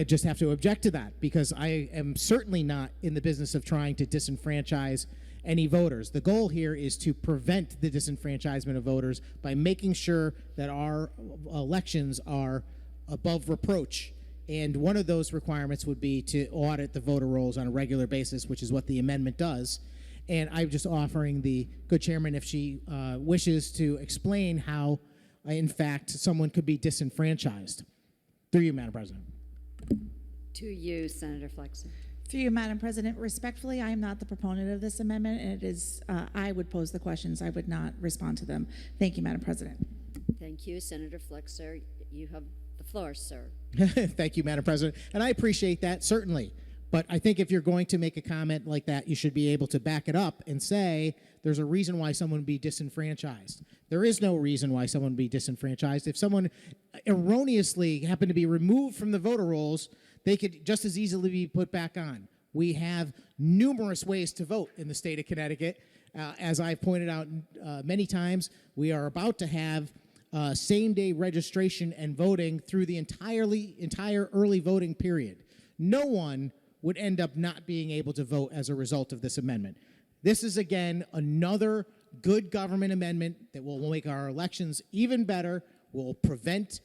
Speaker 1: just have to object to that because I am certainly not in the business of trying to disenfranchise any voters. The goal here is to prevent the disenfranchisement of voters by making sure that our elections are above reproach. And one of those requirements would be to audit the voter rolls on a regular basis, which is what the amendment does. And I'm just offering the good chairman, if she wishes, to explain how, in fact, someone could be disenfranchised. Through you, Madam President.
Speaker 6: To you, Senator Flexer.
Speaker 3: Through you, Madam President, respectfully, I am not the proponent of this amendment, and it is, I would pose the questions. I would not respond to them. Thank you, Madam President.
Speaker 6: Thank you, Senator Flexer. You have the floor, sir.
Speaker 1: Thank you, Madam President. And I appreciate that, certainly. But I think if you're going to make a comment like that, you should be able to back it up and say there's a reason why someone would be disenfranchised. There is no reason why someone would be disenfranchised. If someone erroneously happened to be removed from the voter rolls, they could just as easily be put back on. We have numerous ways to vote in the state of Connecticut. As I've pointed out many times, we are about to have same-day registration and voting through the entire early voting period. No one would end up not being able to vote as a result of this amendment. This is, again, another good government amendment that will make our elections even better, will prevent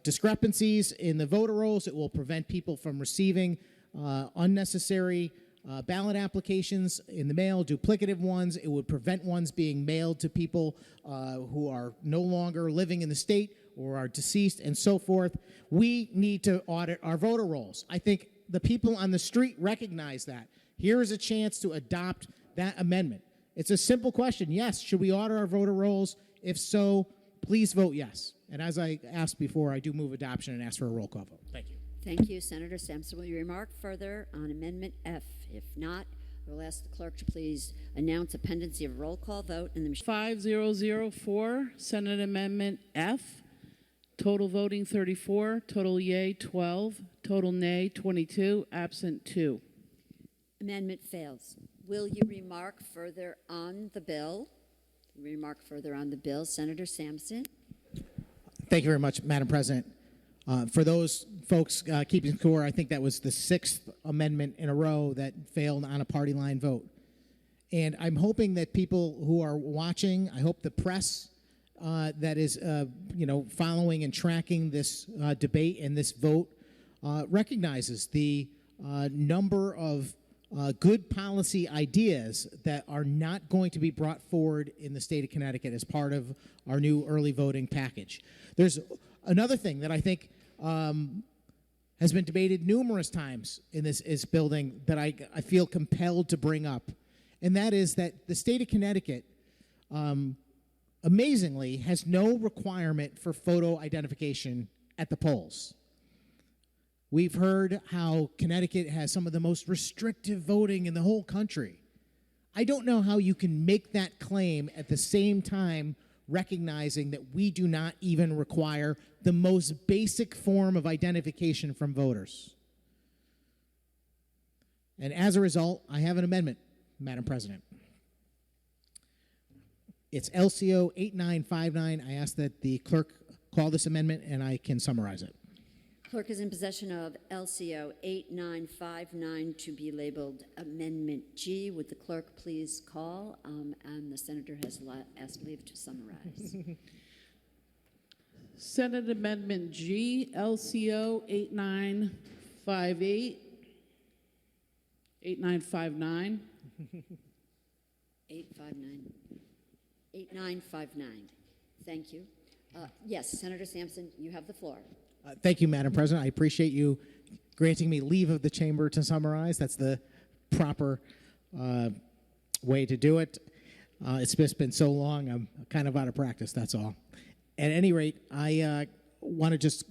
Speaker 1: discrepancies in the voter rolls. It will prevent people from receiving unnecessary ballot applications in the mail, duplicative ones. It would prevent ones being mailed to people who are no longer living in the state or are deceased and so forth. We need to audit our voter rolls. I think the people on the street recognize that. Here is a chance to adopt that amendment. It's a simple question. Yes, should we audit our voter rolls? If so, please vote yes. And as I asked before, I do move adoption and ask for a roll call vote. Thank you.
Speaker 6: Thank you. Senator Sampson, will you remark further on Amendment F? If not, I will ask the clerk to please announce a pendency of roll call vote in the machine.
Speaker 7: 5004, Senate Amendment F. Total voting 34, total yea 12, total nay 22, absent 2.
Speaker 6: Amendment fails. Will you remark further on the bill? Senator Sampson.
Speaker 1: Thank you very much, Madam President. For those folks keeping score, I think that was the 6th amendment in a row that failed on a party line vote. And I'm hoping that people who are watching, I hope the press that is following and tracking this debate and this vote recognizes the number of good policy ideas that are not going to be brought forward in the state of Connecticut as part of our new early voting package. There's another thing that I think has been debated numerous times in this building that I feel compelled to bring up, and that is that the state of Connecticut amazingly has no requirement for photo identification at the polls. We've heard how Connecticut has some of the most restrictive voting in the whole country. I don't know how you can make that claim at the same time recognizing that we do not even require the most basic form of identification from voters. And as a result, I have an amendment, Madam President. It's LCO 8959. I ask that the clerk call this amendment and I can summarize it.
Speaker 6: Clerk is in possession of LCO 8959 to be labeled Amendment G. Would the clerk please call? And the senator has asked leave to summarize.
Speaker 7: Senate Amendment G, LCO 8958, 8959.
Speaker 6: 8959. Thank you. Yes, Senator Sampson, you have the floor.
Speaker 1: Thank you, Madam President. I appreciate you granting me leave of the chamber to summarize. That's the proper way to do it. It's just been so long, I'm kind of out of practice, that's all. At any rate, I want to just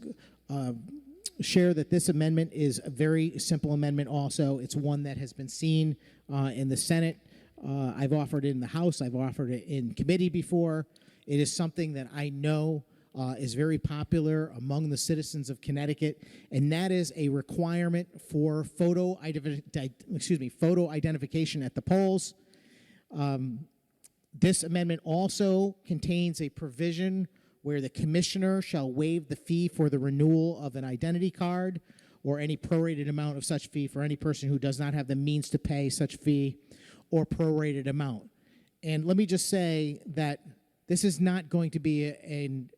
Speaker 1: share that this amendment is a very simple amendment also. It's one that has been seen in the Senate. I've offered it in the House. I've offered it in committee before. It is something that I know is very popular among the citizens of Connecticut, and that is a requirement for photo identification at the polls. This amendment also contains a provision where the commissioner shall waive the fee for the renewal of an identity card or any prorated amount of such fee for any person who does not have the means to pay such fee or prorated amount. And let me just say that this is not going to be an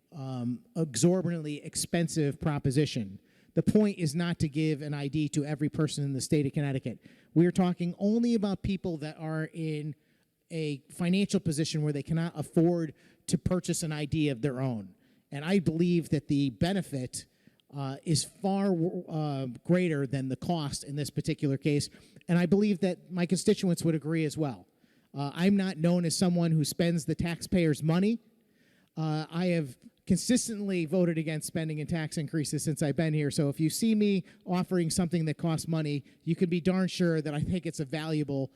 Speaker 1: exorbitantly expensive proposition. The point is not to give an ID to every person in the state of Connecticut. We are talking only about people that are in a financial position where they cannot afford to purchase an ID of their own. And I believe that the benefit is far greater than the cost in this particular case. And I believe that my constituents would agree as well. I'm not known as someone who spends the taxpayers' money. I have consistently voted against spending and tax increases since I've been here. So if you see me offering something that costs money, you can be darn sure that I think it's a valuable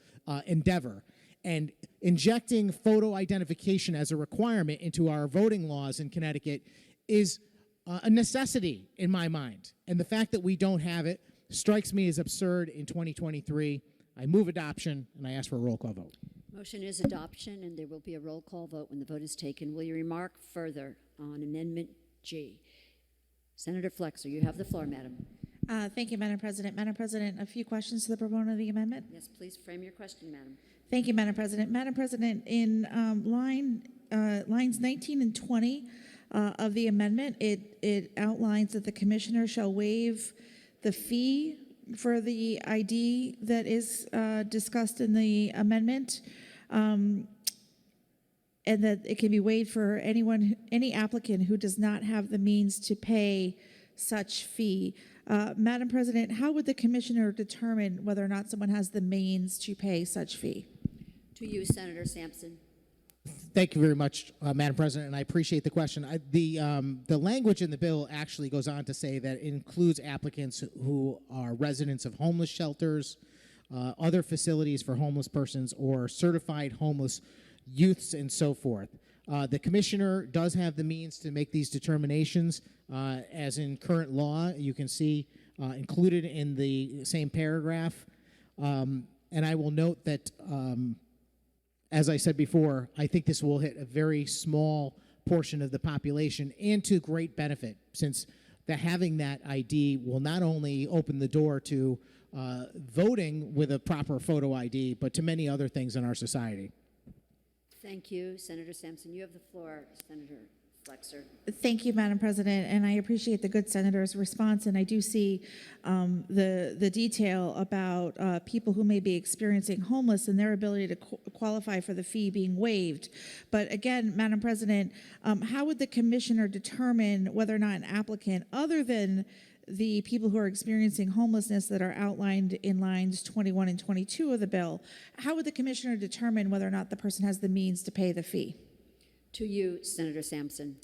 Speaker 1: endeavor. And injecting photo identification as a requirement into our voting laws in Connecticut is a necessity in my mind. And the fact that we don't have it strikes me as absurd in 2023. I move adoption, and I ask for a roll call vote.
Speaker 6: Motion is adoption, and there will be a roll call vote when the vote is taken. Will you remark further on Amendment G? Senator Flexer, you have the floor, madam.
Speaker 3: Thank you, Madam President. Madam President, a few questions to the proponent of the amendment.
Speaker 6: Yes, please frame your question, madam.
Speaker 3: Thank you, Madam President. Madam President, in lines 19 and 20 of the amendment, it outlines that the commissioner shall waive the fee for the ID that is discussed in the amendment, and that it can be waived for any applicant who does not have the means to pay such fee. Madam President, how would the commissioner determine whether or not someone has the means to pay such fee?
Speaker 6: To you, Senator Sampson.
Speaker 1: Thank you very much, Madam President, and I appreciate the question. The language in the bill actually goes on to say that it includes applicants who are residents of homeless shelters, other facilities for homeless persons, or certified homeless youths, and so forth. The commissioner does have the means to make these determinations, as in current law. You can see included in the same paragraph. And I will note that. As I said before, I think this will hit a very small portion of the population and to great benefit, since having that ID will not only open the door to voting with a proper photo ID, but to many other things in our society.
Speaker 6: Thank you, Senator Sampson. You have the floor, Senator Flexer.
Speaker 3: Thank you, Madam President, and I appreciate the good senator's response. And I do see the detail about people who may be experiencing homeless and their ability to qualify for the fee being waived. But again, Madam President, how would the commissioner determine whether or not an applicant, other than the people who are experiencing homelessness that are outlined in lines 21 and 22 of the bill, how would the commissioner determine whether or not the person has the means to pay the fee?
Speaker 6: To you, Senator Sampson.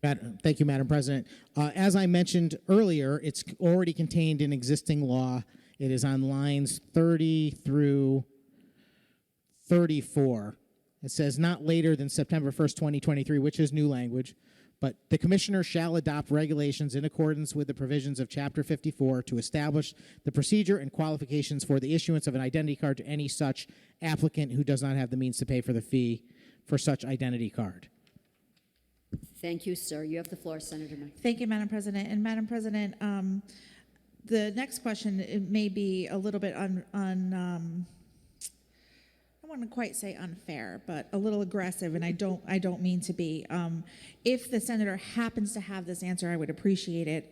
Speaker 1: Thank you, Madam President. As I mentioned earlier, it's already contained in existing law. It is on lines 30 through 34. It says not later than September 1st, 2023, which is new language, but the commissioner shall adopt regulations in accordance with the provisions of Chapter 54 to establish the procedure and qualifications for the issuance of an identity card to any such applicant who does not have the means to pay for the fee for such identity card.
Speaker 6: Thank you, sir. You have the floor, Senator Mike.
Speaker 3: Thank you, Madam President. And Madam President, the next question, it may be a little bit I don't want to quite say unfair, but a little aggressive, and I don't mean to be. If the senator happens to have this answer, I would appreciate it.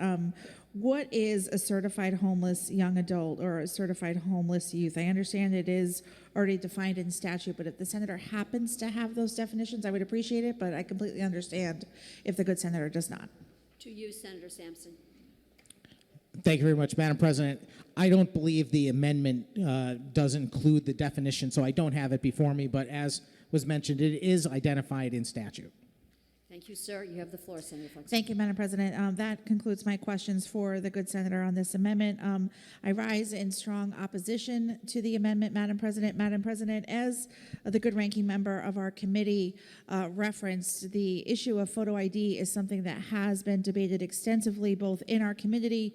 Speaker 3: What is a certified homeless young adult or a certified homeless youth? I understand it is already defined in statute, but if the senator happens to have those definitions, I would appreciate it, but I completely understand if the good senator does not.
Speaker 6: To you, Senator Sampson.
Speaker 1: Thank you very much, Madam President. I don't believe the amendment does include the definition, so I don't have it before me, but as was mentioned, it is identified in statute.
Speaker 6: Thank you, sir. You have the floor, Senator Fox.
Speaker 3: Thank you, Madam President. That concludes my questions for the good senator on this amendment. I rise in strong opposition to the amendment, Madam President. Madam President, as the good ranking member of our committee referenced, the issue of photo ID is something that has been debated extensively both in our committee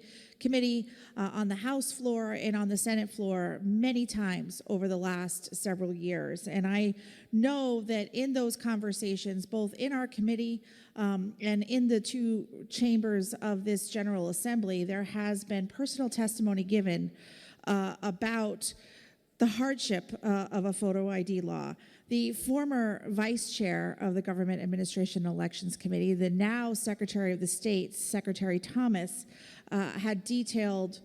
Speaker 3: on the House floor and on the Senate floor many times over the last several years. And I know that in those conversations, both in our committee and in the two chambers of this General Assembly, there has been personal testimony given about the hardship of a photo ID law. The former vice chair of the Government Administration and Elections Committee, the now Secretary of the State, Secretary Thomas, had detailed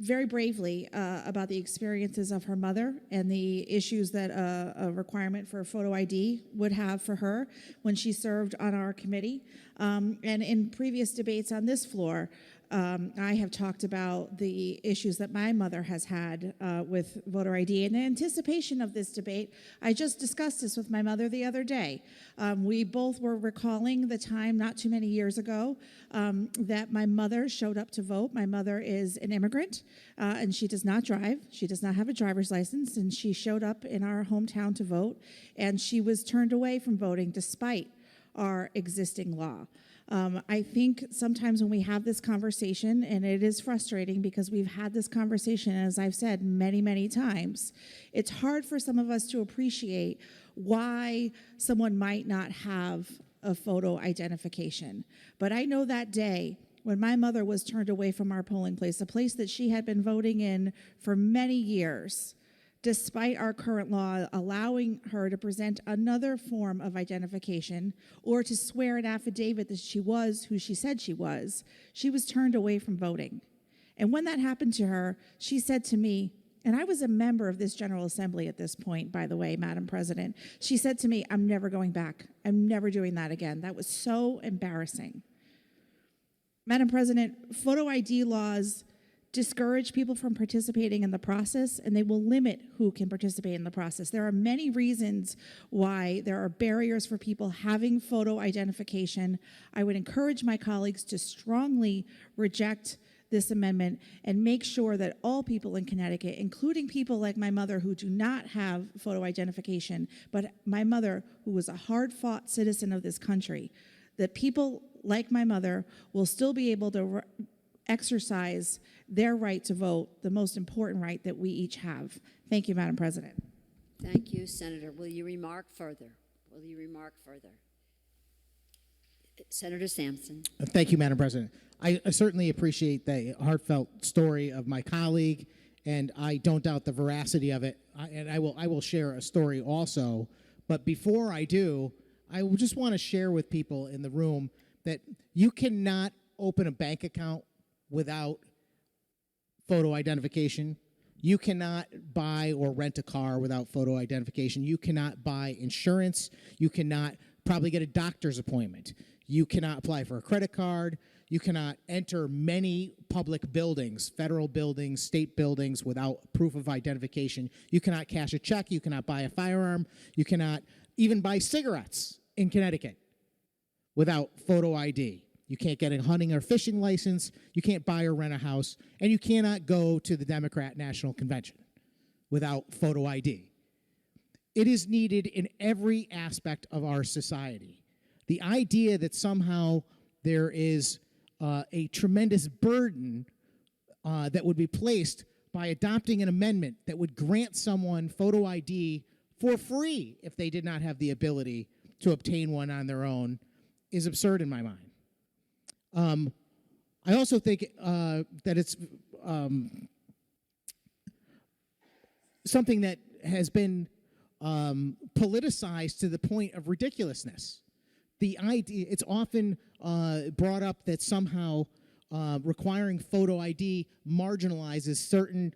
Speaker 3: very bravely about the experiences of her mother and the issues that a requirement for a photo ID would have for her when she served on our committee. And in previous debates on this floor, I have talked about the issues that my mother has had with voter ID. In anticipation of this debate, I just discussed this with my mother the other day. We both were recalling the time not too many years ago that my mother showed up to vote. My mother is an immigrant, and she does not drive. She does not have a driver's license, and she showed up in our hometown to vote, and she was turned away from voting despite our existing law. I think sometimes when we have this conversation, and it is frustrating because we've had this conversation, as I've said many, many times, it's hard for some of us to appreciate why someone might not have a photo identification. But I know that day when my mother was turned away from our polling place, a place that she had been voting in for many years, despite our current law allowing her to present another form of identification or to swear an affidavit that she was who she said she was turned away from voting. And when that happened to her, she said to me, and I was a member of this General Assembly at this point, by the way, Madam President, she said to me, "I'm never going back. I'm never doing that again." That was so embarrassing. Madam President, photo ID laws discourage people from participating in the process, and they will limit who can participate in the process. There are many reasons why there are barriers for people having photo identification. I would encourage my colleagues to strongly reject this amendment and make sure that all people in Connecticut, including people like my mother who do not have photo identification, but my mother who was a hard-fought citizen of this country, that people like my mother will still be able to exercise their right to vote, the most important right that we each have. Thank you, Madam President.
Speaker 6: Thank you, Senator. Will you remark further? Will you remark further? Senator Sampson.
Speaker 1: Thank you, Madam President. I certainly appreciate the heartfelt story of my colleague, and I don't doubt the veracity of it. I will share a story also. But before I do, I just want to share with people in the room that you cannot open a bank account without photo identification. You cannot buy or rent a car without photo identification. You cannot buy insurance. You cannot probably get a doctor's appointment. You cannot apply for a credit card. You cannot enter many public buildings, federal buildings, state buildings, without proof of identification. You cannot cash a check. You cannot buy a firearm. You cannot even buy cigarettes in Connecticut without photo ID. You can't get a hunting or fishing license. You can't buy or rent a house. And you cannot go to the Democrat National Convention without photo ID. It is needed in every aspect of our society. The idea that somehow there is a tremendous burden that would be placed by adopting an amendment that would grant someone photo ID for free if they did not have the ability to obtain one on their own is absurd in my mind. I also think that it's something that has been politicized to the point of ridiculousness. The idea, it's often brought up that somehow requiring photo ID marginalizes certain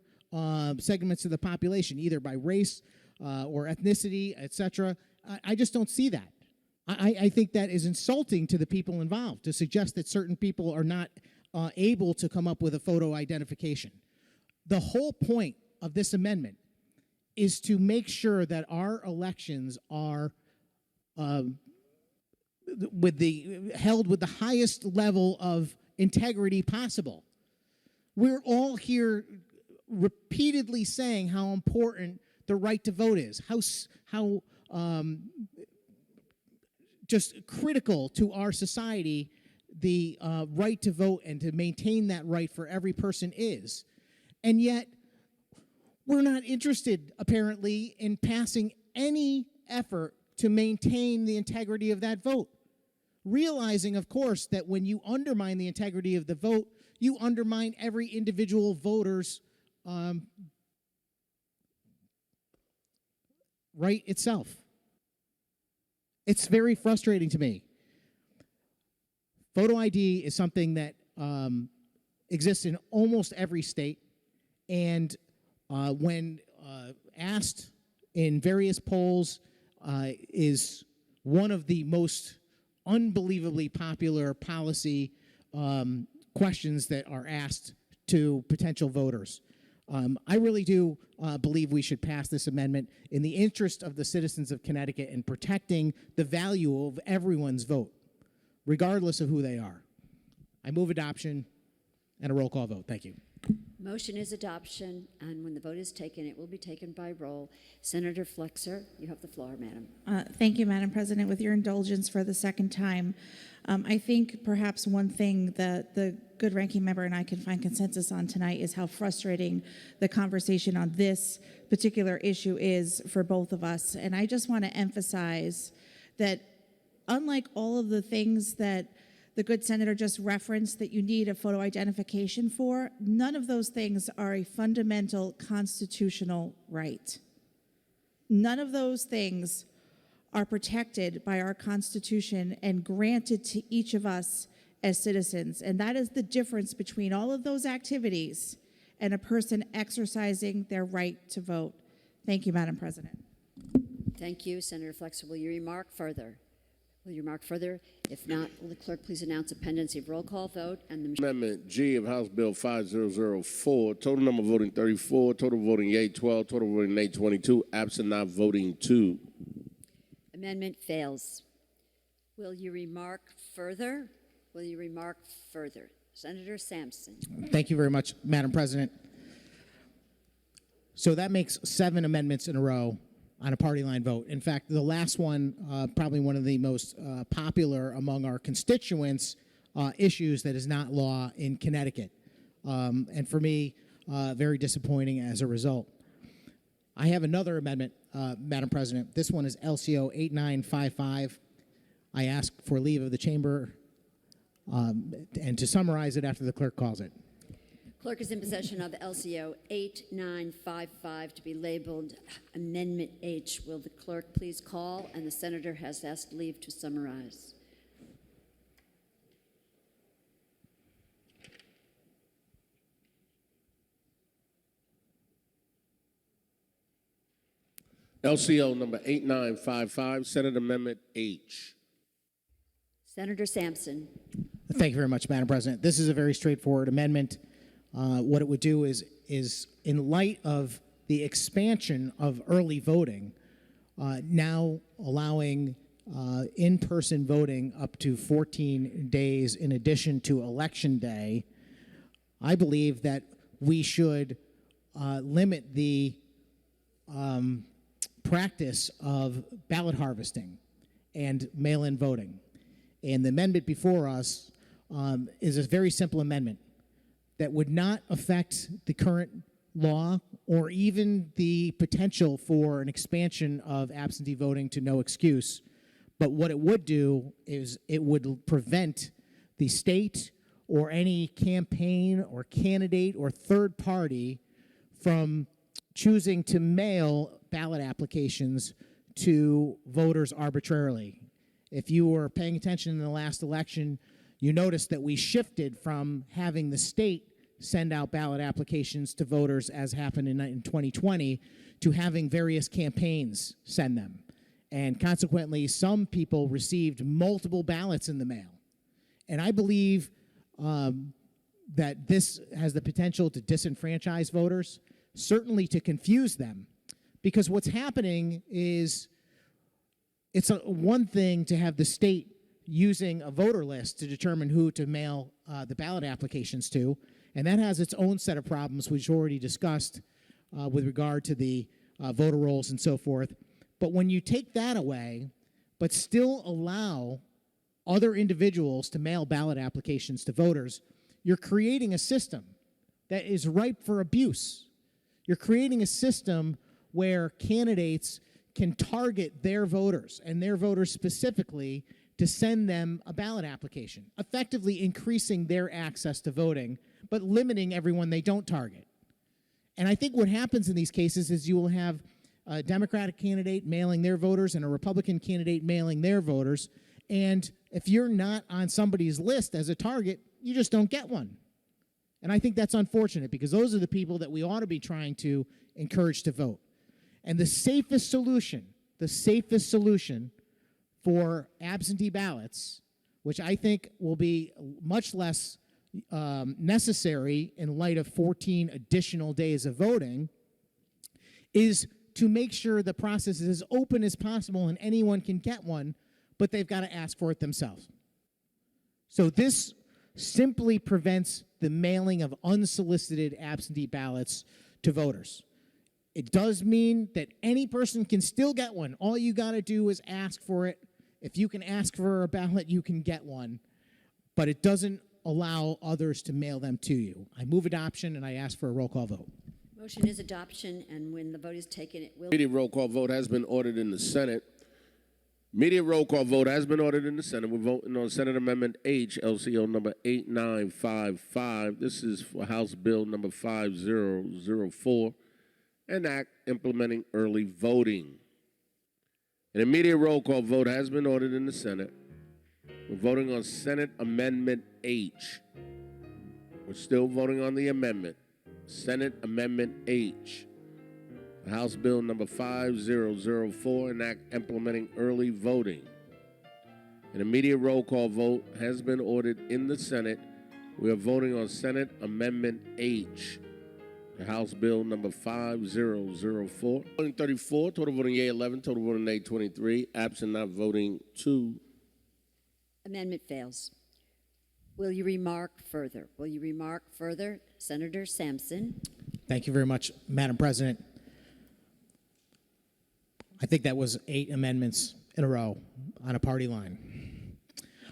Speaker 1: segments of the population, either by race or ethnicity, etc. I just don't see that. I think that is insulting to the people involved to suggest that certain people are not able to come up with a photo identification. The whole point of this amendment is to make sure that our elections are held with the highest level of integrity possible. We're all here repeatedly saying how important the right to vote is, how just critical to our society the right to vote and to maintain that right for every person is. And yet, we're not interested, apparently, in passing any effort to maintain the integrity of that vote. Realizing, of course, that when you undermine the integrity of the vote, you undermine every individual voter's right itself. It's very frustrating to me. Photo ID is something that exists in almost every state, and when asked in various polls, is one of the most unbelievably popular policy questions that are asked to potential voters. I really do believe we should pass this amendment in the interest of the citizens of Connecticut and protecting the value of everyone's vote, regardless of who they are. I move adoption and a roll call vote. Thank you.
Speaker 6: Motion is adoption, and when the vote is taken, it will be taken by roll. Senator Flexer, you have the floor, madam.
Speaker 3: Thank you, Madam President. With your indulgence for the second time, I think perhaps one thing that the good ranking member and I can find consensus on tonight is how frustrating the conversation on this particular issue is for both of us. And I just want to emphasize that unlike all of the things that the good senator just referenced that you need a photo identification for, none of those things are a fundamental constitutional right. None of those things are protected by our Constitution and granted to each of us as citizens. And that is the difference between all of those activities and a person exercising their right to vote. Thank you, Madam President.
Speaker 6: Thank you, Senator Flexer. Will you remark further? Will you remark further? If not, will the clerk please announce the pendency of roll call vote and the
Speaker 4: Amendment G of House Bill 5004. Total number voting 34. Total voting yea 12. Total voting nay 22. Absent not voting 2.
Speaker 6: amendment fails. Will you remark further? Will you remark further? Senator Sampson.
Speaker 1: Thank you very much, Madam President. So that makes 7 amendments in a row on a party line vote. In fact, the last one, probably one of the most popular among our constituents, issues that is not law in Connecticut. And for me, very disappointing as a result. I have another amendment, Madam President. This one is LCO 8955. I ask for leave of the chamber and to summarize it after the clerk calls it.
Speaker 6: Clerk is in possession of LCO 8955 to be labeled Amendment H. Will the clerk please call? And the senator has asked leave to summarize.
Speaker 4: LCO number 8955, Senate Amendment H.
Speaker 6: Senator Sampson.
Speaker 1: Thank you very much, Madam President. This is a very straightforward amendment. What it would do is in light of the expansion of early voting, now allowing in-person voting up to 14 days in addition to Election Day, I believe that we should limit the practice of ballot harvesting and mail-in voting. And the amendment before us is a very simple amendment that would not affect the current law or even the potential for an expansion of absentee voting to no excuse. But what it would do is it would prevent the state or any campaign or candidate or third party from choosing to mail ballot applications to voters arbitrarily. If you were paying attention in the last election, you noticed that we shifted from having the state send out ballot applications to voters, as happened in 2020, to having various campaigns send them. And consequently, some people received multiple ballots in the mail. And I believe that this has the potential to disenfranchise voters, certainly to confuse them. Because what's happening is it's one thing to have the state using a voter list to determine who to mail the ballot applications to, and that has its own set of problems, which we already discussed with regard to the voter rolls and so forth. But when you take that away, but still allow other individuals to mail ballot applications to voters, you're creating a system that is ripe for abuse. You're creating a system where candidates can target their voters, and their voters specifically, to send them a ballot application, effectively increasing their access to voting, but limiting everyone they don't target. And I think what happens in these cases is you will have a Democratic candidate mailing their voters and a Republican candidate mailing their voters, and if you're not on somebody's list as a target, you just don't get one. And I think that's unfortunate, because those are the people that we ought to be trying to encourage to vote. And the safest solution for absentee ballots, which I think will be much less necessary in light of 14 additional days of voting, is to make sure the process is as open as possible and anyone can get one, but they've got to ask for it themselves. So this simply prevents the mailing of unsolicited absentee ballots to voters. It does mean that any person can still get one. All you got to do is ask for it. If you can ask for a ballot, you can get one. But it doesn't allow others to mail them to you. I move adoption, and I ask for a roll call vote.
Speaker 6: Motion is adoption, and when the vote is taken, it will...
Speaker 4: Immediate roll call vote has been ordered in the Senate. Immediate roll call vote has been ordered in the Senate. We're voting on Senate Amendment H, LCO number 8955. This is for House Bill number 5004, an act implementing early voting. An immediate roll call vote has been ordered in the Senate. We're voting on Senate Amendment H. We're still voting on the amendment. Senate Amendment H. House Bill number 5004, an act implementing early voting. An immediate roll call vote has been ordered in the Senate. We are voting on Senate Amendment H, the House Bill number 5004. Voting 34, total voting yea 11, total voting nay 23, absent not voting 2.
Speaker 6: Amendment fails. Will you remark further? Will you remark further? Senator Sampson.
Speaker 1: Thank you very much, Madam President. I think that was 8 amendments in a row on a party line.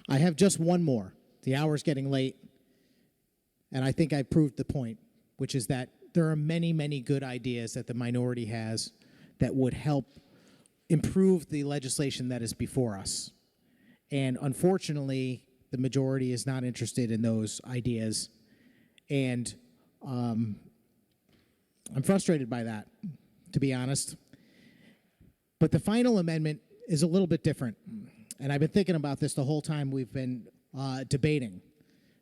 Speaker 1: I have just one more. The hour's getting late, and I think I proved the point, which is that there are many, many good ideas that the minority has that would help improve the legislation that is before us. And unfortunately, the majority is not interested in those ideas. And I'm frustrated by that, to be honest. But the final amendment is a little bit different. And I've been thinking about this the whole time we've been debating.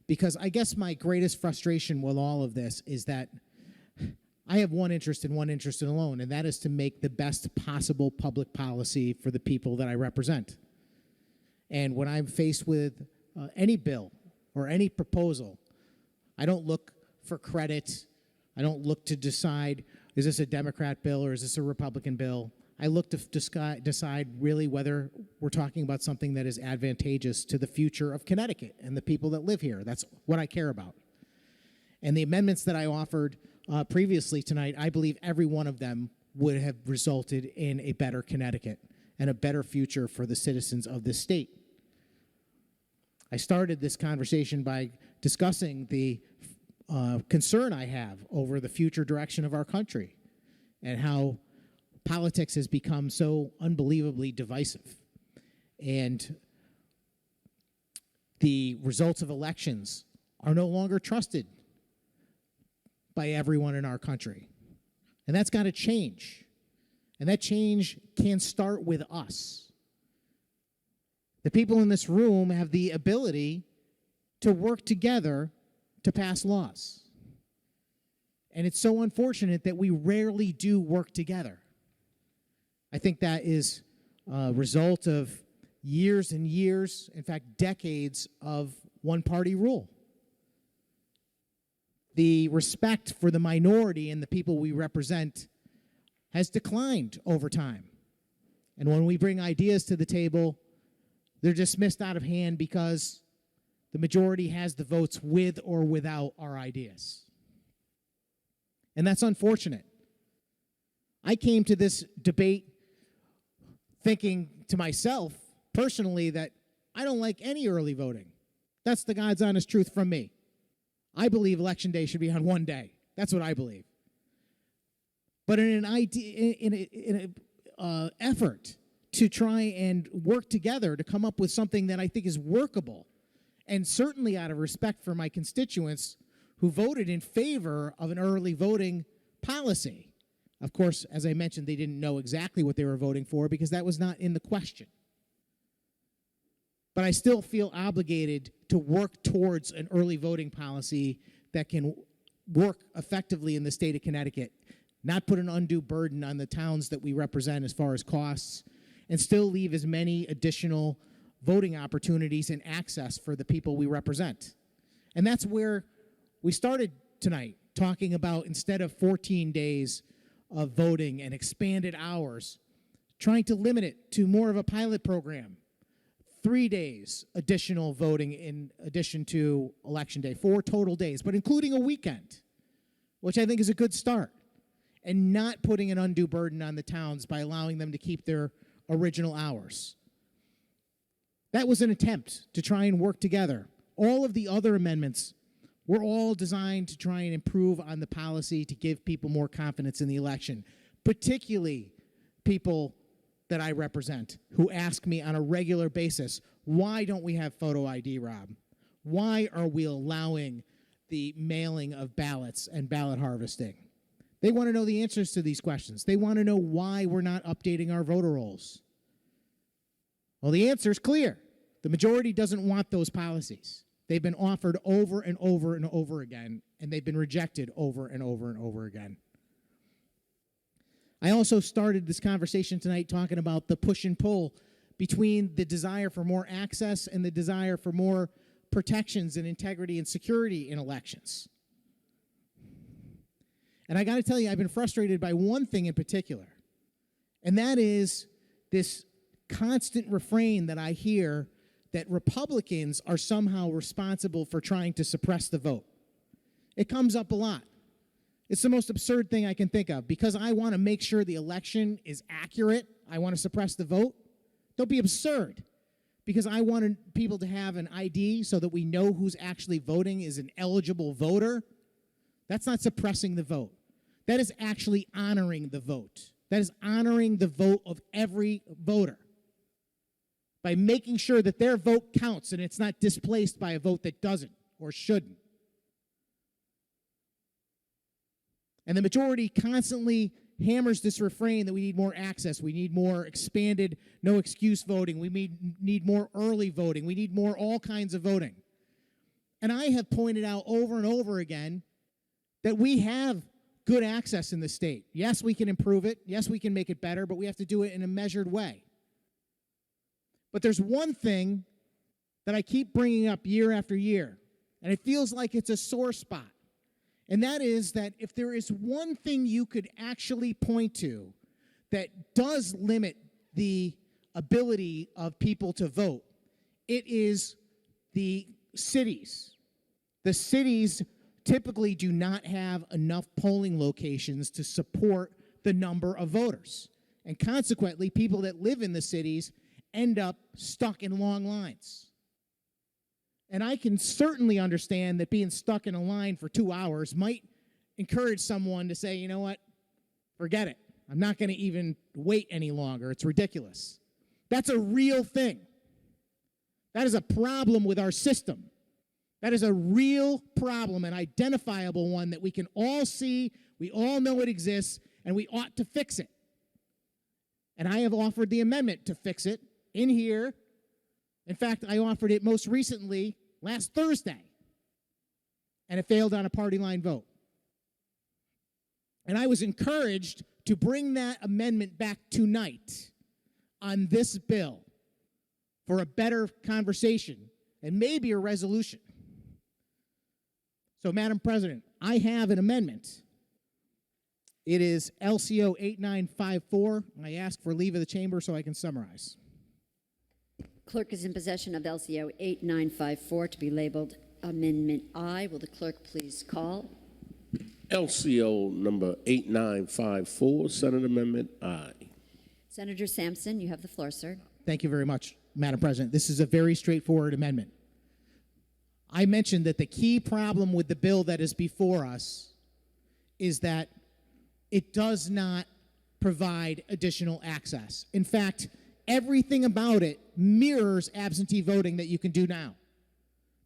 Speaker 1: Because I guess my greatest frustration with all of this is that I have one interest alone, and that is to make the best possible public policy for the people that I represent. And when I'm faced with any bill or any proposal, I don't look for credit. I don't look to decide, is this a Democrat bill or is this a Republican bill? I look to decide really whether we're talking about something that is advantageous to the future of Connecticut and the people that live here. That's what I care about. And the amendments that I offered previously tonight, I believe every one of them would have resulted in a better Connecticut and a better future for the citizens of this state. I started this conversation by discussing the concern I have over the future direction of our country and how politics has become so unbelievably divisive. And the results of elections are no longer trusted by everyone in our country. And that's got to change. And that change can start with us. The people in this room have the ability to work together to pass laws. And it's so unfortunate that we rarely do work together. I think that is a result of years and years, in fact, decades of one-party rule. The respect for the minority and the people we represent has declined over time. And when we bring ideas to the table, they're dismissed out of hand because the majority has the votes with or without our ideas. And that's unfortunate. I came to this debate thinking to myself, personally, that I don't like any early voting. That's the God's honest truth from me. I believe Election Day should be on one day. That's what I believe. But in an effort to try and work together to come up with something that I think is workable, and certainly out of respect for my constituents who voted in favor of an early voting policy. Of course, as I mentioned, they didn't know exactly what they were voting for because that was not in the question. But I still feel obligated to work towards an early voting policy that can work effectively in the state of Connecticut, not put an undue burden on the towns that we represent as far as costs, and still leave as many additional voting opportunities and access for the people we represent. And that's where we started tonight, talking about instead of 14 days of voting and expanded hours, trying to limit it to more of a pilot program. 3 days additional voting in addition to Election Day, 4 total days, but including a weekend, which I think is a good start, and not putting an undue burden on the towns by allowing them to keep their original hours. That was an attempt to try and work together. All of the other amendments were all designed to try and improve on the policy to give people more confidence in the election, particularly people that I represent who ask me on a regular basis, why don't we have photo ID, Rob? Why are we allowing the mailing of ballots and ballot harvesting? They want to know the answers to these questions. They want to know why we're not updating our voter rolls. Well, the answer is clear. The majority doesn't want those policies. They've been offered over and over and over again, and they've been rejected over and over and over again. I also started this conversation tonight talking about the push and pull between the desire for more access and the desire for more protections and integrity and security in elections. And I got to tell you, I've been frustrated by one thing in particular, and that is this constant refrain that I hear that Republicans are somehow responsible for trying to suppress the vote. It comes up a lot. It's the most absurd thing I can think of. Because I want to make sure the election is accurate, I want to suppress the vote. Don't be absurd. Because I wanted people to have an ID so that we know who's actually voting is an eligible voter. That's not suppressing the vote. That is actually honoring the vote. That is honoring the vote of every voter by making sure that their vote counts and it's not displaced by a vote that doesn't or shouldn't. And the majority constantly hammers this refrain that we need more access, we need more expanded no excuse voting, we need more early voting, we need more all kinds of voting. And I have pointed out over and over again that we have good access in the state. Yes, we can improve it. Yes, we can make it better, but we have to do it in a measured way. But there's one thing that I keep bringing up year after year, and it feels like it's a sore spot. And that is that if there is one thing you could actually point to that does limit the ability of people to vote, it is the cities. The cities typically do not have enough polling locations to support the number of voters. And consequently, people that live in the cities end up stuck in long lines. And I can certainly understand that being stuck in a line for 2 hours might encourage someone to say, you know what, forget it. I'm not going to even wait any longer. It's ridiculous. That's a real thing. That is a problem with our system. That is a real problem, an identifiable one that we can all see, we all know it exists, and we ought to fix it. And I have offered the amendment to fix it in here. In fact, I offered it most recently last Thursday, and it failed on a party line vote. And I was encouraged to bring that amendment back tonight on this bill for a better conversation and maybe a resolution. So, Madam President, I have an amendment. It is LCO 8954. I ask for leave of the chamber so I can summarize.
Speaker 6: Clerk is in possession of LCO 8954 to be labeled Amendment I. Will the clerk please call?
Speaker 4: LCO number 8954, Senate Amendment I.
Speaker 6: Senator Sampson, you have the floor, sir.
Speaker 1: Thank you very much, Madam President. This is a very straightforward amendment. I mentioned that the key problem with the bill that is before us is that it does not provide additional access. In fact, everything about it mirrors absentee voting that you can do now.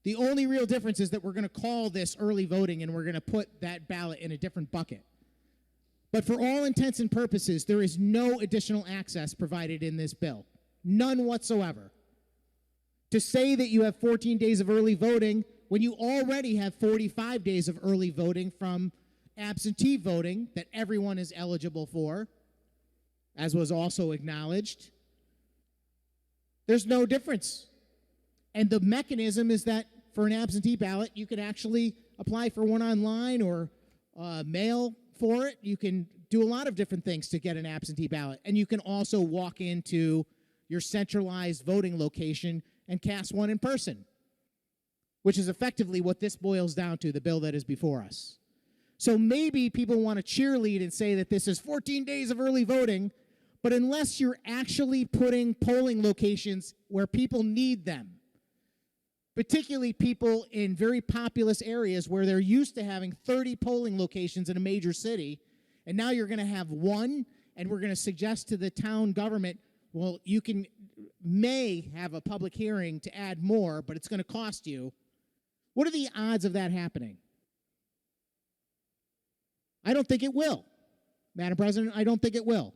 Speaker 1: The only real difference is that we're going to call this early voting and we're going to put that ballot in a different bucket. But for all intents and purposes, there is no additional access provided in this bill. None whatsoever. To say that you have 14 days of early voting when you already have 45 days of early voting from absentee voting that everyone is eligible for, as was also acknowledged, there's no difference. And the mechanism is that for an absentee ballot, you can actually apply for one online or mail for it. You can do a lot of different things to get an absentee ballot. And you can also walk into your centralized voting location and cast one in person, which is effectively what this boils down to, the bill that is before us. So maybe people want to cheerlead and say that this is 14 days of early voting, but unless you're actually putting polling locations where people need them, particularly people in very populous areas where they're used to having 30 polling locations in a major city, and now you're going to have one, and we're going to suggest to the town government, well, you may have a public hearing to add more, but it's going to cost you. What are the odds of that happening? I don't think it will. Madam President, I don't think it will.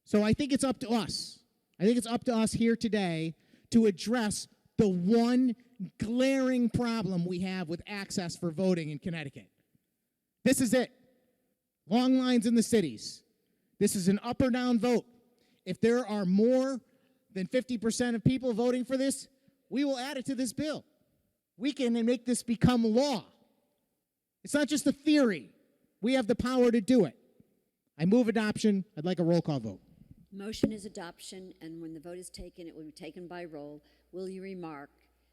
Speaker 1: So I think it's up to us. I think it's up to us here today to address the one glaring problem we have with access for voting in Connecticut. This is it. Long lines in the cities. This is an up or down vote. If there are more than 50% of people voting for this, we will add it to this bill. We can make this become law. It's not just a theory. We have the power to do it. I move adoption. I'd like a roll call vote.
Speaker 6: Motion is adoption, and when the vote is taken, it will be taken by roll. Will you remark?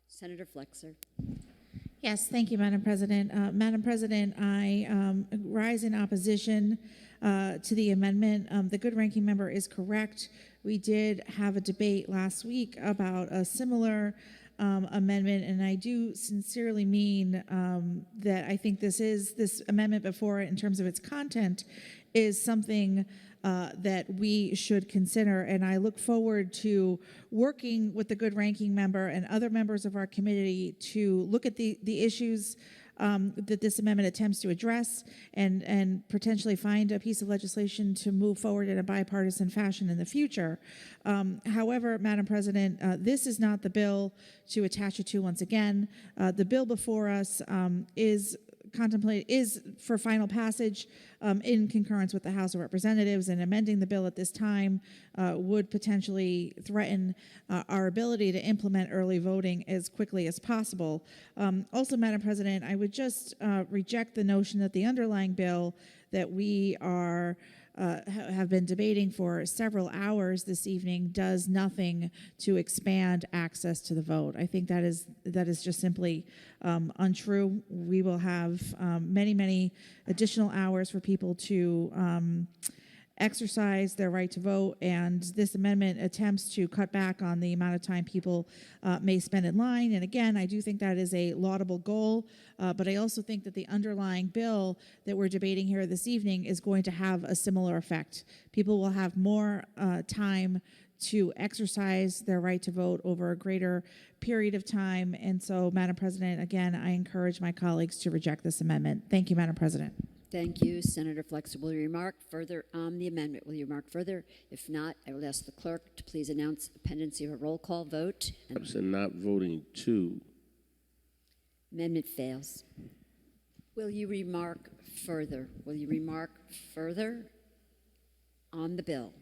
Speaker 6: Senator Flexer.
Speaker 3: Yes, thank you, Madam President. Madam President, I rise in opposition to the amendment. The good ranking member is correct. We did have a debate last week about a similar amendment, and I do sincerely mean that I think this amendment before it, in terms of its content, is something that we should consider. And I look forward to working with the good ranking member and other members of our committee to look at the issues that this amendment attempts to address and potentially find a piece of legislation to move forward in a bipartisan fashion in the future. However, Madam President, this is not the bill to attach it to once again. The bill before us is for final passage in concurrence with the House of Representatives, and amending the bill at this time would potentially threaten our ability to implement early voting as quickly as possible. Also, Madam President, I would just reject the notion that the underlying bill that we have been debating for several hours this evening does nothing to expand access to the vote. I think that is just simply untrue. We will have many additional hours for people to exercise their right to vote, and this amendment attempts to cut back on the amount of time people may spend in line. And again, I do think that is a laudable goal, but I also think that the underlying bill that we're debating here this evening is going to have a similar effect. People will have more time to exercise their right to vote over a greater period of time. And so, Madam President, again, I encourage my colleagues to reject this amendment. Thank you, Madam President.
Speaker 6: Thank you, Senator Flexer. Will you remark further on the amendment? Will you remark further? If not, I will ask the clerk to please announce the pendency of a roll call vote.
Speaker 4: Absent not voting 2.
Speaker 6: Amendment fails. Will you remark further? Will you remark further on the bill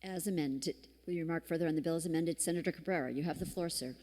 Speaker 6: as amended? Will you remark further on the bill as amended? Senator Cabrera, you have the floor, sir.